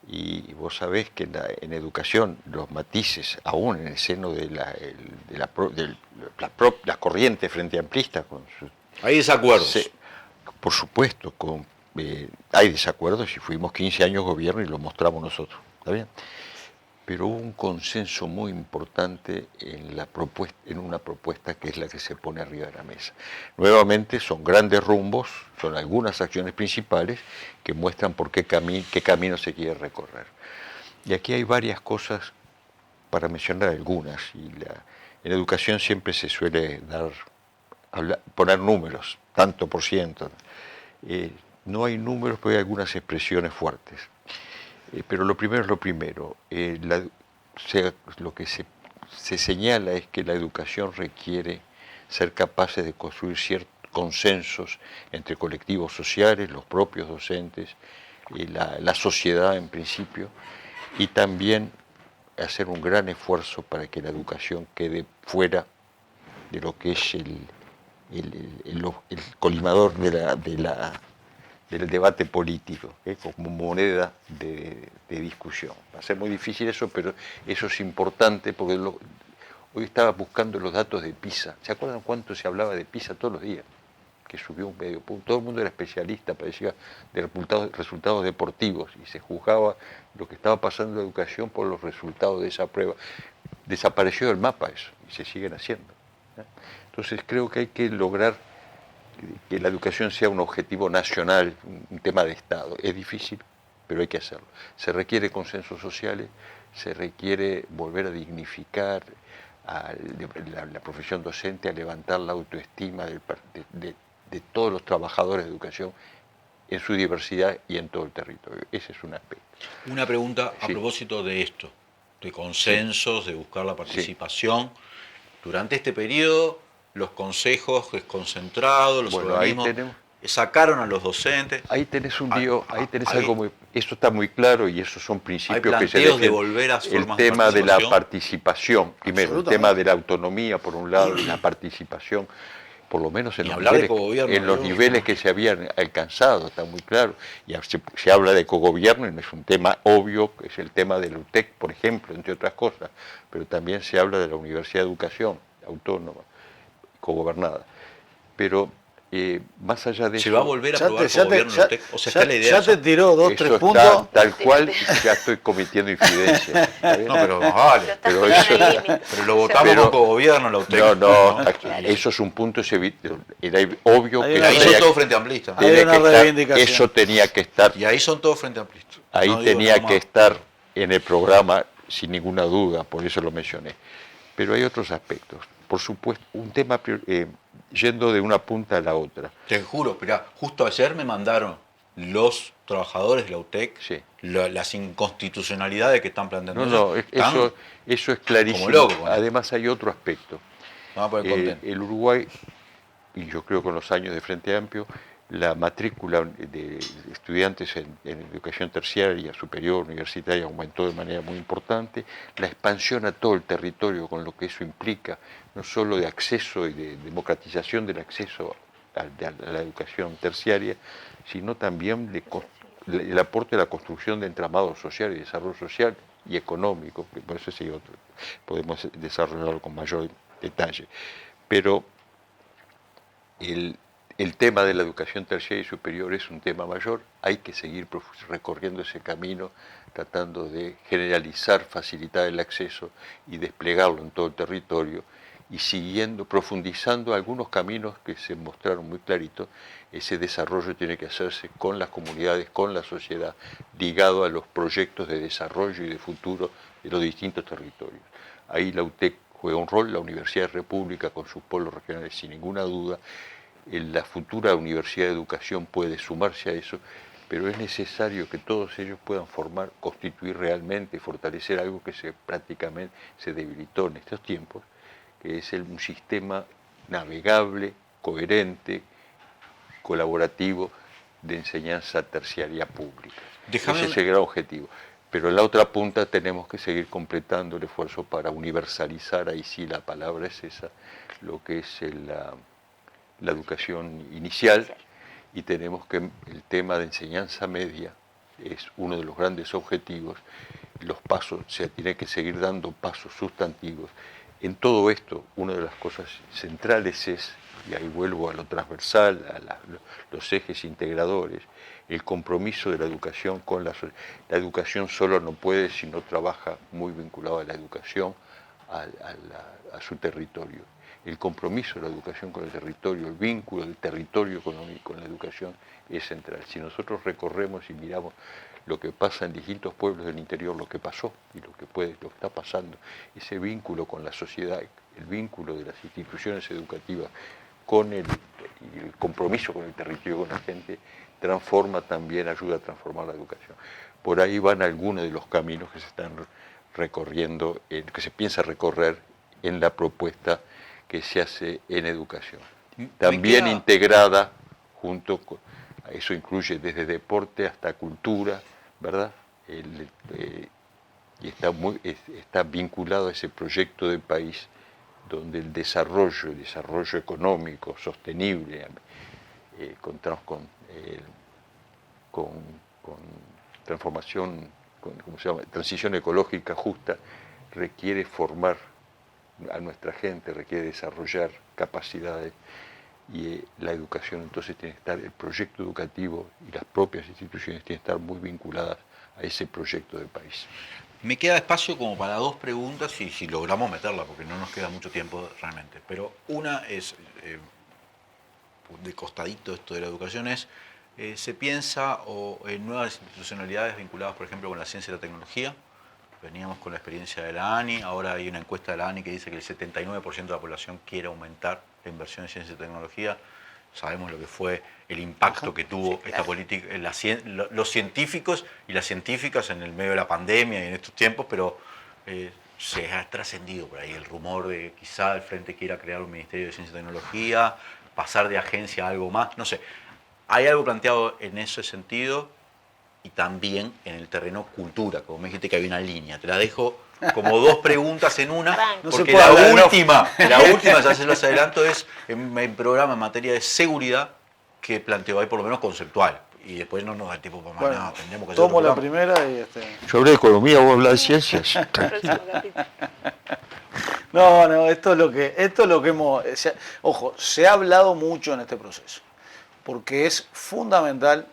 Y vos sabés que en educación los matices, aún en el seno de la corriente frente amplista, hay desacuerdos. Por supuesto, hay desacuerdos, y fuimos 15 años gobierno y lo mostramos nosotros, ¿está bien? Pero hubo un consenso muy importante en una propuesta que es la que se pone arriba de la mesa. Nuevamente son grandes rumbos, son algunas acciones principales que muestran por qué camino se quiere recorrer. Y aquí hay varias cosas para mencionar algunas. En educación siempre se suele poner números, tanto por ciento. No hay números, pero hay algunas expresiones fuertes. Pero lo primero es lo primero. Lo que se señala es que la educación requiere ser capaces de construir ciertos consensos entre colectivos sociales, los propios docentes, la sociedad en principio, y también hacer un gran esfuerzo para que la educación quede fuera de lo que es el colimador del debate político, como moneda de discusión. Va a ser muy difícil eso, pero eso es importante porque hoy estaba buscando los datos de PISA. ¿Se acuerdan cuánto se hablaba de PISA todos los días? que subió un medio punto. Todo el mundo era especialista, parecía, de resultados deportivos, y se juzgaba lo que estaba pasando en la educación por los resultados de esa prueba. Desapareció del mapa eso, y se siguen haciendo. Entonces creo que hay que lograr que la educación sea un objetivo nacional, un tema de Estado. Es difícil, pero hay que hacerlo. Se requiere consensos sociales, se requiere volver a dignificar a la profesión docente, a levantar la autoestima de todos los trabajadores de educación en su diversidad y en todo el territorio. Ese es un aspecto. Una pregunta a Sí. propósito de esto, de consensos, de buscar la participación. Durante este periodo, los consejos desconcentrados, los Bueno, ahí organismos tenemos- sacaron a los docentes. Ahí tenés un lío, ahí tenés ahí- algo muy... Eso está muy claro y esos son principios que se planteos de defienden. volver a El formas de tema de la participación. participación, primero, el tema de la autonomía, por un lado, y la participación, por lo menos en Ni los hablar de niveles, cogobierno, en los ¿no? niveles que se habían alcanzado, está muy claro. Y se habla de cogobierno y no es un tema obvio, que es el tema del UTEC, por ejemplo, entre otras cosas, pero también se habla de la Universidad de Educación Autónoma, cogobernada. Pero más allá de ¿Se eso... va a volver a probar gobierno ya- UTEC? O sea, está la idea. ya te tiró 2, 3 Eso puntos. está tal cual, y ya estoy cometiendo infidencias. ¿está bien? No, pero más vale. Pero eso- Pero lo votamos Pero- con gobierno la UTEC. No, eso es un punto, era obvio Hay que... una- Ahí tenía son todos que- frente amplistas. tenía Hay una que estar- reivindicación. eso tenía que estar, Y ahí son todos frente amplistas. ahí No digo tenía nada que más. estar en el programa sin ninguna duda, por eso lo mencioné. Pero hay otros aspectos. Por supuesto, un tema yendo de una punta a la otra. Te juro, mirá, justo ayer me mandaron los trabajadores de la UTEC las inconstitucionalidades que están planteando. No, Están eso es clarísimo. como locos con Además hay otro aspecto. Vamos a poner contento. El Uruguay, y yo creo con los años de Frente Amplio, la matrícula de estudiantes en educación terciaria, superior, universitaria aumentó de manera muy importante, la expansión a todo el territorio con lo que eso implica, no solo de acceso y de democratización del acceso a la educación terciaria, sino también el aporte a la construcción de entramados social y desarrollo social y económico, que por eso sí podemos desarrollarlo con mayor detalle. Pero el tema de la educación terciaria y superior es un tema mayor, hay que seguir recorriendo ese camino, tratando de generalizar, facilitar el acceso y desplegarlo en todo el territorio, y profundizando algunos caminos que se mostraron muy claritos. Ese desarrollo tiene que hacerse con las comunidades, con la sociedad, ligado a los proyectos de desarrollo y de futuro de los distintos territorios. Ahí la UTEC juega un rol, la Universidad de República con sus polos regionales sin ninguna duda. La futura Universidad de Educación puede sumarse a eso, pero es necesario que todos ellos puedan constituir realmente, fortalecer algo que prácticamente se debilitó en estos tiempos, que es un sistema navegable, coherente, colaborativo de enseñanza terciaria pública. Ese es el gran objetivo. Pero en la otra punta tenemos que seguir completando el esfuerzo para universalizar, ahí sí la palabra es esa, lo que es la educación inicial, y tenemos que el tema de enseñanza media es uno de los grandes objetivos. Los pasos, se tiene que seguir dando pasos sustantivos. En todo esto, una de las cosas centrales es, y ahí vuelvo a lo transversal, los ejes integradores, el compromiso de la educación con la sociedad. La educación solo no puede si no trabaja muy vinculado a la educación, a su territorio. El compromiso de la educación con el territorio, el vínculo del territorio con la educación es central. Si nosotros recorremos y miramos lo que pasa en distintos pueblos del interior, lo que pasó y lo que está pasando, ese vínculo con la sociedad, el vínculo de las instituciones educativas con el compromiso con el territorio, con la gente, ayuda a transformar la educación. Por ahí van algunos de los caminos que se están recorriendo, que se piensa recorrer en la propuesta que se hace en educación. También integrada junto con, eso incluye desde deporte hasta cultura, ¿verdad? Y está vinculado a ese proyecto de país donde el desarrollo económico sostenible, con transformación, ¿cómo se llama? Transición ecológica justa, requiere formar a nuestra gente, requiere desarrollar capacidades, y la educación entonces tiene que estar, el proyecto educativo y las propias instituciones tienen que estar muy vinculadas a ese proyecto de país. Me queda espacio como para dos preguntas, y si logramos meterla, porque no nos queda mucho tiempo realmente. Pero una es, de costadito esto de la educación, es, ¿se piensa en nuevas institucionalidades vinculadas, por ejemplo, con la ciencia y la tecnología? Veníamos con la experiencia de la ANI, ahora hay una encuesta de la ANI que dice que el 79% de la población quiere aumentar la inversión en ciencia y tecnología. Sabemos lo que fue el impacto que tuvo esta política, los científicos y las científicas en el medio de la pandemia y en estos tiempos, pero se ha trascendido por ahí el rumor de quizá el Frente quiera crear un Ministerio de Ciencia y Tecnología, pasar de agencia a algo más, no sé. ¿Hay algo planteado en ese sentido? Y también en el terreno cultura, como me dijiste que había una línea. Te la dejo como dos preguntas en una, porque la última, ya se las adelanto, es en programa en materia de seguridad que planteó ahí por lo menos conceptual. Y después no nos da tiempo para más nada. Tendríamos que tomo la primera y Yo hablo de economía, vos hablas de ciencias. No, esto es lo que hemos... Ojo, se ha hablado mucho en este proceso, porque es fundamental,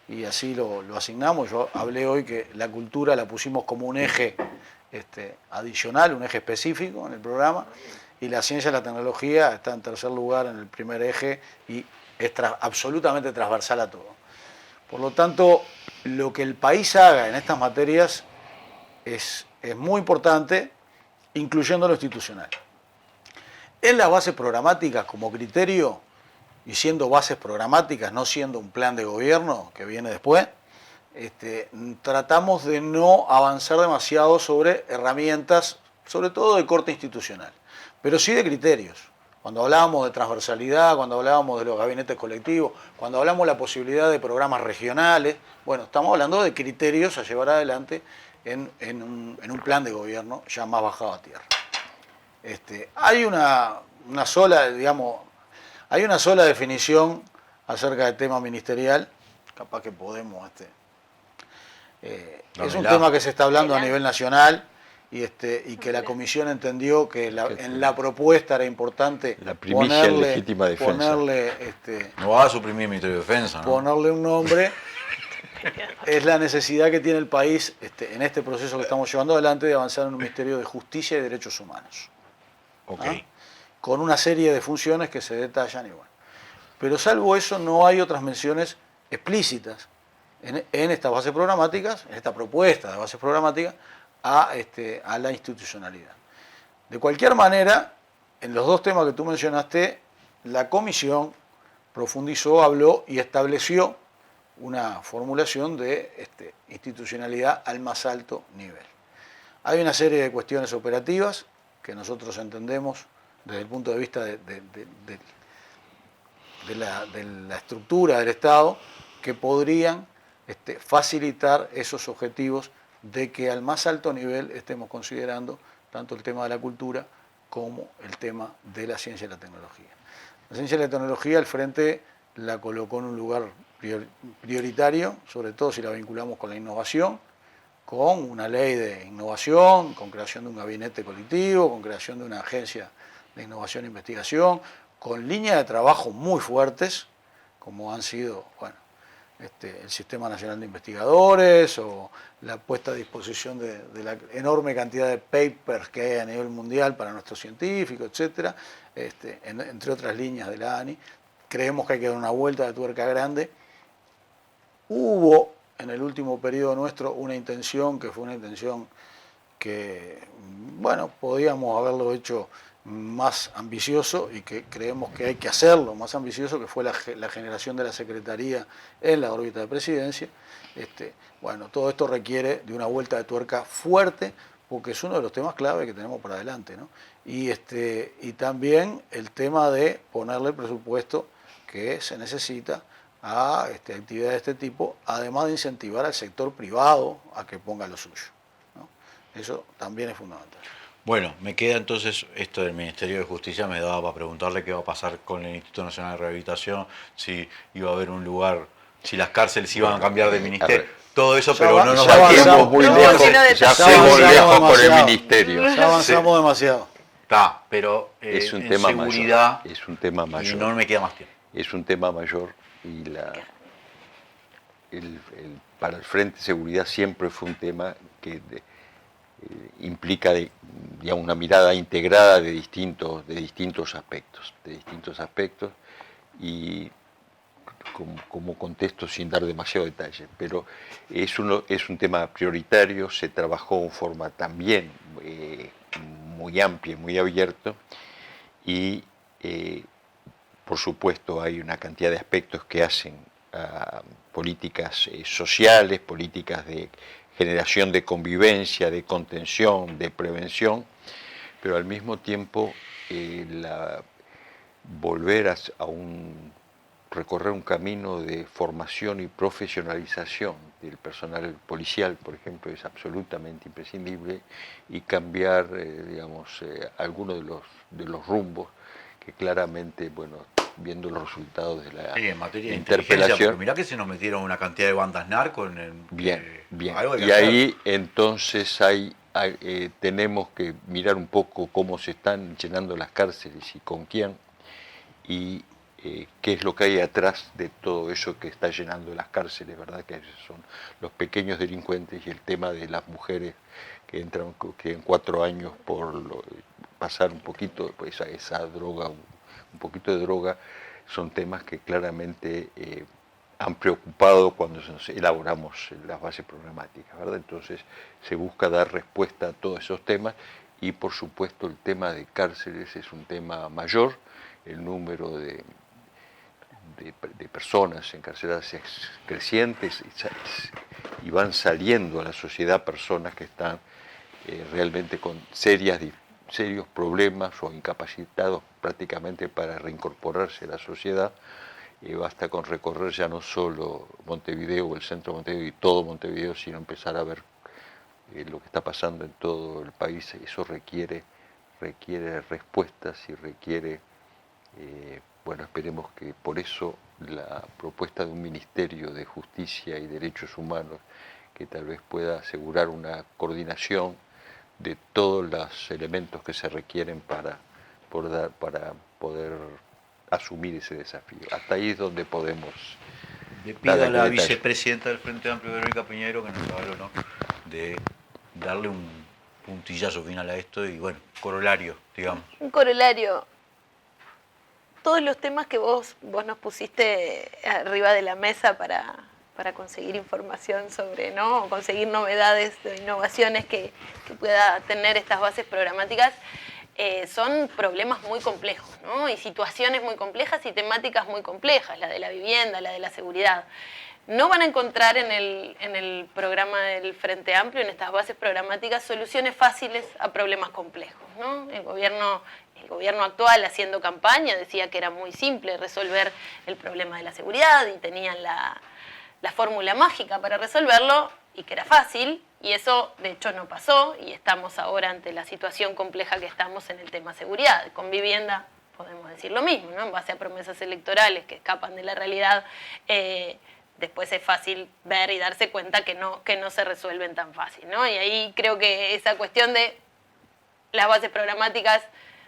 y así lo asignamos. Yo hablé hoy que la cultura la pusimos como un eje adicional, un eje específico en el programa, y la ciencia y la tecnología está en tercer lugar en el primer eje y es absolutamente transversal a todo. Por lo tanto, lo que el país haga en estas materias es muy importante, incluyendo lo institucional. En las bases programáticas como criterio, y siendo bases programáticas, no siendo un plan de gobierno que viene después, tratamos de no avanzar demasiado sobre herramientas, sobre todo de corte institucional, pero sí de criterios. Cuando hablábamos de transversalidad, cuando hablábamos de los gabinetes colectivos, cuando hablamos de la posibilidad de programas regionales, bueno, estamos hablando de criterios a llevar adelante en un plan de gobierno ya más bajado a tierra. Hay una sola, digamos, hay una sola definición acerca del tema ministerial, capaz que podemos... es un tema que se está hablando a nivel nacional y que la comisión entendió que en la propuesta era importante la primicia en legítima defensa. No va a suprimir el Ministerio de Defensa, ¿no? Ponerle un nombre. Es la necesidad que tiene el país en este proceso que estamos llevando adelante de avanzar en un Ministerio de Justicia y Derechos Humanos. Okay. Con una serie de funciones que se detallan y bueno. Pero salvo eso no hay otras menciones explícitas en estas bases programáticas, en esta propuesta de bases programáticas, a la institucionalidad. De cualquier manera, en los dos temas que tú mencionaste, la comisión profundizó, habló y estableció una formulación de institucionalidad al más alto nivel. Hay una serie de cuestiones operativas que nosotros entendemos desde el punto de vista de la estructura del Estado que podrían facilitar esos objetivos de que al más alto nivel estemos considerando tanto el tema de la cultura como el tema de la ciencia y la tecnología. La ciencia y la tecnología el Frente la colocó en un lugar prioritario, sobre todo si la vinculamos con la innovación, con una ley de innovación, con creación de un gabinete colectivo, con creación de una agencia de innovación e investigación, con líneas de trabajo muy fuertes, como han sido, bueno, el Sistema Nacional de Investigadores o la puesta a disposición de la enorme cantidad de papers que hay a nivel mundial para nuestros científicos, etcétera, entre otras líneas de la ANI. Creemos que hay que dar una vuelta de tuerca grande. Hubo en el último periodo nuestro una intención que fue una intención que, bueno, podíamos haberlo hecho más ambicioso y que creemos que hay que hacerlo más ambicioso, que fue la generación de la Secretaría en la órbita de presidencia. Bueno, todo esto requiere de una vuelta de tuerca fuerte, porque es uno de los temas clave que tenemos para adelante, ¿no? Y también el tema de ponerle el presupuesto que se necesita a actividades de este tipo, además de incentivar al sector privado a que ponga lo suyo, ¿no? Eso también es fundamental. Bueno, me queda entonces esto del Ministerio de Justicia, me daba para preguntarle qué va a pasar con el Instituto Nacional de Rehabilitación, si iba a haber un lugar, si las cárceles iban a cambiar de ministerio, todo eso, pero no nos da tiempo. Muy lejos, ya fuimos lejos con el Ministerio. Ya avanzamos demasiado. Está, pero es un en tema seguridad mayor. Es un tema mayor. y no me queda más tiempo. Es un tema mayor y para el Frente de Seguridad siempre fue un tema que implica digamos, una mirada integrada de distintos aspectos y como contesto sin dar demasiado detalle, pero es un tema prioritario, se trabajó en forma también muy amplia, muy abierta y por supuesto hay una cantidad de aspectos que hacen políticas sociales, políticas de generación de convivencia, de contención, de prevención, pero al mismo tiempo volver a recorrer un camino de formación y profesionalización del personal policial, por ejemplo, es absolutamente imprescindible y cambiar, algunos de los rumbos que claramente, bueno, viendo los resultados de la en materia de interpelación. Mirá que se nos metieron una cantidad de bandas narcos Bien. Y ahí entonces tenemos que mirar un poco cómo se están llenando las cárceles y con quién y qué es lo que hay atrás de todo eso que está llenando las cárceles, ¿verdad? Que son los pequeños delincuentes y el tema de las mujeres que entran, que en 4 años por pasar un poquito pues, esa droga, un poquito de droga, son temas que claramente han preocupado cuando elaboramos las bases programáticas, ¿verdad? Entonces se busca dar respuesta a todos esos temas y por supuesto el tema de cárceles es un tema mayor, el número de personas encarceladas es creciente y van saliendo a la sociedad personas que están realmente con serios problemas o incapacitados prácticamente para reincorporarse a la sociedad. Basta con recorrer ya no solo Montevideo o el centro de Montevideo y todo Montevideo, sino empezar a ver lo que está pasando en todo el país. Eso requiere respuestas y requiere, bueno, esperemos que por eso la propuesta de un Ministerio de Justicia y Derechos Humanos que tal vez pueda asegurar una coordinación de todos los elementos que se requieren para poder asumir ese desafío. Hasta ahí es donde podemos. Le pido a la vicepresidenta del Frente Amplio, Verónica Piñeiro, que nos haga el honor de darle un puntillazo final a esto y, bueno, corolario, digamos. Un corolario. Todos los temas que vos nos pusiste arriba de la mesa para conseguir información sobre, ¿no? O conseguir novedades de innovaciones que pueda tener estas bases programáticas, son problemas muy complejos, ¿no? Y situaciones muy complejas y temáticas muy complejas, la de la vivienda, la de la seguridad. No van a encontrar en el programa del Frente Amplio, en estas bases programáticas, soluciones fáciles a problemas complejos, ¿no? El gobierno actual, haciendo campaña, decía que era muy simple resolver el problema de la seguridad y tenían la fórmula mágica para resolverlo y que era fácil, y eso de hecho no pasó y estamos ahora ante la situación compleja que estamos en el tema seguridad. Con vivienda podemos decir lo mismo, ¿no? En base a promesas electorales que escapan de la realidad, después es fácil ver y darse cuenta que no se resuelven tan fácil, ¿no? Y ahí creo que esa cuestión de las bases programáticas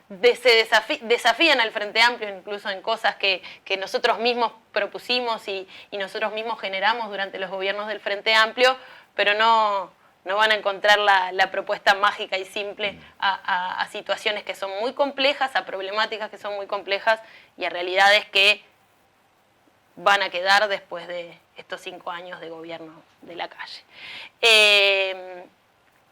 desafían al Frente Amplio incluso en cosas que nosotros mismos propusimos y nosotros mismos generamos durante los gobiernos del Frente Amplio, pero no van a encontrar la propuesta mágica y simple a situaciones que son muy complejas, a problemáticas que son muy complejas y a realidades que van a quedar después de estos 5 años de gobierno de la calle.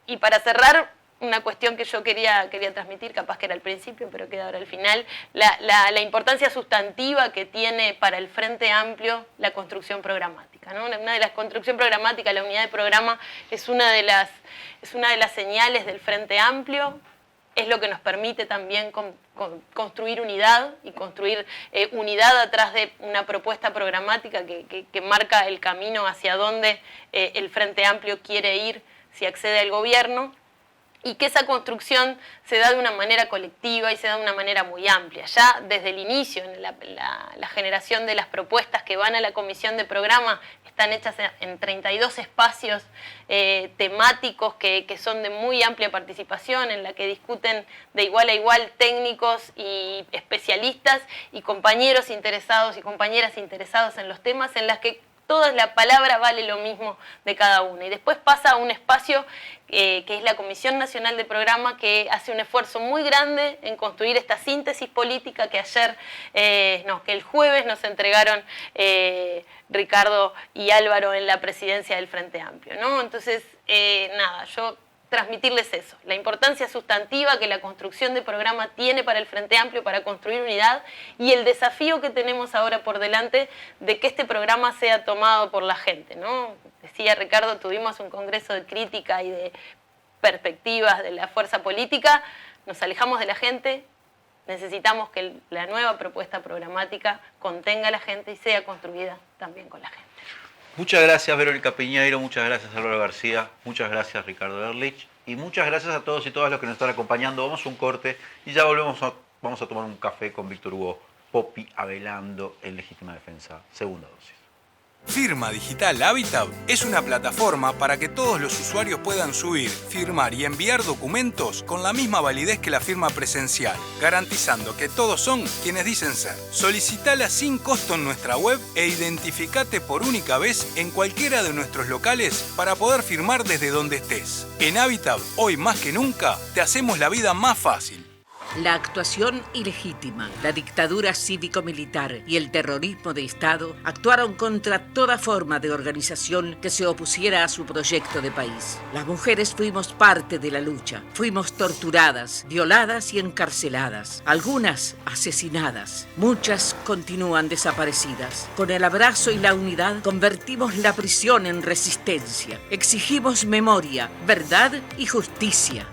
Y para cerrar, una cuestión que yo quería transmitir, capaz que era al principio, pero queda ahora al final, la importancia sustantiva que tiene para el Frente Amplio la construcción programática, ¿no? Una de las construcción programática, la unidad de programa, es una de las señales del Frente Amplio, es lo que nos permite también construir unidad y construir unidad atrás de una propuesta programática que marca el camino hacia donde el Frente Amplio quiere ir si accede al gobierno. y que esa construcción se da de una manera colectiva y se da de una manera muy amplia. Ya desde el inicio, en la generación de las propuestas que van a la comisión de programa, están hechas en 32 espacios temáticos que son de muy amplia participación, en la que discuten de igual a igual técnicos y especialistas y compañeros interesados y compañeras interesados en los temas, en las que toda la palabra vale lo mismo de cada uno. Y después pasa a un espacio que es la Comisión Nacional de Programa, que hace un esfuerzo muy grande en construir esta síntesis política que que el jueves nos entregaron Ricardo y Álvaro en la presidencia del Frente Amplio, ¿no? Entonces, yo transmitirles eso, la importancia sustantiva que la construcción de programa tiene para el Frente Amplio, para construir unidad, y el desafío que tenemos ahora por delante de que este programa sea tomado por la gente, ¿no? Decía Ricardo, tuvimos un congreso de crítica y de perspectivas de la fuerza política, nos alejamos de la gente, necesitamos que la nueva propuesta programática contenga a la gente y sea construida también con la gente. Muchas gracias, Verónica Piñeiro, muchas gracias, Álvaro García, muchas gracias, Ricardo Ehrlich, y muchas gracias a todos y todas los que nos están acompañando. Vamos a un corte y ya volvemos, vamos a tomar un café con Víctor Hugo Popi Avelando en Legítima Defensa, segunda dosis. Firma Digital Habitat es una plataforma para que todos los usuarios puedan subir, firmar y enviar documentos con la misma validez que la firma presencial, garantizando que todos son quienes dicen ser. Solicitala sin costo en nuestra web e identificate por única vez en cualquiera de nuestros locales para poder firmar desde donde estés. En Habitat, hoy más que nunca, te hacemos la vida más fácil. La actuación ilegítima, la dictadura cívico-militar y el terrorismo de Estado actuaron contra toda forma de organización que se opusiera a su proyecto de país. Las mujeres fuimos parte de la lucha, fuimos torturadas, violadas y encarceladas, algunas asesinadas, muchas continúan desaparecidas. Con el abrazo y la unidad convertimos la prisión en resistencia, exigimos memoria, verdad y justicia.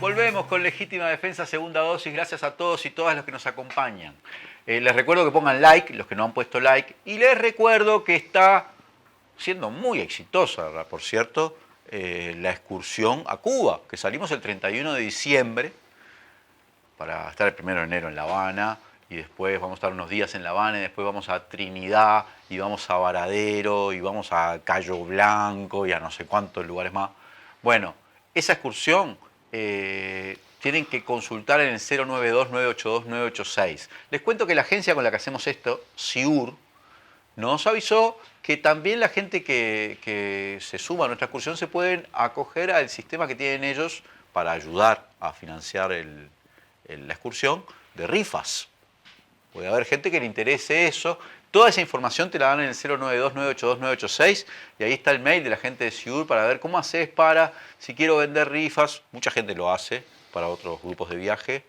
Volvemos con Legítima Defensa, segunda dosis. Gracias a todos y todas los que nos acompañan. Les recuerdo que pongan like, los que no han puesto like. Y les recuerdo que está siendo muy exitosa, por cierto, la excursión a Cuba, que salimos el 31 de diciembre para estar el 1 de enero en La Habana. Y después vamos a estar unos días en La Habana y después vamos a Trinidad y vamos a Varadero y vamos a Cayo Blanco y a no sé cuántos lugares más. Bueno, esa excursión tienen que consultar en el 092-982-986. Les cuento que la agencia con la que hacemos esto, SIUR, nos avisó que también la gente que se suma a nuestra excursión se pueden acoger al sistema que tienen ellos para ayudar a financiar la excursión de rifas. Puede haber gente que le interese eso. Toda esa información te la dan en el 092-982-986 y ahí está el mail de la gente de SIUR para ver cómo haces para, si quiero vender rifas, mucha gente lo hace para otros grupos de viaje.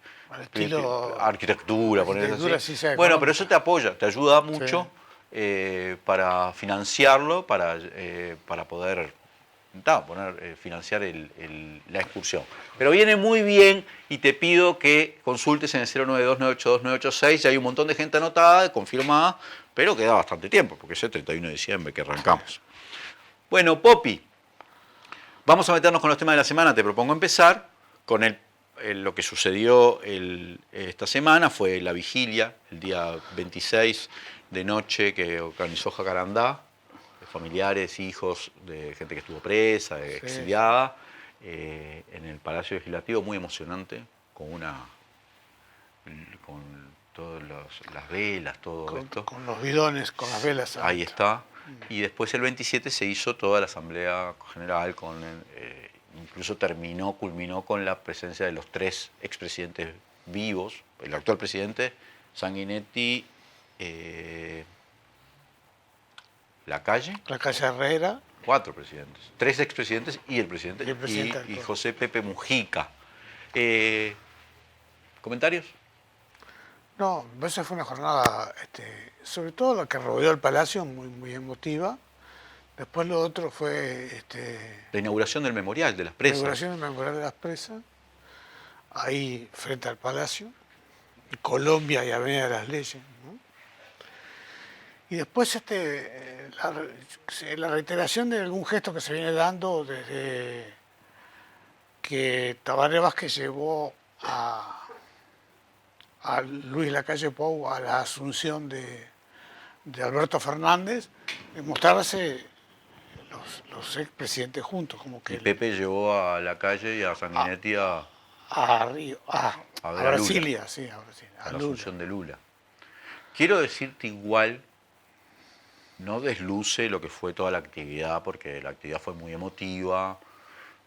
Arquitectura, poner así. Sí, bueno, pero eso te apoya, te ayuda mucho para financiarlo, para poder financiar la excursión. Pero viene muy bien y te pido que consultes en el 092-982-986. Hay un montón de gente anotada, confirmada, pero queda bastante tiempo, porque es el 31 de diciembre que arrancamos. Bueno, Popi, vamos a meternos con los temas de la semana. Te propongo empezar con el lo que sucedió esta semana fue la vigilia, el día 26 de noche, que organizó Jacarandá, de familiares, hijos de gente que estuvo presa, exiliada, en el Palacio Legislativo, muy emocionante, con todas las velas, todo esto. Con los bidones, con las velas. Ahí está. Y después el 27 se hizo toda la Asamblea General, incluso culminó con la presencia de los 3 expresidentes vivos, el actual presidente, Sanguinetti, Lacalle Herrera. 4 presidentes, 3 expresidentes y el presidente, y José Pepe Mujica. ¿Comentarios? No, esa fue una jornada, sobre todo la que rodeó el Palacio, muy, muy emotiva. Después lo otro fue... la inauguración del memorial de las presas. La inauguración del memorial de las presas, ahí frente al Palacio, Colombia y Avenida de las Leyes, ¿no? Y después la reiteración de algún gesto que se viene dando desde que Tabaré Vázquez llevó a Luis Lacalle Pou a la asunción de Alberto Fernández, de mostrarse los expresidentes juntos. Como que Pepe llevó a Lacalle y a Sanguinetti a Brasilia, sí, a Brasilia. A la asunción de Lula. Quiero decirte igual, no desluce lo que fue toda la actividad, porque la actividad fue muy emotiva,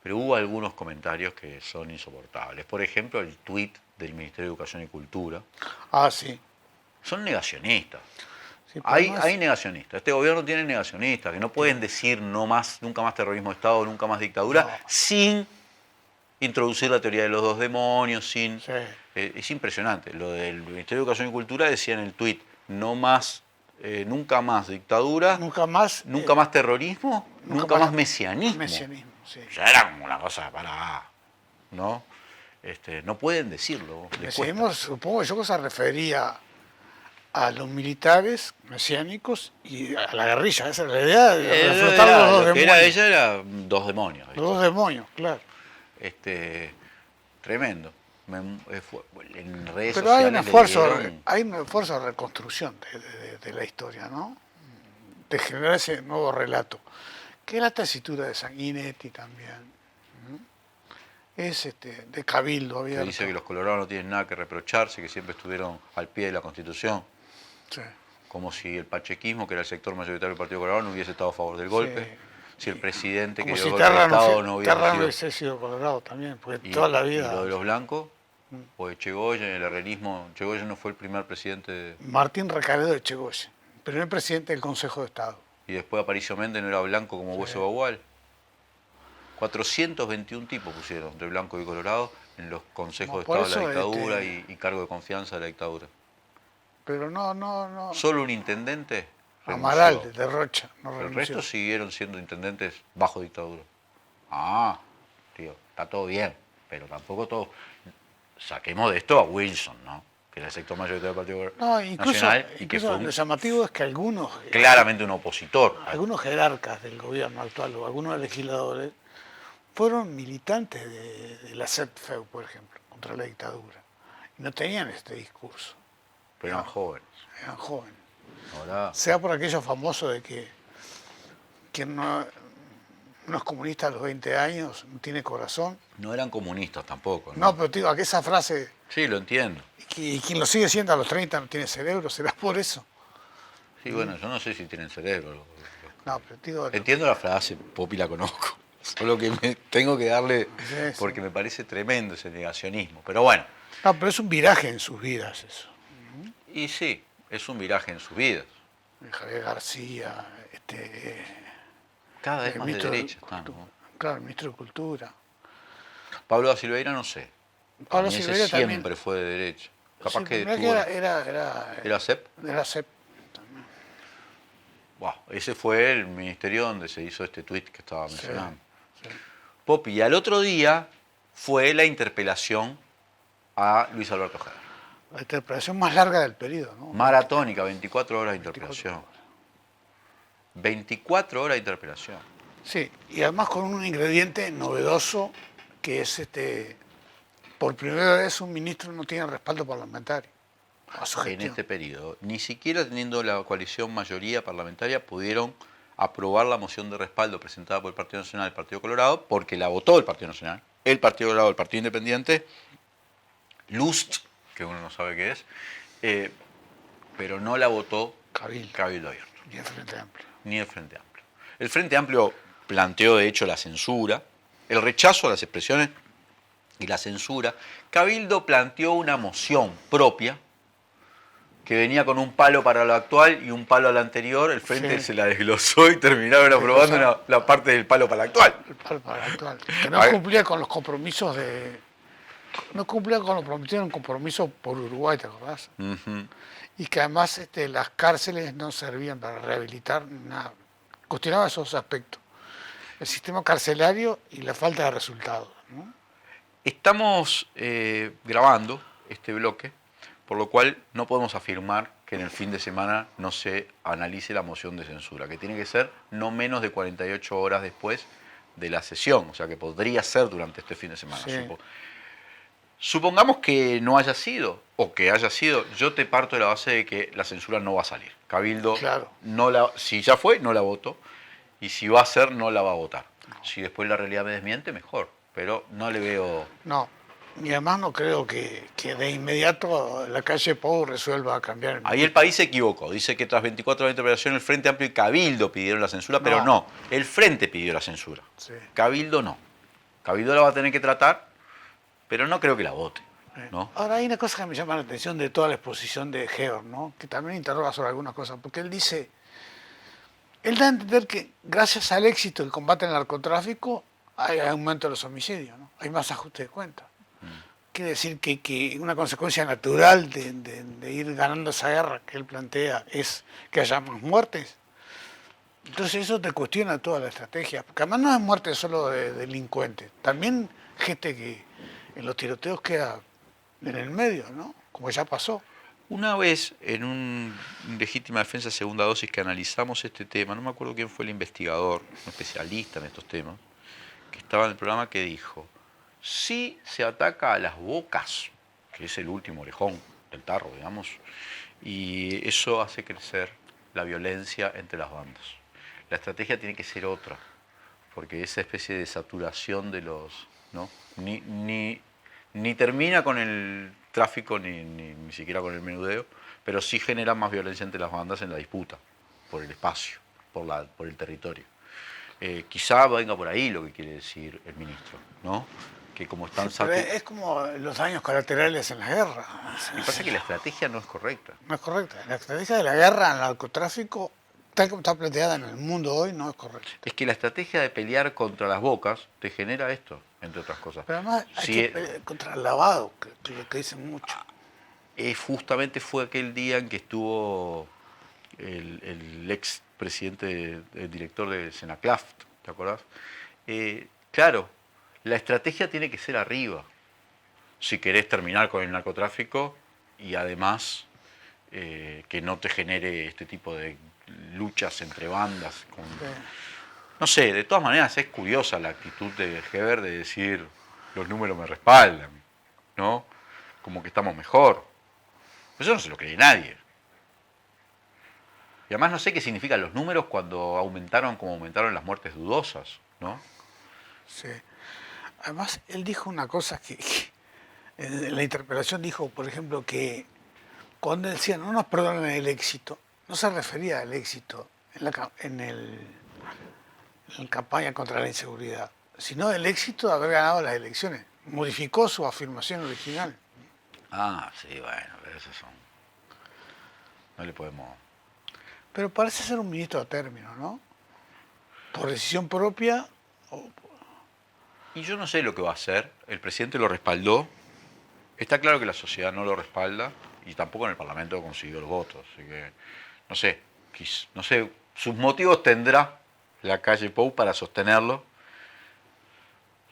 pero hubo algunos comentarios que son insoportables. Por ejemplo, el tuit del Ministerio de Educación y Cultura. Ah, sí. Son negacionistas. Sí, hay negacionistas. Este gobierno tiene negacionistas que no pueden decir nunca más terrorismo de Estado, nunca más dictadura, sin introducir la teoría de los 2 demonios, sin... Sí. Es impresionante. Lo del Ministerio de Educación y Cultura decía en el tuit, nunca más dictadura, nunca más terrorismo, nunca más mesianismo. Mesianismo, sí. Ya era como una cosa para... ¿no? No pueden decirlo. Supongo que yo se refería a los militares mesiánicos y a la guerrilla. Esa era la idea de reflotar los 2 demonios. Ella era 2 demonios. Los 2 demonios, claro. Tremendo. En redes Pero sociales hay un esfuerzo de reconstrucción de la historia, ¿no? De generar ese nuevo relato. Que es la tesitura de Sanguinetti también. Es de Cabildo abierto. Que dice que los colorados no tienen nada que reprocharse, que siempre estuvieron al pie de la Constitución. Sí. Como si el pachequismo, que era el sector mayoritario del Partido Colorado, no hubiese estado a favor del golpe. Sí. Si el presidente que dio el golpe de Estado no hubiese sido colorado también, porque toda la vida... Y lo de los blancos, pues Echegoyen, el herrerismo, Echegoyen no fue el primer presidente... Martín Recaredo de Echegoyen, primer presidente del Consejo de Estado. Y después Aparicio Méndez no era blanco como Hueso Bagual. 421 tipos pusieron de blanco y colorado en los consejos de Estado de la dictadura y cargo de confianza de la dictadura. Pero no. Solo un intendente renunció. Amaral, de Rocha. El resto siguieron siendo intendentes bajo dictadura. Ah, tío, está todo bien, pero tampoco todo... Saquemos de esto a Wilson, ¿no? Que era el sector mayoritario del Partido Nacional. Y que fue lo llamativo es que algunos... Claramente un opositor. Algunos jerarcas del gobierno actual o algunos legisladores fueron militantes de la CEPFEU, por ejemplo, contra la dictadura. Y no tenían este discurso. Pero eran jóvenes. Eran jóvenes. Ahora... Sea por aquello famoso de que quien no es comunista a los 20 años no tiene corazón. No eran comunistas tampoco. No, pero digo, que esa frase... Sí, lo entiendo. Y quien lo sigue siendo a los 30 no tiene cerebro, ¿será por eso? Sí, bueno, yo no sé si tienen cerebro. No, pero digo... Entiendo la frase, Popi la conozco. Solo que tengo que darle, porque me parece tremendo ese negacionismo. Pero bueno. No, pero es un viraje en sus vidas eso. Y sí, es un viraje en sus vidas. Javier García, cada vez más de derecha están, ¿no? Claro, el ministro de Cultura. Pablo da Silveira no sé. Pablo Silveira siempre también fue de derecha. Capaz sí, que era CEP. Era CEP también. Wow, ese fue el ministerio donde se hizo este tuit que estaba mencionando. Sí. Popi, y al otro día fue la interpelación a Luis Alberto Heber. La interpelación más larga del periodo, ¿no? Maratónica, 24 horas de interpelación. 24 horas de interpelación. Sí, y además con un ingrediente novedoso que es por primera vez un ministro no tiene respaldo parlamentario a su En gestión. este periodo, ni siquiera teniendo la coalición mayoría parlamentaria, pudieron aprobar la moción de respaldo presentada por el Partido Nacional y el Partido Colorado, porque la votó el Partido Nacional, el Partido Colorado, el Partido Independiente, Lust, que uno no sabe qué es, pero no la votó Cabildo Abierto. Y el Frente Amplio. Ni el Frente Amplio. El Frente Amplio planteó, de hecho, la censura, el rechazo a las expresiones y la censura. Cabildo planteó una moción propia que venía con un palo para lo actual y un palo al anterior. El Frente se la desglosó y terminaron aprobando la parte del palo para el actual. El palo para el actual. Que no cumplía con los compromisos de... No cumplía con lo prometido en un compromiso por Uruguay, ¿te acordás? Y que además las cárceles no servían para rehabilitar nada. Cuestionaba esos aspectos. El sistema carcelario y la falta de resultados, ¿no? Estamos grabando este bloque, por lo cual no podemos afirmar que en el fin de semana no se analice la moción de censura, que tiene que ser no menos de 48 horas después de la sesión, o sea que podría ser durante este fin de semana. Sí. Supongamos que no haya sido, o que haya sido, yo te parto de la base de que la censura no va a salir. Cabildo, si ya fue, no la votó, y si va a ser, no la va a votar. Si después la realidad me desmiente, mejor, pero no le veo... No, y además no creo que de inmediato la calle Pou resuelva cambiar. Ahí el país se equivocó, dice que tras 24 horas de interpelación el Frente Amplio y Cabildo pidieron la censura, pero no, el Frente pidió la censura, Cabildo no. Cabildo la va a tener que tratar, pero no creo que la vote, ¿no? Ahora hay una cosa que me llama la atención de toda la exposición de Heber, ¿no? Que también interroga sobre algunas cosas, porque él dice, él da a entender que gracias al éxito del combate al narcotráfico hay aumento de los homicidios, ¿no? Hay más ajuste de cuentas. Quiere decir que una consecuencia natural de ir ganando esa guerra que él plantea es que haya más muertes. Entonces eso te cuestiona toda la estrategia, porque además no es muerte solo de delincuentes, también gente que en los tiroteos queda en el medio, ¿no? Como ya pasó. Una vez en un Legítima Defensa Segunda Dosis que analizamos este tema, no me acuerdo quién fue el investigador, un especialista en estos temas, que estaba en el programa, que dijo: si se ataca a las bocas, que es el último orejón del tarro, digamos, y eso hace crecer la violencia entre las bandas. La estrategia tiene que ser otra, porque esa especie de saturación de los... ¿no? Ni termina con el tráfico, ni siquiera con el menudeo, pero sí genera más violencia entre las bandas en la disputa, por el espacio, por el territorio. Quizá venga por ahí lo que quiere decir el ministro, ¿no? Que como están pero es como los daños colaterales en la guerra. Me pasa que la estrategia no es correcta. No es correcta. La estrategia de la guerra al narcotráfico, tal como está planteada en el mundo hoy, no es correcta. Es que la estrategia de pelear contra las bocas te genera esto, entre otras cosas. Pero además hay que pelear contra el lavado, que es lo que dicen mucho. Justamente fue aquel día en que estuvo el ex presidente, el director de Senaclaft, ¿te acordás? Claro, la estrategia tiene que ser arriba, si querés terminar con el narcotráfico y además que no te genere este tipo de luchas entre bandas. No sé, de todas maneras es curiosa la actitud de Heber de decir los números me respaldan, ¿no? Como que estamos mejor. Eso no se lo cree nadie. Y además no sé qué significan los números cuando aumentaron como aumentaron las muertes dudosas, ¿no? Sí. Además, él dijo una cosa que en la interpelación dijo, por ejemplo, que cuando él decía no nos perdonan el éxito, no se refería al éxito en la campaña contra la inseguridad, sino el éxito de haber ganado las elecciones. Modificó su afirmación original. Ah, sí, bueno, pero esos son... No le podemos... Pero parece ser un ministro a término, ¿no? Por decisión propia. Y yo no sé lo que va a hacer. El presidente lo respaldó. Está claro que la sociedad no lo respalda y tampoco en el Parlamento consiguió los votos. Así que, no sé, sus motivos tendrá la calle Pou para sostenerlo.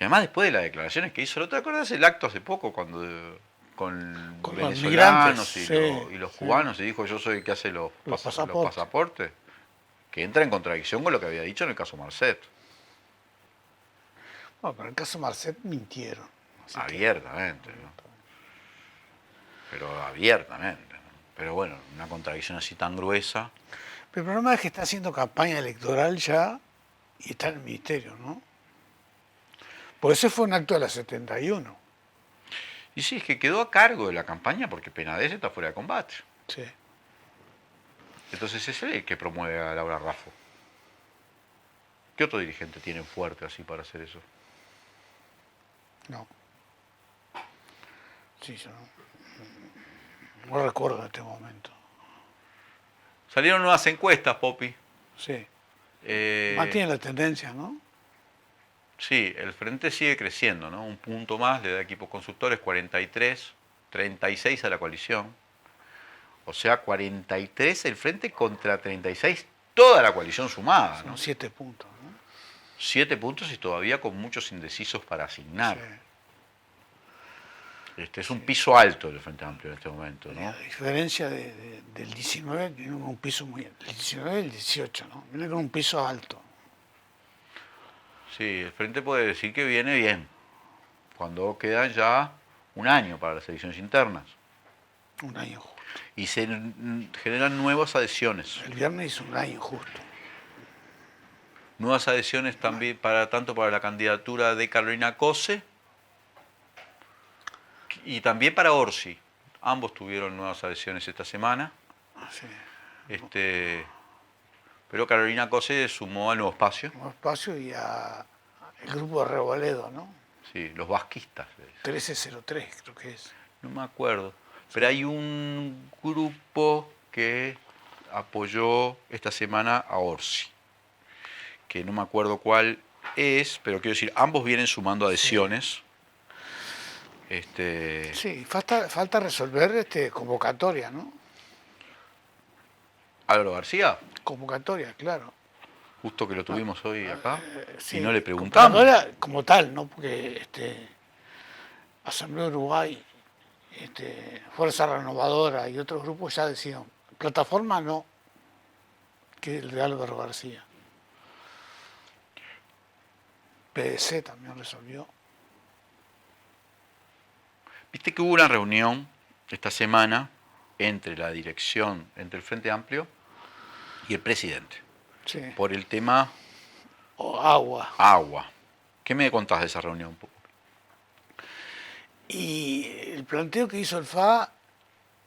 Y además después de las declaraciones que hizo, ¿te acuerdas el acto hace poco cuando con venezolanos y los cubanos y dijo yo soy el que hace los pasaportes? Que entra en contradicción con lo que había dicho en el caso Marcet. Bueno, pero en el caso Marcet mintieron. abiertamente, ¿no? Pero abiertamente, ¿no? Pero bueno, una contradicción así tan gruesa. Pero el problema es que está haciendo campaña electoral ya y está en el ministerio, ¿no? Por eso fue un acto de la 71. Y sí, es que quedó a cargo de la campaña porque Penades está fuera de combate. Sí. Entonces es él el que promueve a Laura Raffo. ¿Qué otro dirigente tiene fuerte así para hacer eso? No. Sí, yo no recuerdo en este momento. Salieron nuevas encuestas, Popi. Sí. Mantiene la tendencia, ¿no? Sí, el frente sigue creciendo, ¿no? Un punto más le da Equipos Constructores, 43, 36 a la coalición. O sea, 43 el frente contra 36 toda la coalición sumada, ¿no? Son 7 puntos, ¿no? 7 puntos y todavía con muchos indecisos para asignar. Sí. Es un piso alto del Frente Amplio en este momento, ¿no? A diferencia del 19, viene con un piso muy alto. El 19 y el 18, ¿no? Viene con un piso alto. Sí, el Frente puede decir que viene bien, cuando quedan ya un año para las elecciones internas. Un año justo. Y se generan nuevas adhesiones. El viernes hizo un año justo. Nuevas adhesiones también tanto para la candidatura de Carolina Cose y también para Orsi. Ambos tuvieron nuevas adhesiones esta semana. Sí. Pero Carolina Cose sumó al Nuevo Espacio. Nuevo Espacio y al grupo de Reboledo, ¿no? Sí, los vasquistas. 1303 creo que es. No me acuerdo. Pero hay un grupo que apoyó esta semana a Orsi, que no me acuerdo cuál es, pero quiero decir, ambos vienen sumando adhesiones. Sí, falta resolver convocatoria, ¿no? Álvaro García. Convocatoria, claro. Justo que lo tuvimos hoy acá, Sí, y no le preguntamos. Convocatoria como tal, ¿no? Porque Asamblea Uruguay, Fuerza Renovadora y otros grupos ya decían, plataforma no, que es el de Álvaro García. PDC también resolvió. Viste que hubo una reunión esta semana entre la dirección, entre el Frente Amplio y el presidente, Sí. por el tema Agua. ¿Qué me contás de esa reunión? Y el planteo que hizo el FA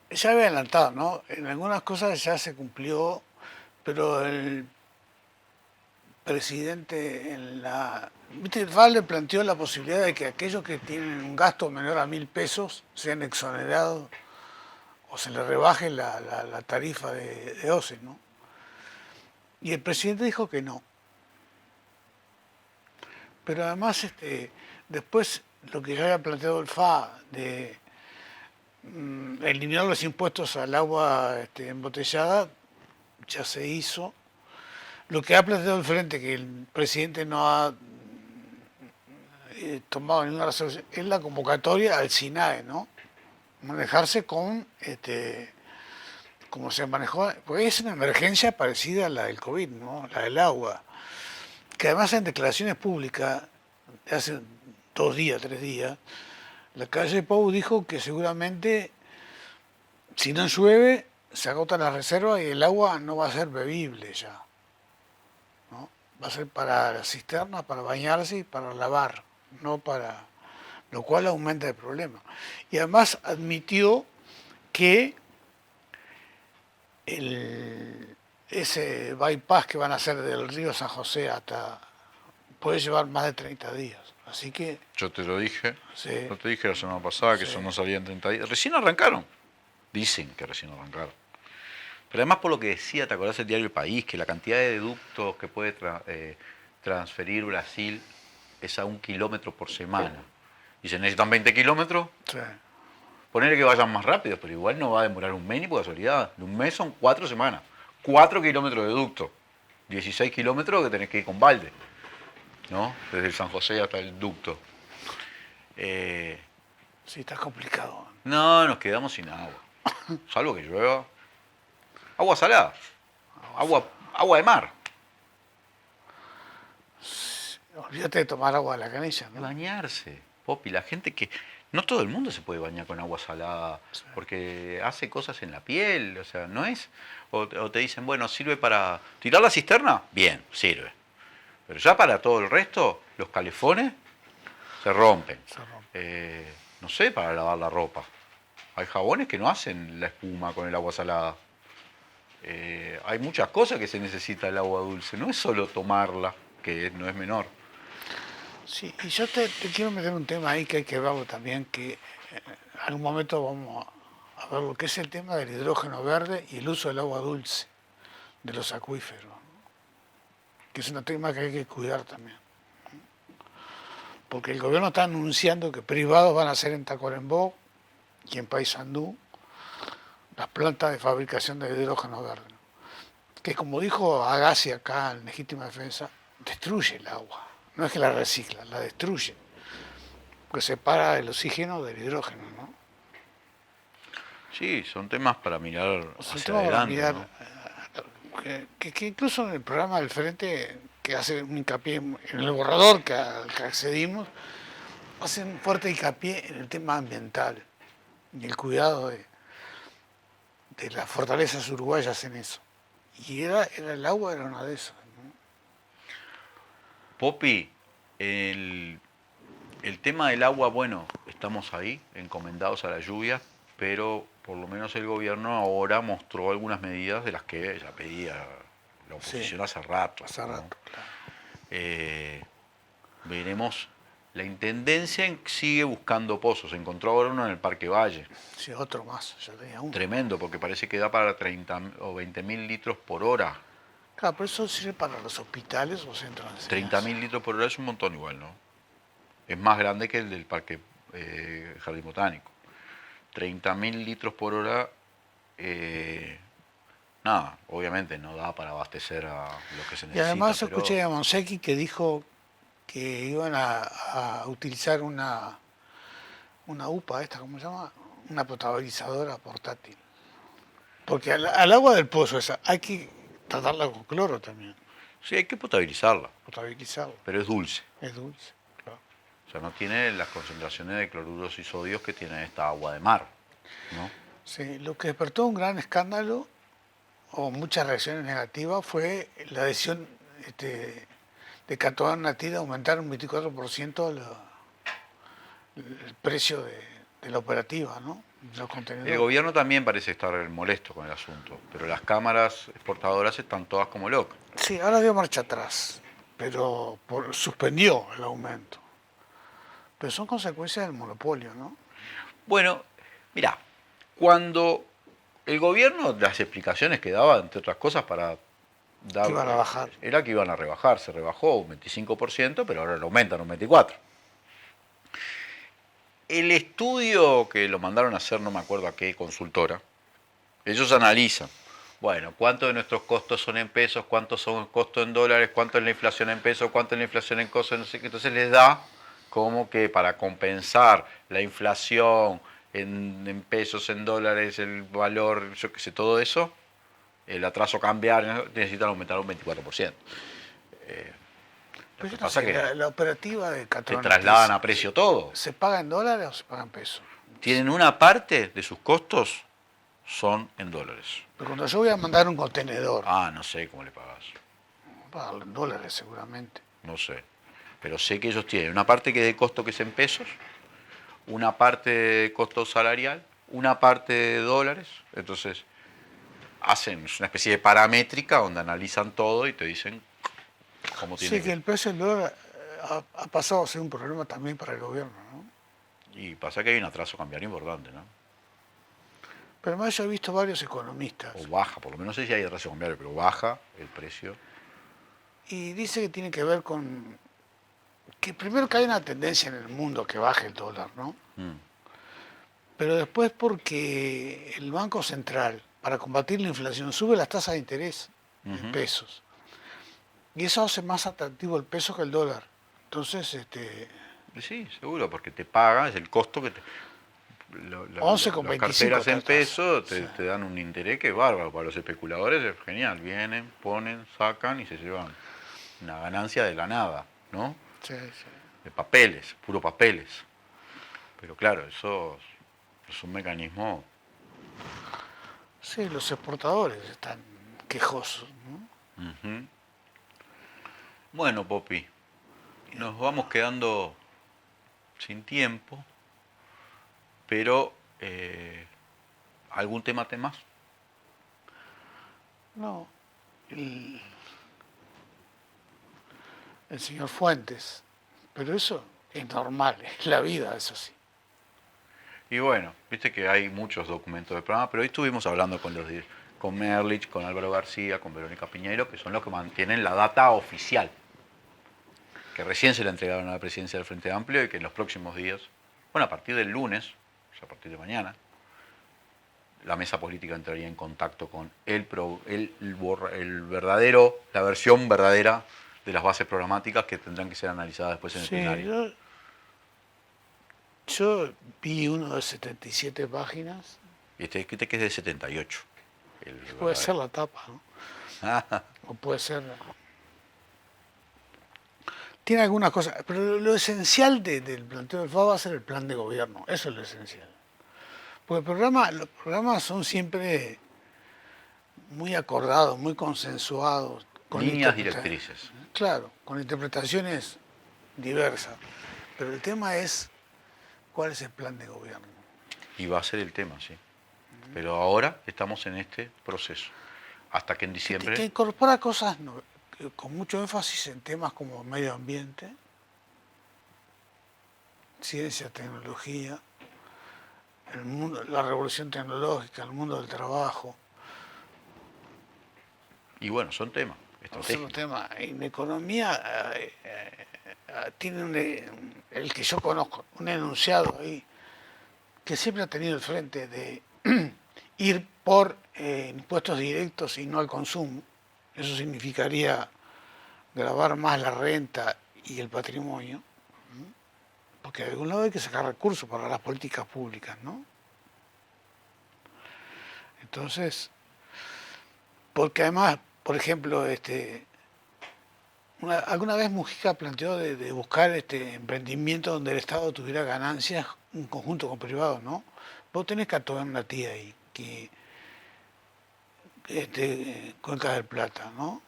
ya había adelantado, ¿no? En algunas cosas ya se cumplió, pero el presidente ¿viste? El FA le planteó la posibilidad de que aquellos que tienen un gasto menor a 1.000 pesos sean exonerados o se les rebaje la tarifa de OCE, ¿no? Y el presidente dijo que no. Pero además, después lo que ya había planteado el FA de eliminar los impuestos al agua embotellada, ya se hizo. Lo que ha planteado el Frente, que el presidente no ha tomado ninguna resolución, es la convocatoria al SINAE, ¿no? Manejarse con, como se manejó, porque es una emergencia parecida a la del COVID, ¿no? La del agua. Que además en declaraciones públicas, hace 2 días, 3 días, la calle Pou dijo que seguramente si no llueve se agotan las reservas y el agua no va a ser bebible ya, ¿no? Va a ser para la cisterna, para bañarse y para lavar, no para... lo cual aumenta el problema. Y además admitió que ese bypass que van a hacer del río San José hasta puede llevar más de 30 días. Así que... Yo te lo dije, Sí. no te dije la semana pasada que Sí. eso no salía en 30 días. Recién arrancaron. Dicen que recién arrancaron. Pero además por lo que decía, ¿te acordás del diario El País? Que la cantidad de ductos que puede transferir Brasil es a 1 kilómetro por semana. Y se necesitan 20 kilómetros. Sí. Ponerle que vayan más rápido, pero igual no va a demorar un mes ni por casualidad. Un mes son 4 semanas. 4 kilómetros de ducto. 16 kilómetros que tenés que ir con balde, ¿no? Desde el San José hasta el ducto. Sí, está complicado. No, nos quedamos sin agua. Salvo que llueva. Agua salada. Agua de mar. Olvídate de tomar agua de la canilla, De ¿no? bañarse. Popi, la gente que... No todo el mundo se puede bañar con agua salada, porque hace cosas en la piel, o sea, no es... O te dicen, bueno, ¿sirve para tirar la cisterna? Bien, sirve. Pero ya para todo el resto, los calefones se rompen. No sé, para lavar la ropa. Hay jabones que no hacen la espuma con el agua salada. Hay muchas cosas que se necesita el agua dulce, no es solo tomarla, que no es menor. Sí, y yo te quiero meter un tema ahí que hay que verlo también, que en algún momento vamos a ver lo que es el tema del hidrógeno verde y el uso del agua dulce de los acuíferos, que es un tema que hay que cuidar también. Porque el gobierno está anunciando que privados van a hacer en Tacuarembó y en Paysandú las plantas de fabricación de hidrógeno verde, que como dijo Agassi acá en Legítima Defensa, destruye el agua, no es que la recicla, la destruye, porque separa el oxígeno del hidrógeno, ¿no? Sí, son temas para mirar Son hacia temas para adelante, mirar, ¿no? que incluso en el programa del Frente, que hace un hincapié en el borrador al que accedimos, hacen un fuerte hincapié en el tema ambiental y el cuidado de las fortalezas uruguayas en eso. Y el agua era una de esas, ¿no? Popi, el tema del agua, bueno, estamos ahí, encomendados a la lluvia, pero por lo menos el gobierno ahora mostró algunas medidas de las que ya pedía la oposición hace rato. Hace rato, claro. Veremos. La Intendencia sigue buscando pozos. Encontró ahora uno en el Parque Valle. Sí, otro más, ya tenía uno. Tremendo, porque parece que da para 30 o 20.000 litros por hora. Claro, pero eso sirve para los hospitales o centros de enseñanza. 30.000 litros por hora es un montón igual, ¿no? Es más grande que el del Parque Jardín Botánico. 30.000 litros por hora, nada, obviamente no da para abastecer a lo que se necesita. Y además pero... escuché a Monsecchi que dijo que iban a utilizar una UPA, ¿cómo se llama? Una potabilizadora portátil. Porque al agua del pozo esa hay que tratarla con cloro también. Sí, hay que potabilizarla. Potabilizarla. Pero es dulce. Es dulce, claro. O sea, no tiene las concentraciones de cloruros y sodios que tiene esta agua de mar, ¿no? Sí, lo que despertó un gran escándalo o muchas reacciones negativas fue la decisión de Catoán Natir de aumentar un 24% el precio de la operativa, ¿no? De los contenedores. El gobierno también parece estar molesto con el asunto, pero las cámaras exportadoras están todas como locas. Sí, ahora dio marcha atrás, pero suspendió el aumento. Pero son consecuencias del monopolio, ¿no? Bueno, mirá, cuando el gobierno, las explicaciones que daba, entre otras cosas, para dar... Que iban a bajar. Era que iban a rebajar, se rebajó un 25%, pero ahora lo aumentan un 24%. El estudio que lo mandaron a hacer, no me acuerdo a qué consultora, ellos analizan, bueno, cuántos de nuestros costos son en pesos, cuántos son costos en dólares, cuánto es la inflación en pesos, cuánto es la inflación en cosas, no sé qué, entonces les da como que para compensar la inflación en pesos, en dólares, el valor, yo qué sé, todo eso, el atraso cambiario, necesitan aumentar un 24%. Pero yo no pasa sé, que la operativa de te Catoán trasladan a precio todo. ¿Se paga en dólares o se paga en pesos? Tienen una parte de sus costos son en dólares. Pero cuando yo voy a mandar un contenedor, Ah, no sé cómo le pagas. pagarlo en dólares seguramente. No sé. Pero sé que ellos tienen una parte que de costo que es en pesos, una parte de costo salarial, una parte de dólares. Entonces, hacen una especie de paramétrica donde analizan todo y te dicen cómo tiene Sí, que el precio del dólar ha pasado a ser un problema también para el gobierno, ¿no? Y pasa que hay un atraso cambiario importante, ¿no? Pero además yo he visto varios economistas O baja, por lo menos no sé si hay atraso cambiario, pero baja el precio. y dice que tiene que ver con que primero que hay una tendencia en el mundo que baje el dólar, ¿no? Pero después porque el Banco Central, para combatir la inflación, sube las tasas de interés en pesos. Y eso hace más atractivo el peso que el dólar. Entonces, Sí, seguro, porque te pagan, es el costo que te... 11,25 las carteras en tasas. pesos te dan un interés que es bárbaro. Para los especuladores es genial. Vienen, ponen, sacan y se llevan una ganancia de la nada, ¿no? Sí, sí. De papeles, puro papeles. Pero claro, eso es un mecanismo. Sí, los exportadores están quejosos, ¿no? Ujú. Bueno, Popi, nos vamos quedando sin tiempo, pero ¿algún tema más? No, el señor Fuentes, pero eso es normal, es la vida, eso sí. Y bueno, viste que hay muchos documentos del programa, pero hoy estuvimos hablando con Merlich, con Álvaro García, con Verónica Piñeiro, que son los que mantienen la data oficial, que recién se la entregaron a la presidencia del Frente Amplio y que en los próximos días, bueno, a partir del lunes, o sea, a partir de mañana, la mesa política entraría en contacto con la versión verdadera de las bases programáticas que tendrán que ser analizadas después en el plenario. Yo vi uno de 77 páginas. Y este que es de 78. Puede ser la tapa, ¿no? O puede ser... Tiene algunas cosas, pero lo esencial del planteo del FA va a ser el plan de gobierno, eso es lo esencial. Porque los programas son siempre muy acordados, muy consensuados. Con líneas directrices. Claro, con interpretaciones diversas. Pero el tema es, ¿cuál es el plan de gobierno? Y va a ser el tema, sí. Pero ahora estamos en este proceso. Hasta que en diciembre... Que incorpora cosas con mucho énfasis en temas como medio ambiente, ciencia, tecnología, el mundo, la revolución tecnológica, el mundo del trabajo. Y bueno, son temas estratégicos. Son temas. En economía tiene el que yo conozco, un enunciado ahí, que siempre ha tenido el frente de ir por impuestos directos y no al consumo. Eso significaría gravar más la renta y el patrimonio, porque de algún lado hay que sacar recursos para las políticas públicas, ¿no? Entonces, porque además, por ejemplo, alguna vez Mujica planteó de buscar emprendimiento donde el Estado tuviera ganancias en conjunto con privados, ¿no? Vos tenés Catoga en una tía ahí, que Cuencas del Plata, ¿no?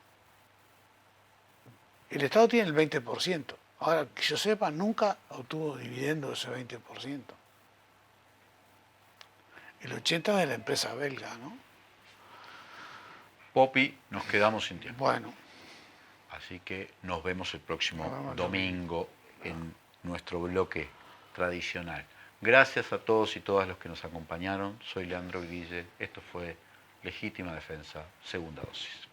El Estado tiene el 20%. Ahora, que yo sepa, nunca obtuvo dividendo de ese 20%. El 80% de la empresa belga, ¿no? Popi, nos quedamos sin tiempo. Bueno. Así que nos vemos el próximo domingo en nuestro bloque tradicional. Gracias a todos y todas los que nos acompañaron. Soy Leandro Grille. Esto fue Legítima Defensa, segunda dosis.